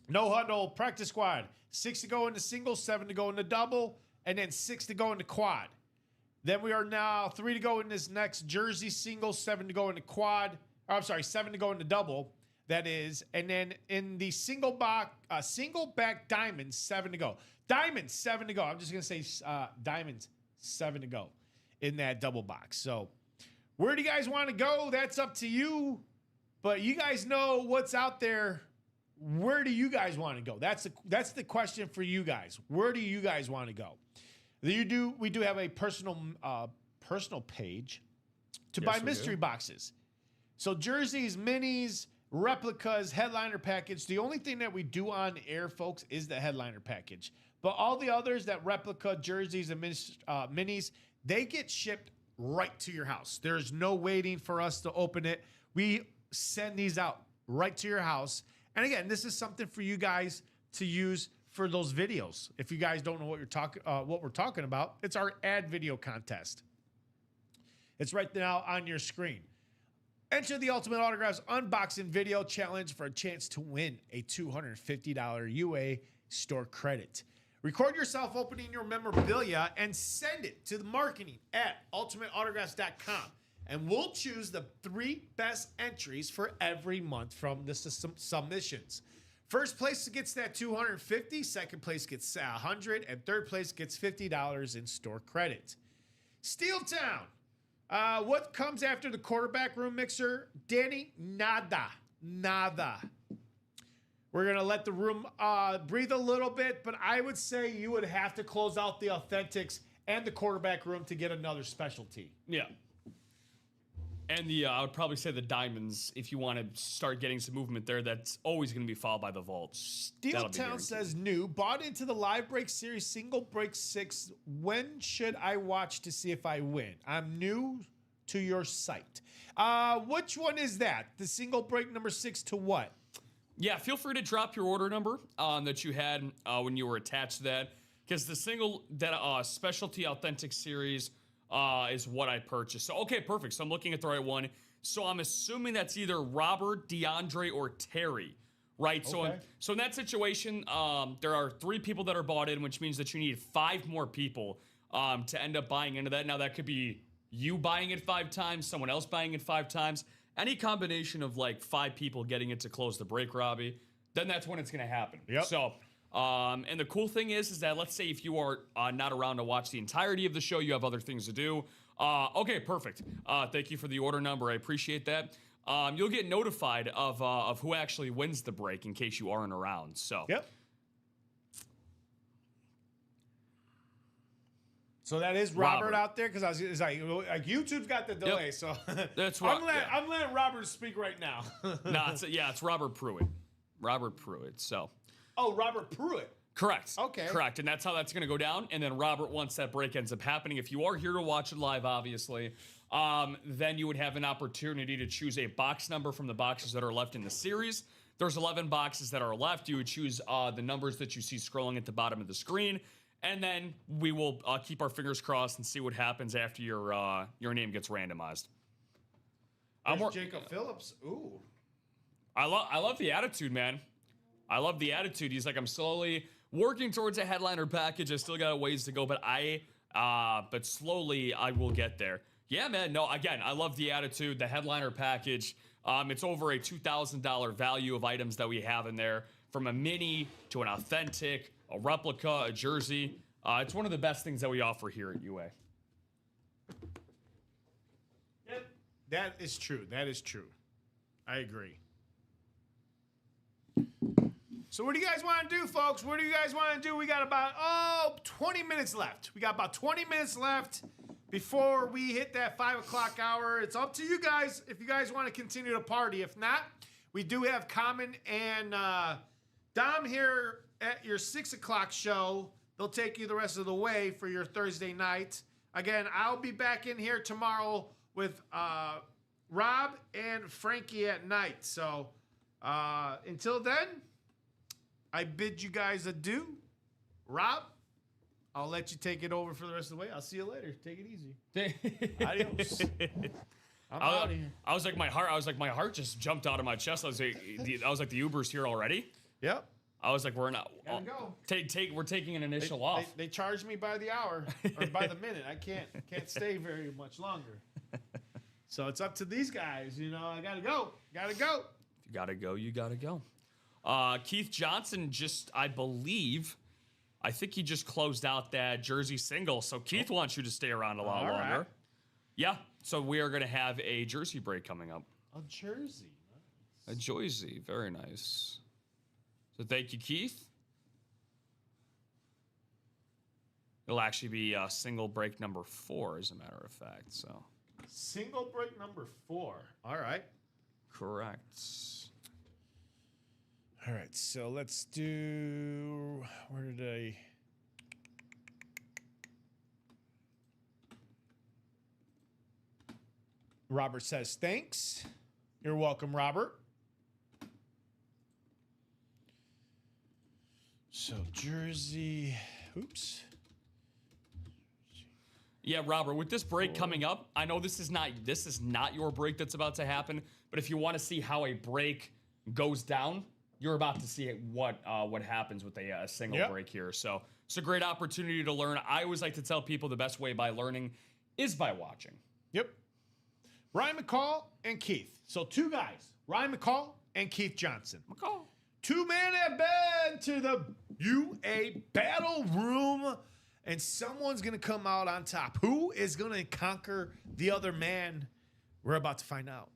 No Huddle Practice Squad. 6 to go in the single, 7 to go in the double, and then 6 to go in the quad. Then we are now 3 to go in this next jersey single, 7 to go in the quad. 7 to go in the double. That is, and then in the single back diamond, 7 to go. Diamonds, 7 to go. I'm just going to say diamonds, 7 to go in that double box. So where do you guys want to go? That's up to you. But you guys know what's out there. Where do you guys want to go? That's the question for you guys. Where do you guys want to go? We do have a personal page to buy mystery boxes. So jerseys, minis, replicas, headliner package. The only thing that we do on air, folks, is the headliner package. But all the others, that replica jerseys and minis, they get shipped right to your house. There's no waiting for us to open it. We send these out right to your house. And again, this is something for you guys to use for those videos. If you guys don't know what we're talking about, it's our ad video contest. It's right now on your screen. Enter the Ultimate Autographs Unboxing Video Challenge for a chance to win a $250 UA store credit. Record yourself opening your memorabilia and send it to the marketing at ultimateautographs.com. And we'll choose the 3 best entries for every month from the submissions. First place gets that $250, second place gets $100, and third place gets $50 in store credit. Steel Town. What comes after the quarterback room mixer? Danny, nada. We're going to let the room breathe a little bit, but I would say you would have to close out the Authentics and the quarterback room to get another specialty. Yeah. And I would probably say the diamonds, if you want to start getting some movement there, that's always going to be followed by the vaults. Steel Town says new, bought into the live break series, single break 6. When should I watch to see if I win? I'm new to your site. Which one is that? The single break number 6 to what? Yeah, feel free to drop your order number that you had when you were attached to that, because the specialty authentic series is what I purchased. So, okay, perfect. So I'm looking at the right one. So I'm assuming that's either Robert, DeAndre, or Terry, right? Okay. So in that situation, there are 3 people that are bought in, which means that you need 5 more people to end up buying into that. Now, that could be you buying it 5 times, someone else buying it 5 times, any combination of like 5 people getting it to close the break, Robbie, then that's when it's going to happen. Yep. So, and the cool thing is that let's say if you are not around to watch the entirety of the show, you have other things to do. Okay, perfect. Thank you for the order number. I appreciate that. You'll get notified of who actually wins the break in case you aren't around. So. Yep. So that is Robert out there, because I was like YouTube's got the delay, Yep. so That's right. I'm letting Robert speak right now. No, it's Robert Pruitt. Robert Pruitt. So. Oh, Robert Pruitt. Correct. Okay. Correct. And that's how that's going to go down. And then Robert, once that break ends up happening, if you are here to watch it live, obviously, then you would have an opportunity to choose a box number from the boxes that are left in the series. There's 11 boxes that are left. You would choose the numbers that you see scrolling at the bottom of the screen. And then we will keep our fingers crossed and see what happens after your name gets randomized. Jacob Phillips. Ooh. I love the attitude, man. I love the attitude. He's like, I'm slowly working towards a headliner package. I still got a ways to go, but slowly I will get there. Yeah, man. No, again, I love the attitude, the headliner package. It's over a $2,000 value of items that we have in there, from a mini to an authentic, a replica, a jersey. It's one of the best things that we offer here at UA. Yep. That is true. That is true. I agree. So what do you guys want to do, folks? What do you guys want to do? We got about 20 minutes left. We got about 20 minutes left before we hit that 5 o'clock hour. It's up to you guys if you guys want to continue to party. If not, we do have Common and Dom here at your 6 o'clock show. They'll take you the rest of the way for your Thursday night. Again, I'll be back in here tomorrow with Rob and Frankie at night. So until then, I bid you guys adieu. Rob, I'll let you take it over for the rest of the way. I'll see you later. Take it easy. Adios. I'm out of here. I was like, my heart just jumped out of my chest. I was like, the Uber's here already. Yep. I was like, we're not. Gotta go. We're taking an initial off. They charge me by the hour or by the minute. I can't stay very much longer. So it's up to these guys. You know, I gotta go. Gotta go. If you gotta go, you gotta go. Keith Johnson I think he just closed out that jersey single. So Keith wants you to stay around a lot longer. Right. Yeah. So we are going to have a jersey break coming up. A jersey. Nice. A jersey. Very nice. So thank you, Keith. It'll actually be single break number 4, as a matter of fact. So single break number 4. All right. Correct. All right, so let's do, where did I? Robert says, thanks. You're welcome, Robert. So jersey, oops. Yeah, Robert, with this break coming up, I know this is not your break that's about to happen, but if you want to see how a break goes down, you're about to see what happens with a single break here. So It's a great opportunity to learn. I always like to tell people the best way by learning is by watching. Yep. Ryan McCall and Keith. So 2 guys, Ryan McCall and Keith Johnson. McCall. 2 men have been to the UA battle room, and someone's going to come out on top. Who is going to conquer the other man? We're about to find out.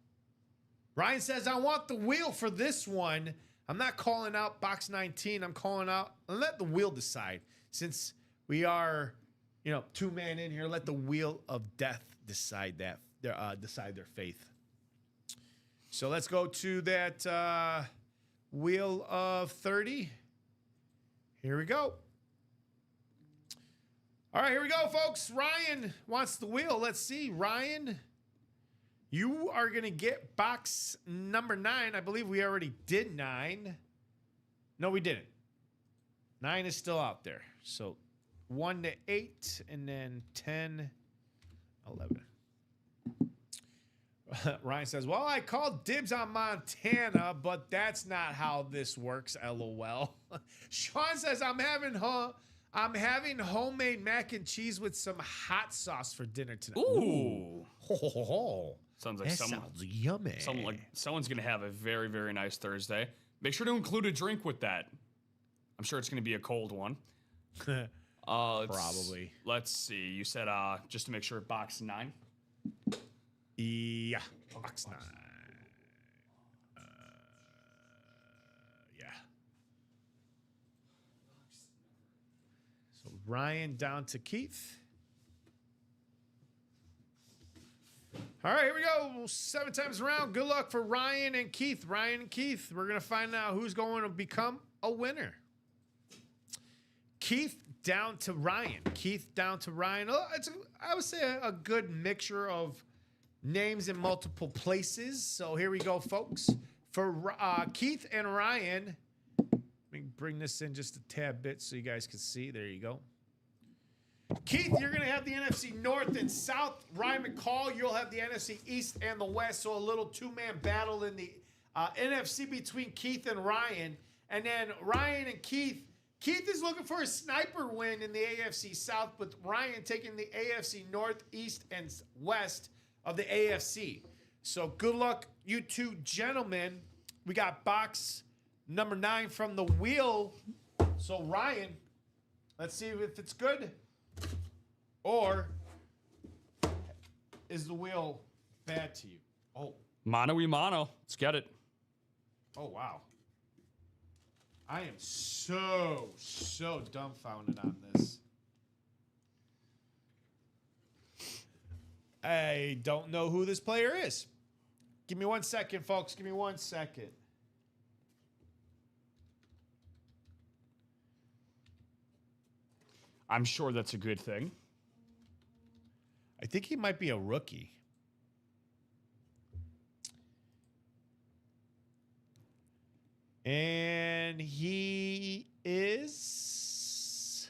Ryan says, I want the wheel for this one. I'm not calling out box 19. I'm calling out, and let the wheel decide. Since we are, 2-man in here, let the wheel of death decide that, decide their faith. So let's go to that wheel of 30. Here we go. All right, here we go, folks. Ryan wants the wheel. Let's see. Ryan, you are going to get box number 9. I believe we already did 9. No, we didn't. 9 is still out there. So 1 to 8, and then 10, 11. Ryan says, well, I called dibs on Montana, but that's not how this works, LOL. Sean says, I'm having homemade mac and cheese with some hot sauce for dinner tonight. Ooh. Sounds like sounds yummy. Someone's going to have a very, very nice Thursday. Make sure to include a drink with that. I'm sure it's going to be a cold one. Probably. Let's see. You said, just to make sure, box 9. Yeah. Box 9. Yeah. So Ryan down to Keith. All right, here we go. 7 times around. Good luck for Ryan and Keith. Ryan and Keith. We're going to find out who's going to become a winner. Keith down to Ryan. Keith down to Ryan. Oh, I would say a good mixture of names in multiple places. So here we go, folks. For Keith and Ryan, let me bring this in just a tad bit so you guys can see. There you go. Keith, you're going to have the NFC North and South. Ryan McCall, you'll have the NFC East and the West. So a little 2-man battle in the NFC between Keith and Ryan. And then Ryan and Keith. Keith is looking for a sniper win in the AFC South, with Ryan taking the AFC North, East, and West of the AFC. So good luck, you 2 gentlemen. We got box number 9 from the wheel. So Ryan, let's see if it's good. Or is the wheel bad to you? Oh. Mano y mano. Let's get it. Oh, wow. I am so dumbfounded on this. I don't know who this player is. Give me 1 second, folks. Give me 1 second. I'm sure that's a good thing. I think he might be a rookie. And he is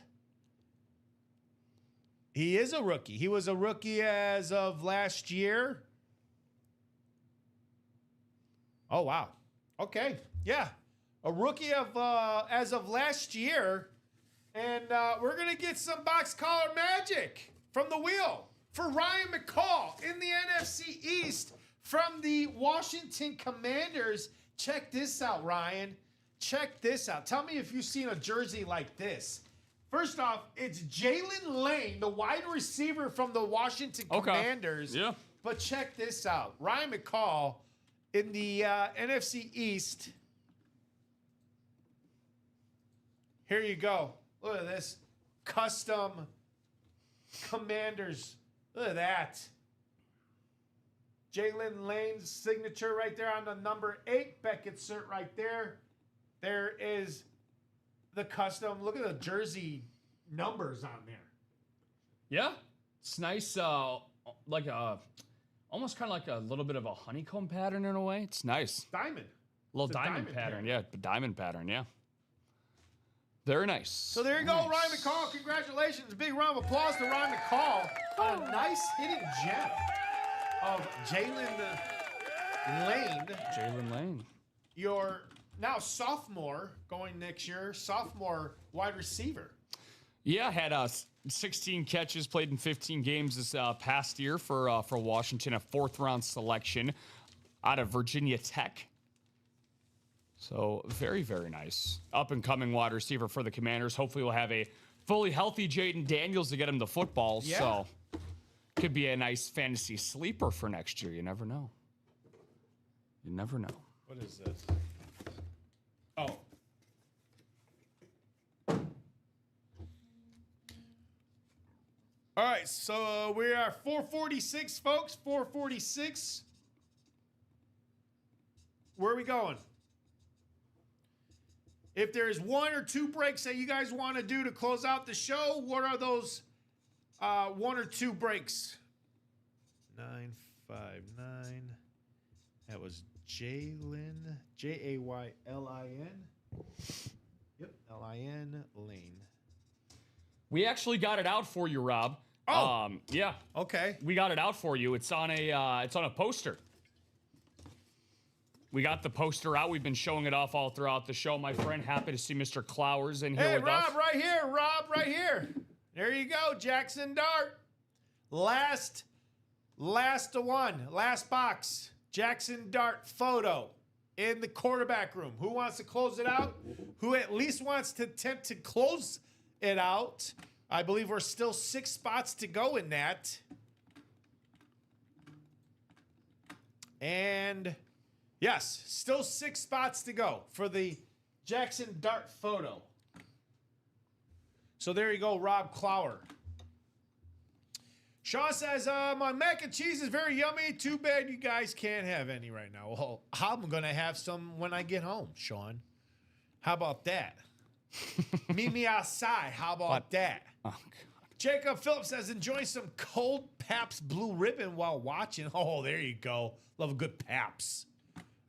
a rookie. He was a rookie as of last year. Oh, wow. Okay. Yeah. A rookie of as of last year. And we're going to get some box collar magic from the wheel for Ryan McCall in the NFC East from the Washington Commanders. Check this out, Ryan. Check this out. Tell me if you've seen a jersey like this. First off, it's Jalen Lane, the wide receiver from the Washington Commanders. Yeah. But check this out. Ryan McCall in the NFC East. Here you go. Look at this. Custom Commanders. Look at that. Jalen Lane's signature right there on the number 8. Beckett's shirt right there. There is the custom. Look at the jersey numbers on there. Yeah. It's nice. Like a, almost kind of like a little bit of a honeycomb pattern in a way. It's nice. Diamond. A little diamond pattern. Yeah. The diamond pattern. Yeah. Very nice. So there you go, Ryan McCall. Congratulations. Big round of applause to Ryan McCall. A nice hidden gem of Jalen Lane. Jalen Lane. Your now sophomore going next year, sophomore wide receiver. Yeah, had 16 catches, played in 15 games this past year for Washington, a 4th-round selection out of Virginia Tech. So very, very nice. Up-and-coming wide receiver for the Commanders. Hopefully we'll have a fully healthy Jaden Daniels to get him the football. Yeah. So could be a nice fantasy sleeper for next year. You never know. You never know. What is this? Oh. All right, so we are 446, folks. 446. Where are we going? If there's 1 or 2 breaks that you guys want to do to close out the show, what are those 1 or 2 breaks? 959. That was Jaylin, Jaylin. Yep, Lin, Lane. We actually got it out for you, Rob. Oh. Yeah. Okay. We got it out for you. It's on a poster. We got the poster out. We've been showing it off all throughout the show, my friend. Happy to see Mr. Clowers in here Hey, with Rob, us. right here. Rob, right here. There you go, Jackson Dart. Last one. Last box. Jackson Dart photo in the quarterback room. Who wants to close it out? Who at least wants to attempt to close it out? I believe we're still 6 spots to go in that. And yes, still 6 spots to go for the Jackson Dart photo. So there you go, Rob Clower. Sean says, my mac and cheese is very yummy. Too bad you guys can't have any right now. Well, I'm going to have some when I get home, Sean. How about that? Meet me outside. How about that? Oh, God. Jacob Phillips says, enjoy some cold Pabst Blue Ribbon while watching. Oh, there you go. Love a good Pabst.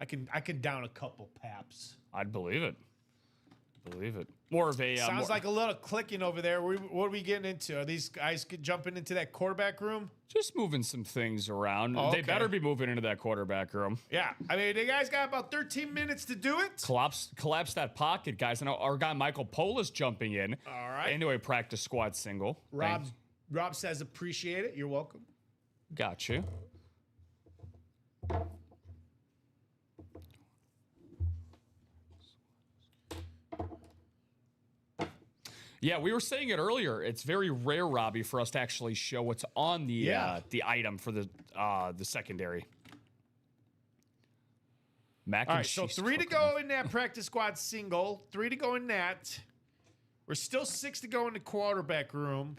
I can down a couple Pabst. I'd believe it. Believe it. More of a... Sounds like a little clicking over there. What are we getting into? Are these guys jumping into that quarterback room? Just moving some things around. Oh, They okay. better be moving into that quarterback room. Yeah. I mean, the guys got about 13 minutes to do it. Collapse that pocket, guys. And our guy Michael Pola's jumping in. All right. Into a practice squad single. Rob says appreciate it. You're welcome. Got you. Yeah, we were saying it earlier. It's very rare, Robbie, for us to actually show what's on the item for the secondary. Mac All and right, so cheese 3 to cooking. go in that practice squad single. 3 to go in that. We're still 6 to go in the quarterback room.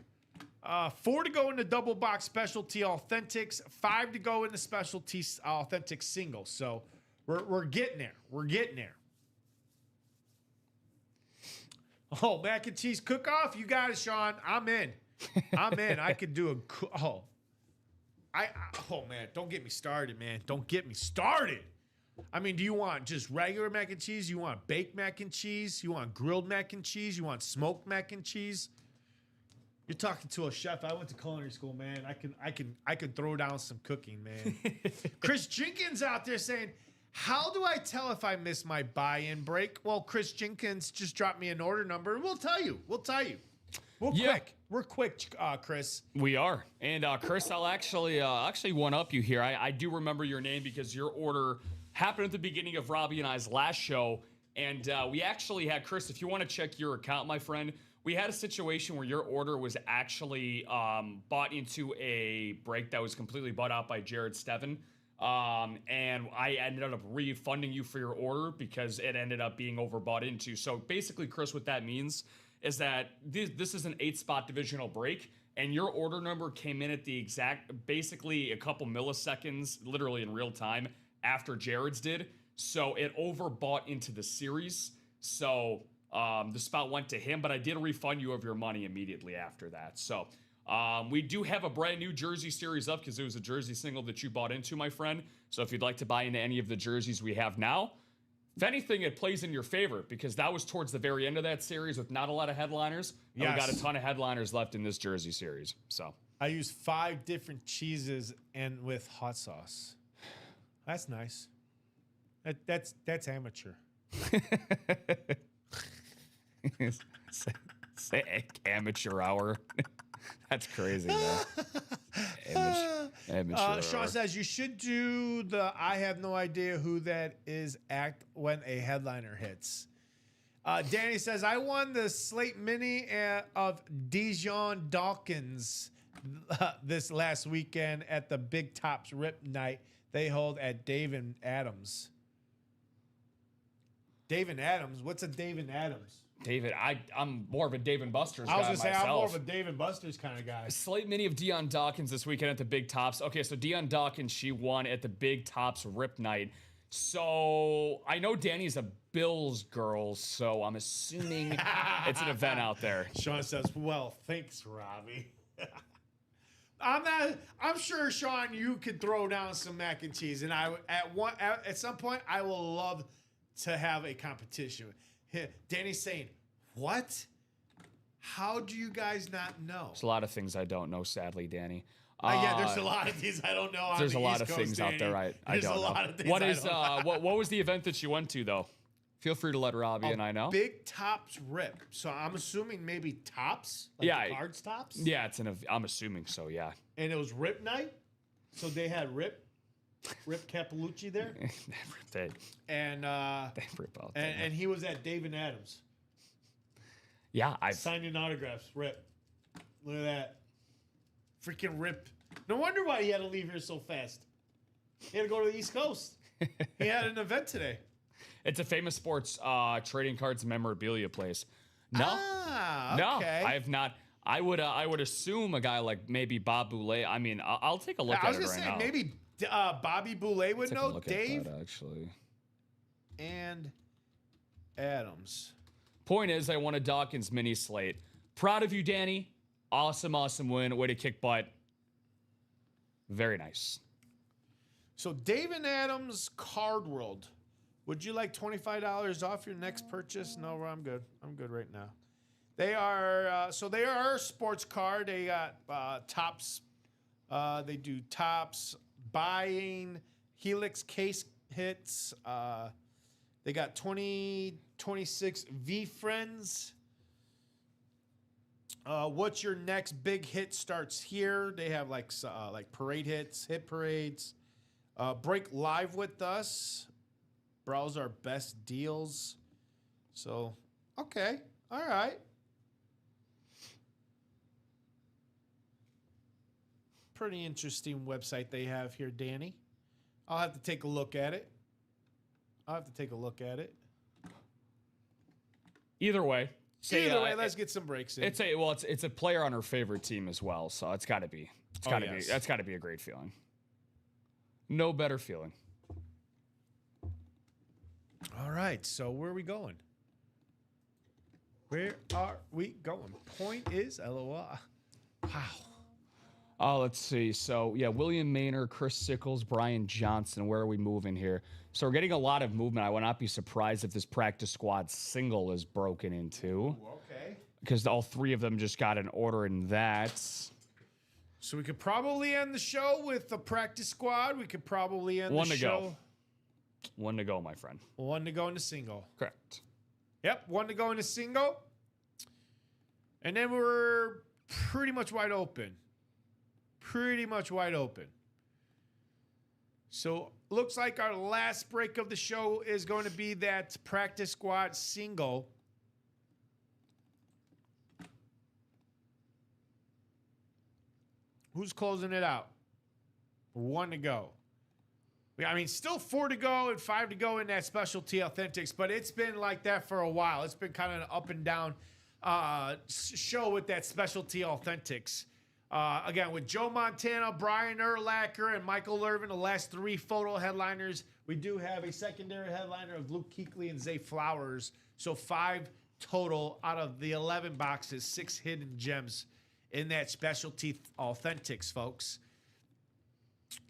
4 to go in the double box specialty authentics. 5 to go in the specialty authentic single. So we're getting there. We're getting there. Oh, mac and cheese cook-off? You got it, Sean. I'm in. I'm in. I could do a... Oh, man. Don't get me started, man. Don't get me started. I mean, do you want just regular mac and cheese? You want baked mac and cheese? You want grilled mac and cheese? You want smoked mac and cheese? You're talking to a chef. I went to culinary school, man. I can throw down some cooking, man. Chris Jenkins out there saying, how do I tell if I miss my buy-in break? Well, Chris Jenkins just dropped me an order number. We'll tell you. We're quick, Chris. We are. And Chris, I'll actually one-up you here. I do remember your name because your order happened at the beginning of Robbie and I's last show. And we actually had, Chris, if you want to check your account, my friend, we had a situation where your order was actually bought into a break that was completely bought out by Jared Steven. And I ended up refunding you for your order because it ended up being overbought into. So basically, Chris, what that means is that this is an 8-spot divisional break, and your order number came in at the exact, basically a couple milliseconds, literally in real time, after Jared's did. So it overbought into the series. So the spot went to him, but I did refund you of your money immediately after that. So we do have a brand new jersey series up because it was a jersey single that you bought into, my friend. So if you'd like to buy into any of the jerseys we have now, if anything, it plays in your favor because that was towards the very end of that series with not a lot of headliners. And we got a ton of headliners left in this jersey series. So I used 5 different cheeses and with hot sauce. That's nice. That's amateur. Amateur hour. That's crazy, man. Amateur Sean hour. says you should do the I have no idea who that is act when a headliner hits. Danny says, I won the Slate Mini of Dijon Dawkins this last weekend at the Big Tops Rip Night they hold at Dave and Adams. Dave and Adams? What's a Dave and Adams? David, I'm more of a Dave and Buster's guy I was going to say, myself. I'm more of a Dave and Buster's kind of guy. Slate Mini of Deion Dawkins this weekend at the Big Tops. Okay, so Deion Dawkins, she won at the Big Tops Rip Night. So I know Danny's a Bills girl, so I'm assuming it's an event out there. Sean says, well, thanks, Robbie. I'm sure, Sean, you could throw down some mac and cheese, and at some point I will love to have a competition. Danny's saying, what? How do you guys not know? There's a lot of things I don't know, sadly, Danny. Yeah, there's a lot of things I don't know. There's a lot of things out there I don't know. What is what was the event that you went to though? Feel free to let Robbie and I know. Big Tops Rip. So I'm assuming maybe Tops? Like Yeah. the cards Tops? Yeah, I'm assuming so, yeah. And it was Rip Night? So they had Rip Capalucci there? they And rip out and he was at Dave and Adams. yeah, I Signing autographs. Rip. Look at that. Freaking Rip. No wonder why he had to leave here so fast. He had to go to the East Coast. He had an event today. It's a famous sports trading cards and memorabilia place. No, Ah, no, okay. I have not. I would assume a guy like maybe Bob Boulay. I mean, I'll take a look I at was it gonna right say now. maybe Bobby Boulay would Take a know. look at Dave that, actually. and Adams. Point is, I won a Dawkins mini slate. Proud of you, Danny. Awesome win. Way to kick butt. Very nice. So Dave and Adams Card World. Would you like $25 off your next purchase? No, I'm good. I'm good right now. They are they are a sports card. They got Tops. They do Tops, buying, Helix case hits. They got 2026 V Friends. What's your next big hit starts here. They have like parade hits, hit parades. Break live with us. Browse our best deals. So, okay. All right. Pretty interesting website they have here, Danny. I'll have to take a look at it. Either way. Let's get some breaks in. It's a player on her favorite team as well, so it's got to be. That's got to be a great feeling. No better feeling. All right, so where are we going? Where are we going? Point is, LOL. Wow. Oh, let's see. So, yeah, William Maynard, Chris Sickles, Brian Johnson. Where are we moving here? So we're getting a lot of movement. I would not be surprised if this practice squad single is broken into. Okay. Because all three of them just got an order in that. So we could probably end the show with the practice squad. We could probably end One the to show. go. One to go, my friend. One to go in the single. Correct. Yep, one to go in the single. And then we're pretty much wide open. So looks like our last break of the show is going to be that practice squad single. Who's closing it out? One to go. I mean, still 4 to go and 5 to go in that specialty authentics, but it's been like that for a while. It's been kind of an up and down show with that specialty authentics. Again, with Joe Montana, Brian Urlacher, and Michael Irvin, the last 3 photo headliners. We do have a secondary headliner of Luke Kuechly and Zay Flowers. So 5 total out of the 11 boxes, 6 hidden gems in that specialty authentics, folks.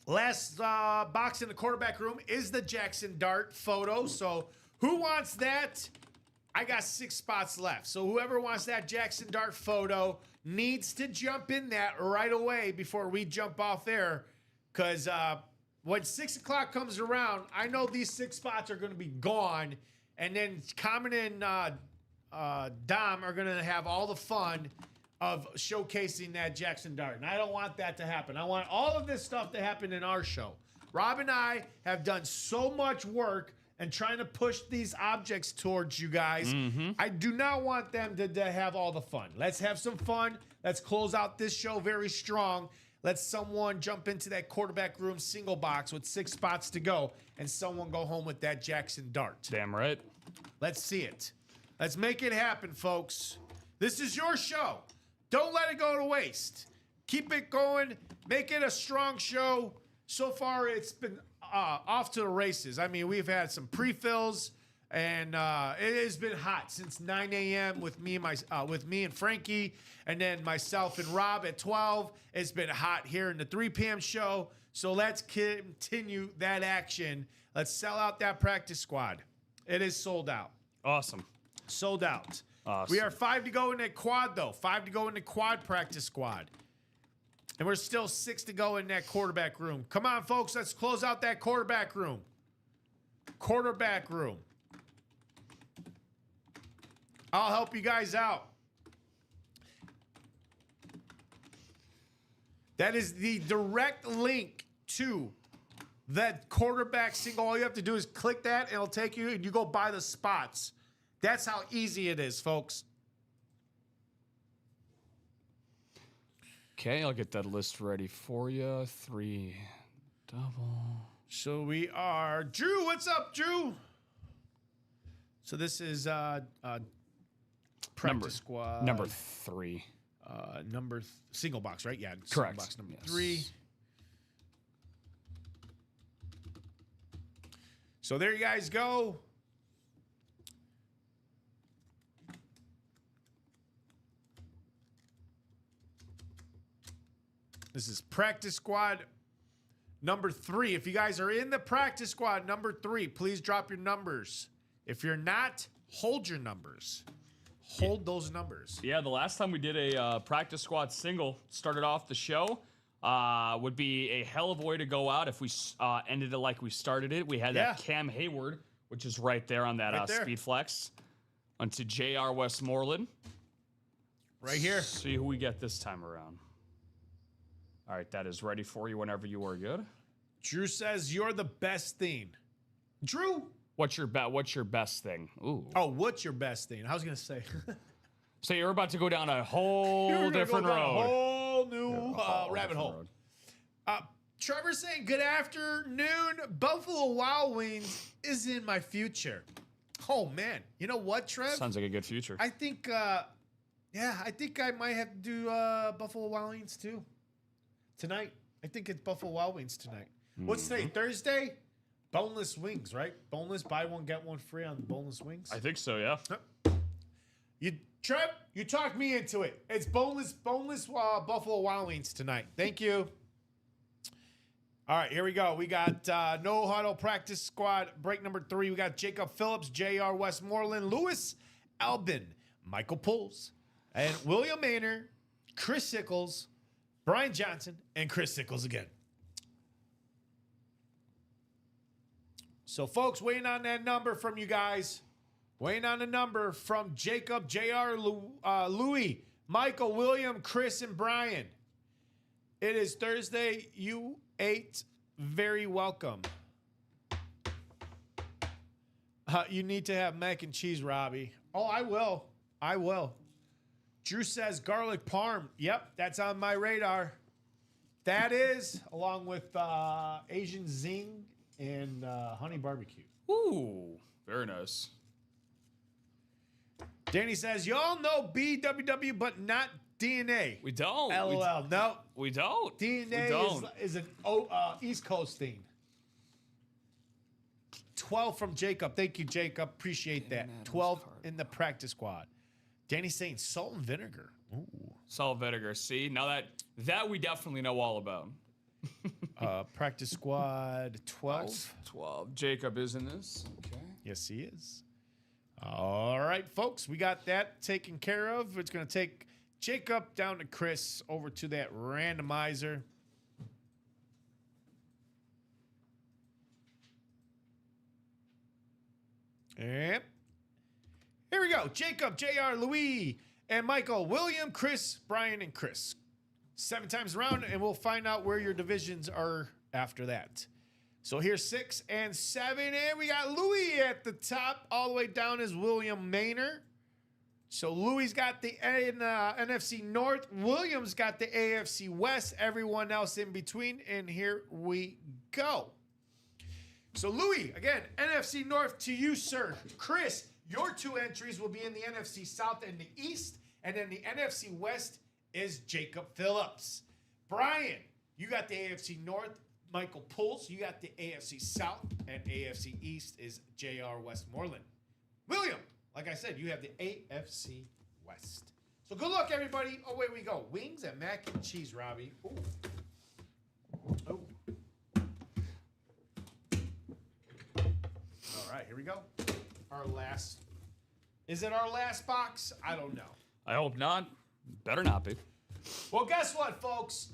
Last box in the quarterback room is the Jackson Dart photo. So who wants that? I got 6 spots left. So whoever wants that Jackson Dart photo needs to jump in that right away before we jump off there. Because when 6 o'clock comes around, I know these 6 spots are going to be gone. And then Common and Dom are going to have all the fun of showcasing that Jackson Dart. And I don't want that to happen. I want all of this stuff to happen in our show. Rob and I have done so much work and trying to push these objects towards you guys. I do not want them to have all the fun. Let's have some fun. Let's close out this show very strong. Let someone jump into that quarterback room single box with 6 spots to go and someone go home with that Jackson Dart. Damn right. Let's see it. Let's make it happen, folks. This is your show. Don't let it go to waste. Keep it going. Make it a strong show. So far, it's been off to the races. I mean, we've had some pre-fills, and it has been hot since 9 a.m. with me and Frankie, and then myself and Rob at 12. It's been hot here in the 3 p.m. show. So let's continue that action. Let's sell out that practice squad. It is sold out. Awesome. Sold out. Awesome. We are 5 to go in that quad, though. 5 to go in the quad practice squad. And we're still 6 to go in that quarterback room. Come on, folks. Let's close out that quarterback room. Quarterback room. I'll help you guys out. That is the direct link to that quarterback single. All you have to do is click that, and it'll take you, and you go buy the spots. That's how easy it is, folks. Okay, I'll get that list ready for you. 3 double. So we are Drew. What's up, Drew? So this is practice squad Number 3. Single box, right? Yeah, Correct. Single box number Yes. 3. So there you guys go. This is practice squad number 3. If you guys are in the practice squad number 3, please drop your numbers. If you're not, hold your numbers. Hold those numbers. Yeah, the last time we did a practice squad single, started off the show, would be a hell of a way to go out if we ended it like we started it. We had that Cam Hayward, which is right there on that speed flex, onto J.R. Westmoreland. Right here. See who we get this time around. All right, that is ready for you whenever you are good. Drew says you're the best thing. Drew? What's your best thing? Ooh. Oh, what's your best thing? I was going to say. So you're about to go down a whole different road. A whole new rabbit hole. Trevor's saying, good afternoon. Buffalo Wild Wings is in my future. Oh, man. You know what, Trev? Sounds like a good future. I think, I think I might have to do Buffalo Wild Wings too. Tonight. I think it's Buffalo Wild Wings tonight. What's today? Thursday? Boneless wings, right? Boneless, buy one, get one free on boneless wings. I think so, yeah. Trev, you talked me into it. It's boneless Buffalo Wild Wings tonight. Thank you. All right, here we go. We got no huddle practice squad break number 3. We got Jacob Phillips, J.R. Westmoreland, Lewis Albin, Michael Pulls, and William Maynard, Chris Sickles, Brian Johnson, and Chris Sickles again. So, folks, waiting on that number from you guys. Waiting on the number from Jacob, JR, Louis, Michael, William, Chris, and Brian. It is Thursday. You ate. Very welcome. You need to have mac and cheese, Robbie. Oh, I will. I will. Drew says garlic parm. Yep, that's on my radar. That is, along with Asian zing and honey barbecue. Ooh, very nice. Danny says, y'all know BWW, but not DNA. We don't. LOL. No. We don't. DNA is an East Coast thing. 12 from Jacob. Thank you, Jacob. Appreciate that. 12 in the practice squad. Danny's saying salt and vinegar. Ooh. Salt and vinegar. See, now that we definitely know all about. Practice squad 12. 12. Jacob is in this. Okay. Yes, he is. All right, folks. We got that taken care of. It's going to take Jacob down to Chris over to that randomizer. Yep. Here we go. Jacob, JR, Louis, and Michael, William, Chris, Brian, and Chris. 7 times around, and we'll find out where your divisions are after that. So here's 6 and 7, and we got Louis at the top. All the way down is William Maynard. So Louis got the NFC North. William's got the AFC West. Everyone else in between, and here we go. So Louis, again, NFC North to you, sir. Chris, your 2 entries will be in the NFC South and the East, and then the NFC West is Jacob Phillips. Brian, you got the AFC North. Michael Pulse, you got the AFC South, and AFC East is J.R. Westmoreland. William, like I said, you have the AFC West. So good luck, everybody. Oh, away we go. Wings and mac and cheese, Robbie. Ooh. Oh. All right, here we go. Our last. Is it our last box? I don't know. I hope not. Better not be. Well, guess what, folks?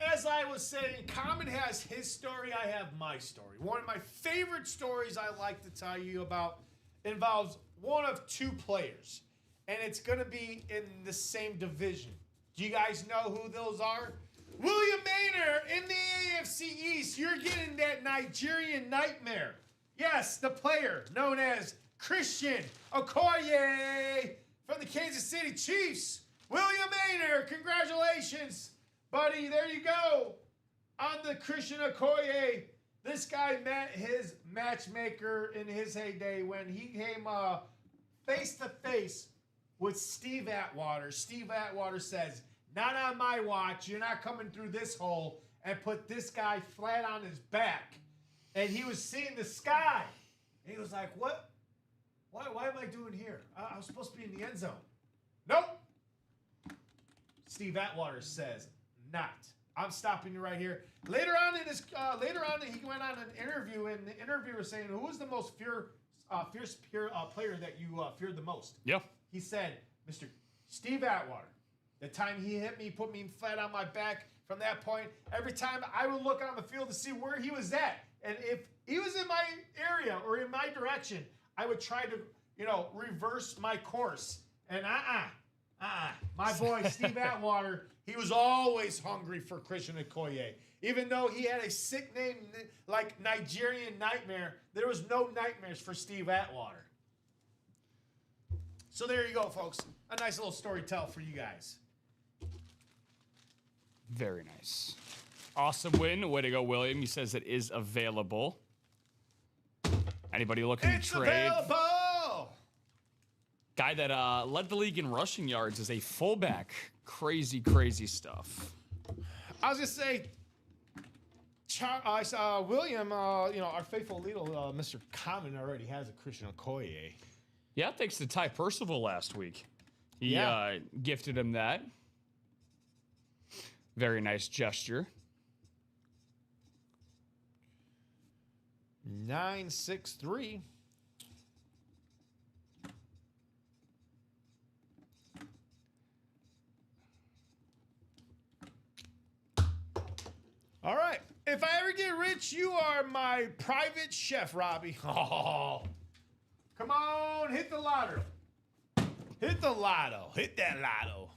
As I was saying, Common has his story, I have my story. One of my favorite stories I like to tell you about involves one of 2 players, and it's going to be in the same division. Do you guys know who those are? William Maynard in the AFC East. You're getting that Nigerian nightmare. Yes, the player known as Christian Okoye from the Kansas City Chiefs. William Maynard, congratulations. Buddy, there you go. On the Christian Okoye, this guy met his matchmaker in his heyday when he came face-to-face with Steve Atwater. Steve Atwater says, not on my watch. You're not coming through this hole, and put this guy flat on his back. And he was seeing the sky. And he was like, what? Why am I doing here? I was supposed to be in the end zone. Nope. Steve Atwater says, not. I'm stopping you right here. Later on, he went on an interview, and the interviewer was saying, "Who was the most fierce player that you feared the most?" Yeah. He said, "Mr. Steve Atwater. The time he hit me, put me flat on my back. From that point, every time I would look on the field to see where he was at, and if he was in my area or in my direction, I would try to, reverse my course. And my boy Steve Atwater." He was always hungry for Christian Okoye. Even though he had a sick name like Nigerian Nightmare, there was no nightmares for Steve Atwater. So there you go, folks. A nice little story tell for you guys. Very nice. Awesome win. Way to go, William. He says it is available. Anybody looking to trade? Available! Guy that led the league in rushing yards is a fullback. Crazy, crazy stuff. I was going to say, I saw William, our faithful little Mr. Common already has a Christian Okoye. Yeah, thanks to Ty Percival last week. He gifted him that. Very nice gesture. 963. All right. If I ever get rich, you are my private chef, Robbie. Oh, come on, hit the lotto. Hit the lotto. Hit that lotto.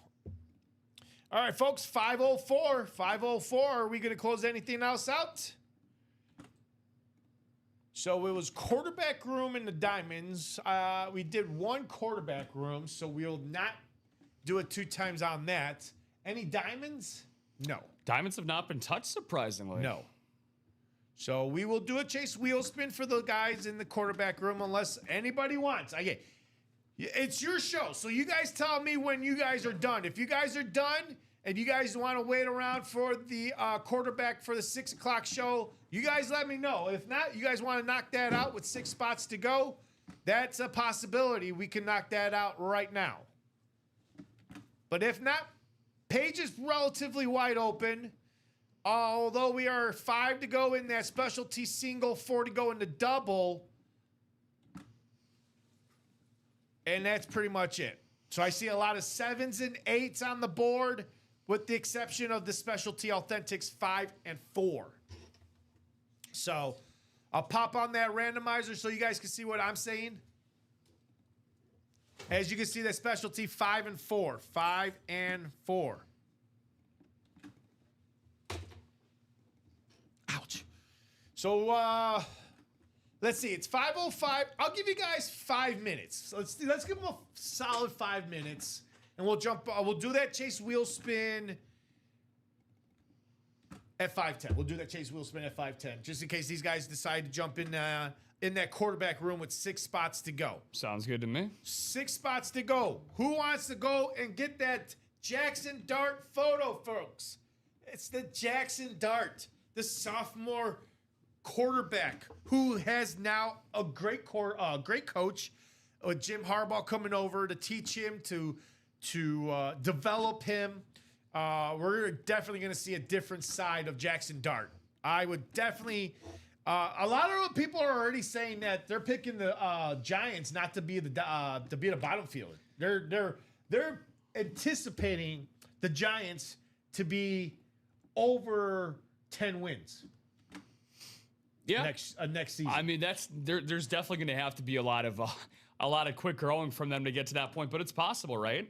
All right, folks, 504. 504. Are we going to close anything else out? So it was quarterback room in the Diamonds. We did 1 quarterback room, so we'll not do it 2 times on that. Any Diamonds? No. Diamonds have not been touched, surprisingly. No. So we will do a chase wheel spin for the guys in the quarterback room unless anybody wants. Okay. It's your show. So you guys tell me when you guys are done. If you guys are done and you guys want to wait around for the quarterback for the 6 o'clock show, you guys let me know. If not, you guys want to knock that out with 6 spots to go, that's a possibility. We can knock that out right now. But if not, page is relatively wide open. Although we are 5 to go in that specialty single, 4 to go in the double. And that's pretty much it. So I see a lot of 7s and 8s on the board, with the exception of the specialty authentics 5 and 4. So I'll pop on that randomizer so you guys can see what I'm saying. As you can see, that specialty 5 and 4. 5 and 4. Ouch. So let's see. It's 5:05. I'll give you guys 5 minutes. So let's give them a solid 5 minutes, and we'll jump. We'll do that chase wheel spin at 5:10. We'll do that chase wheel spin at 5:10, just in case these guys decide to jump in that quarterback room with 6 spots to go. Sounds good to me. 6 spots to go. Who wants to go and get that Jackson Dart photo, folks? It's the Jackson Dart, the sophomore quarterback who has now a great coach, Jim Harbaugh, coming over to teach him, to develop him. We're definitely going to see a different side of Jackson Dart. I would definitely. A lot of people are already saying that they're picking the Giants not to be the bottom feeder. They're anticipating the Giants to be over 10 wins. Yeah, next season. I mean, there's definitely going to have to be a lot of quick growing from them to get to that point, but it's possible, right?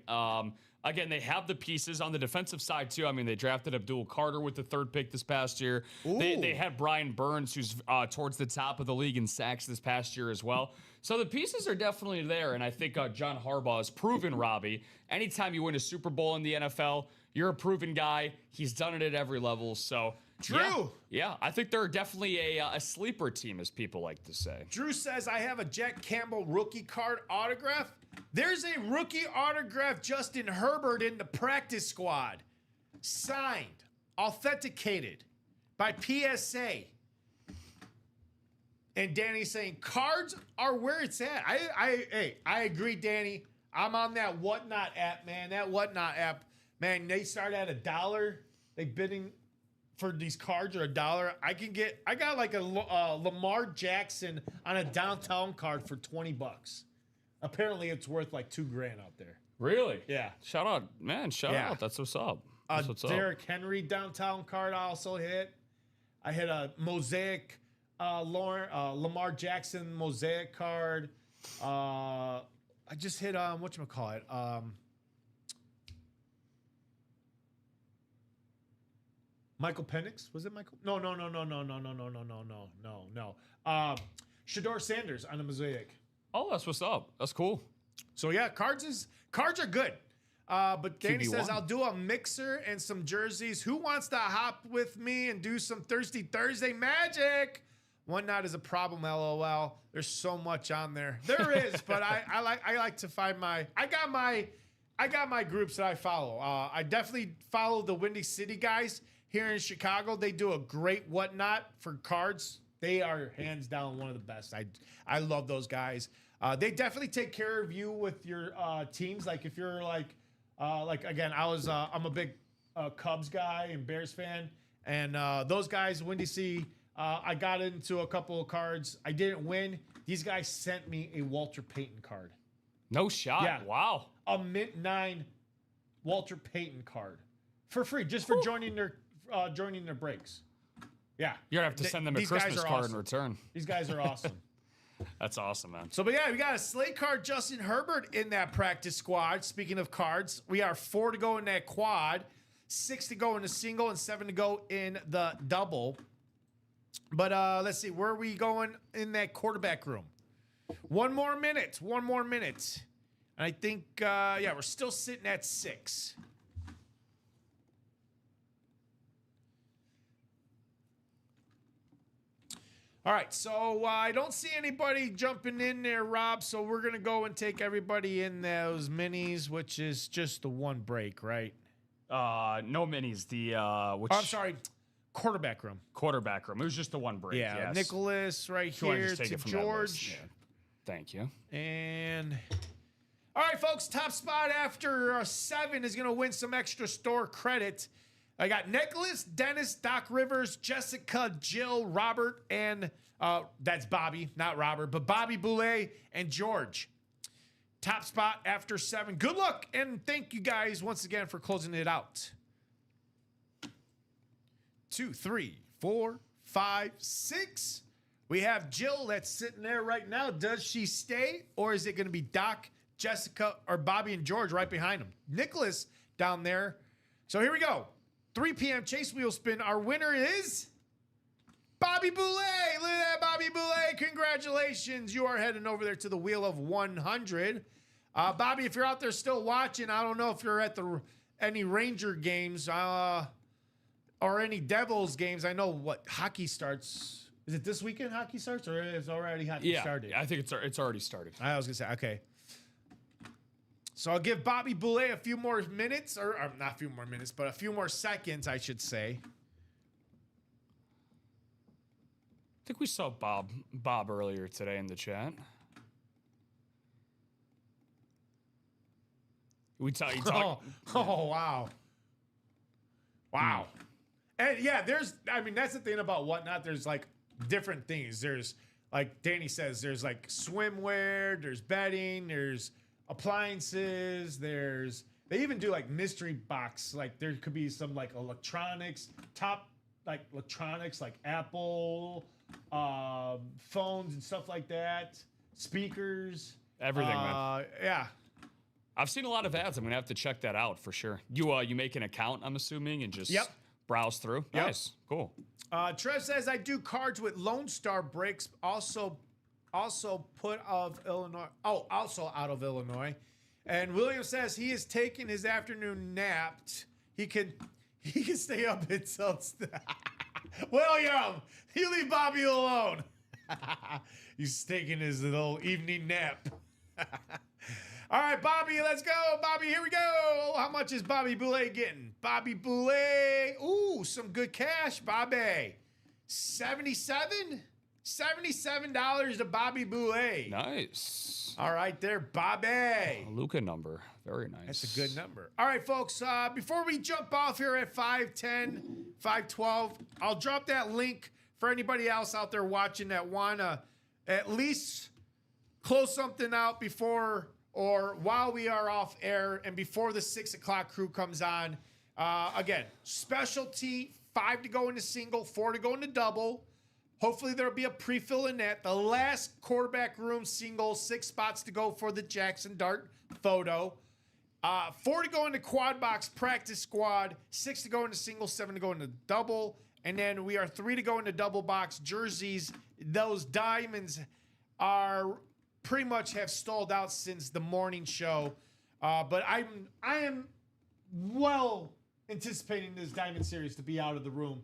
Again, they have the pieces on the defensive side too. I mean, they drafted Abdul Carter with the 3rd pick this past year. They had Brian Burns, who's towards the top of the league in sacks this past year as well. So the pieces are definitely there, and I think John Harbaugh has proven, Robbie, anytime you win a Super Bowl in the NFL, you're a proven guy. He's done it at every level, so... Drew. Yeah, I think they're definitely a sleeper team, as people like to say. Drew says, I have a Jack Campbell rookie card autograph. There's a rookie autograph Justin Herbert in the practice squad. Signed, authenticated by PSA. And Danny's saying, cards are where it's at. I agree, Danny. I'm on that Whatnot app, man. That Whatnot app, man, they start at $1. They bidding... for these cards are $1. I got like a Lamar Jackson on a downtown card for $20. Apparently it's worth like $2,000 out there. Really? Yeah. Shout out, man. Shout out. That's what's up. That's what's Derrick Henry downtown card I also hit. I hit a mosaic Lamar Jackson mosaic card. I just hit whatchamacallit? Michael Penix? Was it Michael? No. Shador Sanders on a mosaic. Oh, that's what's up. That's cool. So yeah, cards are good. But Danny QB1. says, I'll do a mixer and some jerseys. Who wants to hop with me and do some Thirsty Thursday magic? Whatnot is a problem, LOL. There's so much on there. There is, but I like to find I got my groups that I follow. I definitely follow the Windy City guys here in Chicago. They do a great Whatnot for cards. They are hands down one of the best. I love those guys. They definitely take care of you with your teams. Like if you're like again, I'm a big Cubs guy and Bears fan, and those guys, Windy City, I got into a couple of cards. I didn't win. These guys sent me a Walter Payton card. No shot. Yeah. Wow. A mint 9 Walter Payton card for free, just for joining their breaks. Yeah. You're going to have to send them a Christmas card in return. These guys are awesome. That's awesome, man. So, but yeah, we got a slate card Justin Herbert in that practice squad. Speaking of cards, we are 4 to go in that quad, 6 to go in the single, and 7 to go in the double. But let's see, where are we going in that quarterback room? One more minute. And I think, we're still sitting at 6. All right, so I don't see anybody jumping in there, Rob, so we're going to go and take everybody in those minis, which is just the one break, right? No minis. I'm sorry, quarterback room. Quarterback room. It was just the one break. Yeah, yes. Nicholas right If you wanna here just take to it from that list. George. Yeah. Thank you. And all right, folks, top spot after 7 is going to win some extra store credit. I got Nicholas, Dennis, Doc Rivers, Jessica, Jill, Robert, and that's Bobby, not Robert, but Bobby Boulay and George. Top spot after 7. Good luck, and thank you guys once again for closing it out. 2, 3, 4, 5, 6. We have Jill that's sitting there right now. Does she stay, or is it going to be Doc, Jessica, or Bobby and George right behind him. Nicholas down there. So here we go. 3 p.m. Chase Wheel Spin. Our winner is Bobby Boulay. Look at that, Bobby Boulay. Congratulations. You are heading over there to the Wheel of 100. Bobby, if you're out there still watching, I don't know if you're at any Ranger games or any Devils games. I know what hockey starts. Is it this weekend hockey starts, or is already hockey started? Yeah, I think it's already started. I was going to say, okay. So I'll give Bobby Boulay a few more minutes, or not a few more minutes, but a few more seconds, I should say. I think we saw Bob earlier today in the chat. He talked. Oh, wow. Wow. And yeah, that's the thing about Whatnot. There's like different things. There's, like Danny says, there's like swimwear, there's bedding, there's appliances, they even do like mystery box. Like there could be some like electronics, like Apple, phones and stuff like that, speakers. Everything, man. Yeah. I've seen a lot of ads. I'm going to have to check that out for sure. You make an account, I'm assuming, and just browse through? Yep. Nice. Cool. Trev says, I do cards with Lone Star breaks, also put of Illinois. Oh, also out of Illinois. And William says he is taking his afternoon nap. He can stay up until William, you leave Bobby alone. He's taking his little evening nap. All right, Bobby, let's go. Bobby, here we go. How much is Bobby Boulay getting? Bobby Boulay. Ooh, some good cash, Bobby. $77 to Bobby Boulay. Nice. All right there, Bobby. Luka number. Very nice. That's a good number. All right, folks, before we jump off here at 5:10, 5:12, I'll drop that link for anybody else out there watching that want to at least close something out before or while we are off air and before the 6 o'clock crew comes on. Again, specialty, 5 to go into single, 4 to go into double. Hopefully there'll be a pre-fill in that. The last quarterback room single, 6 spots to go for the Jackson Dart photo. 4 to go into quad box practice squad, 6 to go into single, 7 to go into double. And then we are 3 to go into double box jerseys. Those diamonds are pretty much have stalled out since the morning show. But I am well anticipating this diamond series to be out of the room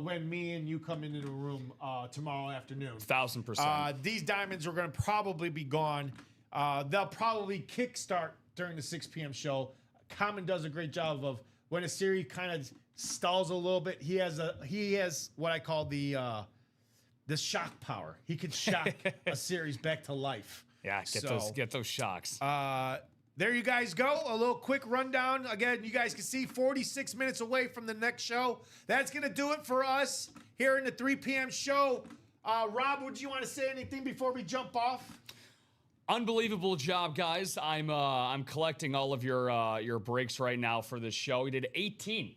when me and you come into the room tomorrow afternoon. 1,000%. These diamonds are going to probably be gone. They'll probably kickstart during the 6 p.m. show. Common does a great job of when a series kind of stalls a little bit. He has what I call the shock power. He can shock a series back to life. Yeah, get those shocks. There you guys go. A little quick rundown. Again, you guys can see 46 minutes away from the next show. That's going to do it for us here in the 3 p.m. show. Rob, would you want to say anything before we jump off? Unbelievable job, guys. I'm collecting all of your breaks right now for this show. We did 18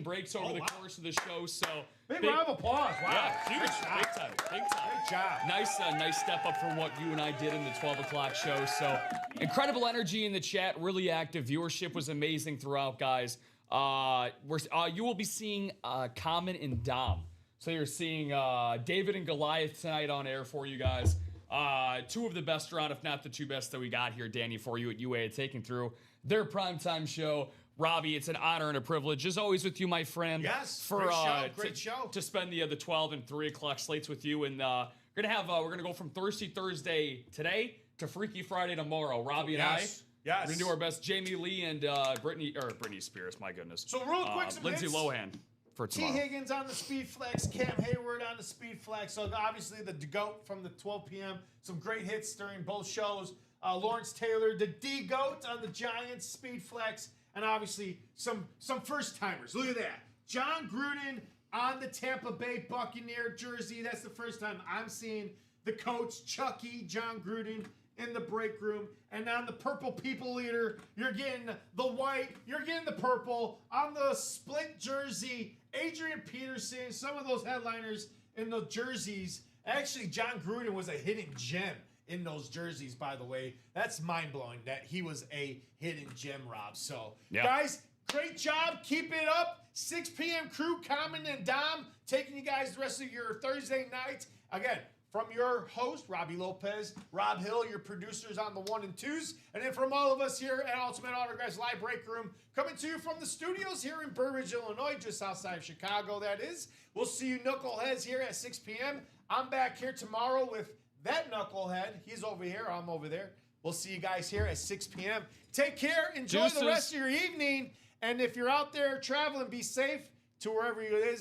breaks over the course of the show. So big round of applause. Wow. Yeah, huge. Big time. Great job. Nice step up from what you and I did in the 12 o'clock show. So incredible energy in the chat. Really active. Viewership was amazing throughout, guys. You will be seeing Common and Dom. So you're seeing David and Goliath tonight on air for you guys. 2 of the best around, if not the 2 best that we got here, Danny, for you at UA, taking through their primetime show. Robbie, it's an honor and a privilege, as always, with you, my friend. Yes, for great show. To spend the 12 and 3 o'clock slates with you, and we're gonna go from Thirsty Thursday today to Freaky Friday tomorrow. Robbie and I, we're gonna do our best. Jamie Lee and Britney Spears, my goodness. So real quick, some Lindsay hits. Lohan for T. tomorrow. Higgins on the speed flex, Cam Hayward on the speed flex. So obviously the GOAT from the 12 p.m. Some great hits during both shows. Lawrence Taylor, the D-GOAT on the Giants speed flex. And obviously, some first-timers. Look at that. John Gruden on the Tampa Bay Buccaneer jersey. That's the first time I'm seeing the coach, Chucky, John Gruden, in the break room. And on the purple people eater, you're getting the white, you're getting the purple. On the split jersey, Adrian Peterson, some of those headliners in the jerseys. Actually, John Gruden was a hidden gem in those jerseys, by the way. That's mind-blowing that he was a hidden gem, Rob. So, guys, great job. Keep it up. 6 p.m. crew, Common and Dom, taking you guys the rest of your Thursday night. Again, from your host, Robbie Lopez, Rob Hill, your producers on the 1 and 2s, and then from all of us here at Ultimate Autographs Live Break Room, coming to you from the studios here in Burbridge, Illinois, just outside of Chicago, that is. We'll see you knuckleheads here at 6 p.m. I'm back here tomorrow with that knucklehead. He's over here. I'm over there. We'll see you guys here at 6 p.m. Take care. Enjoy the rest of your evening. And if you're out there traveling, be safe to wherever it is.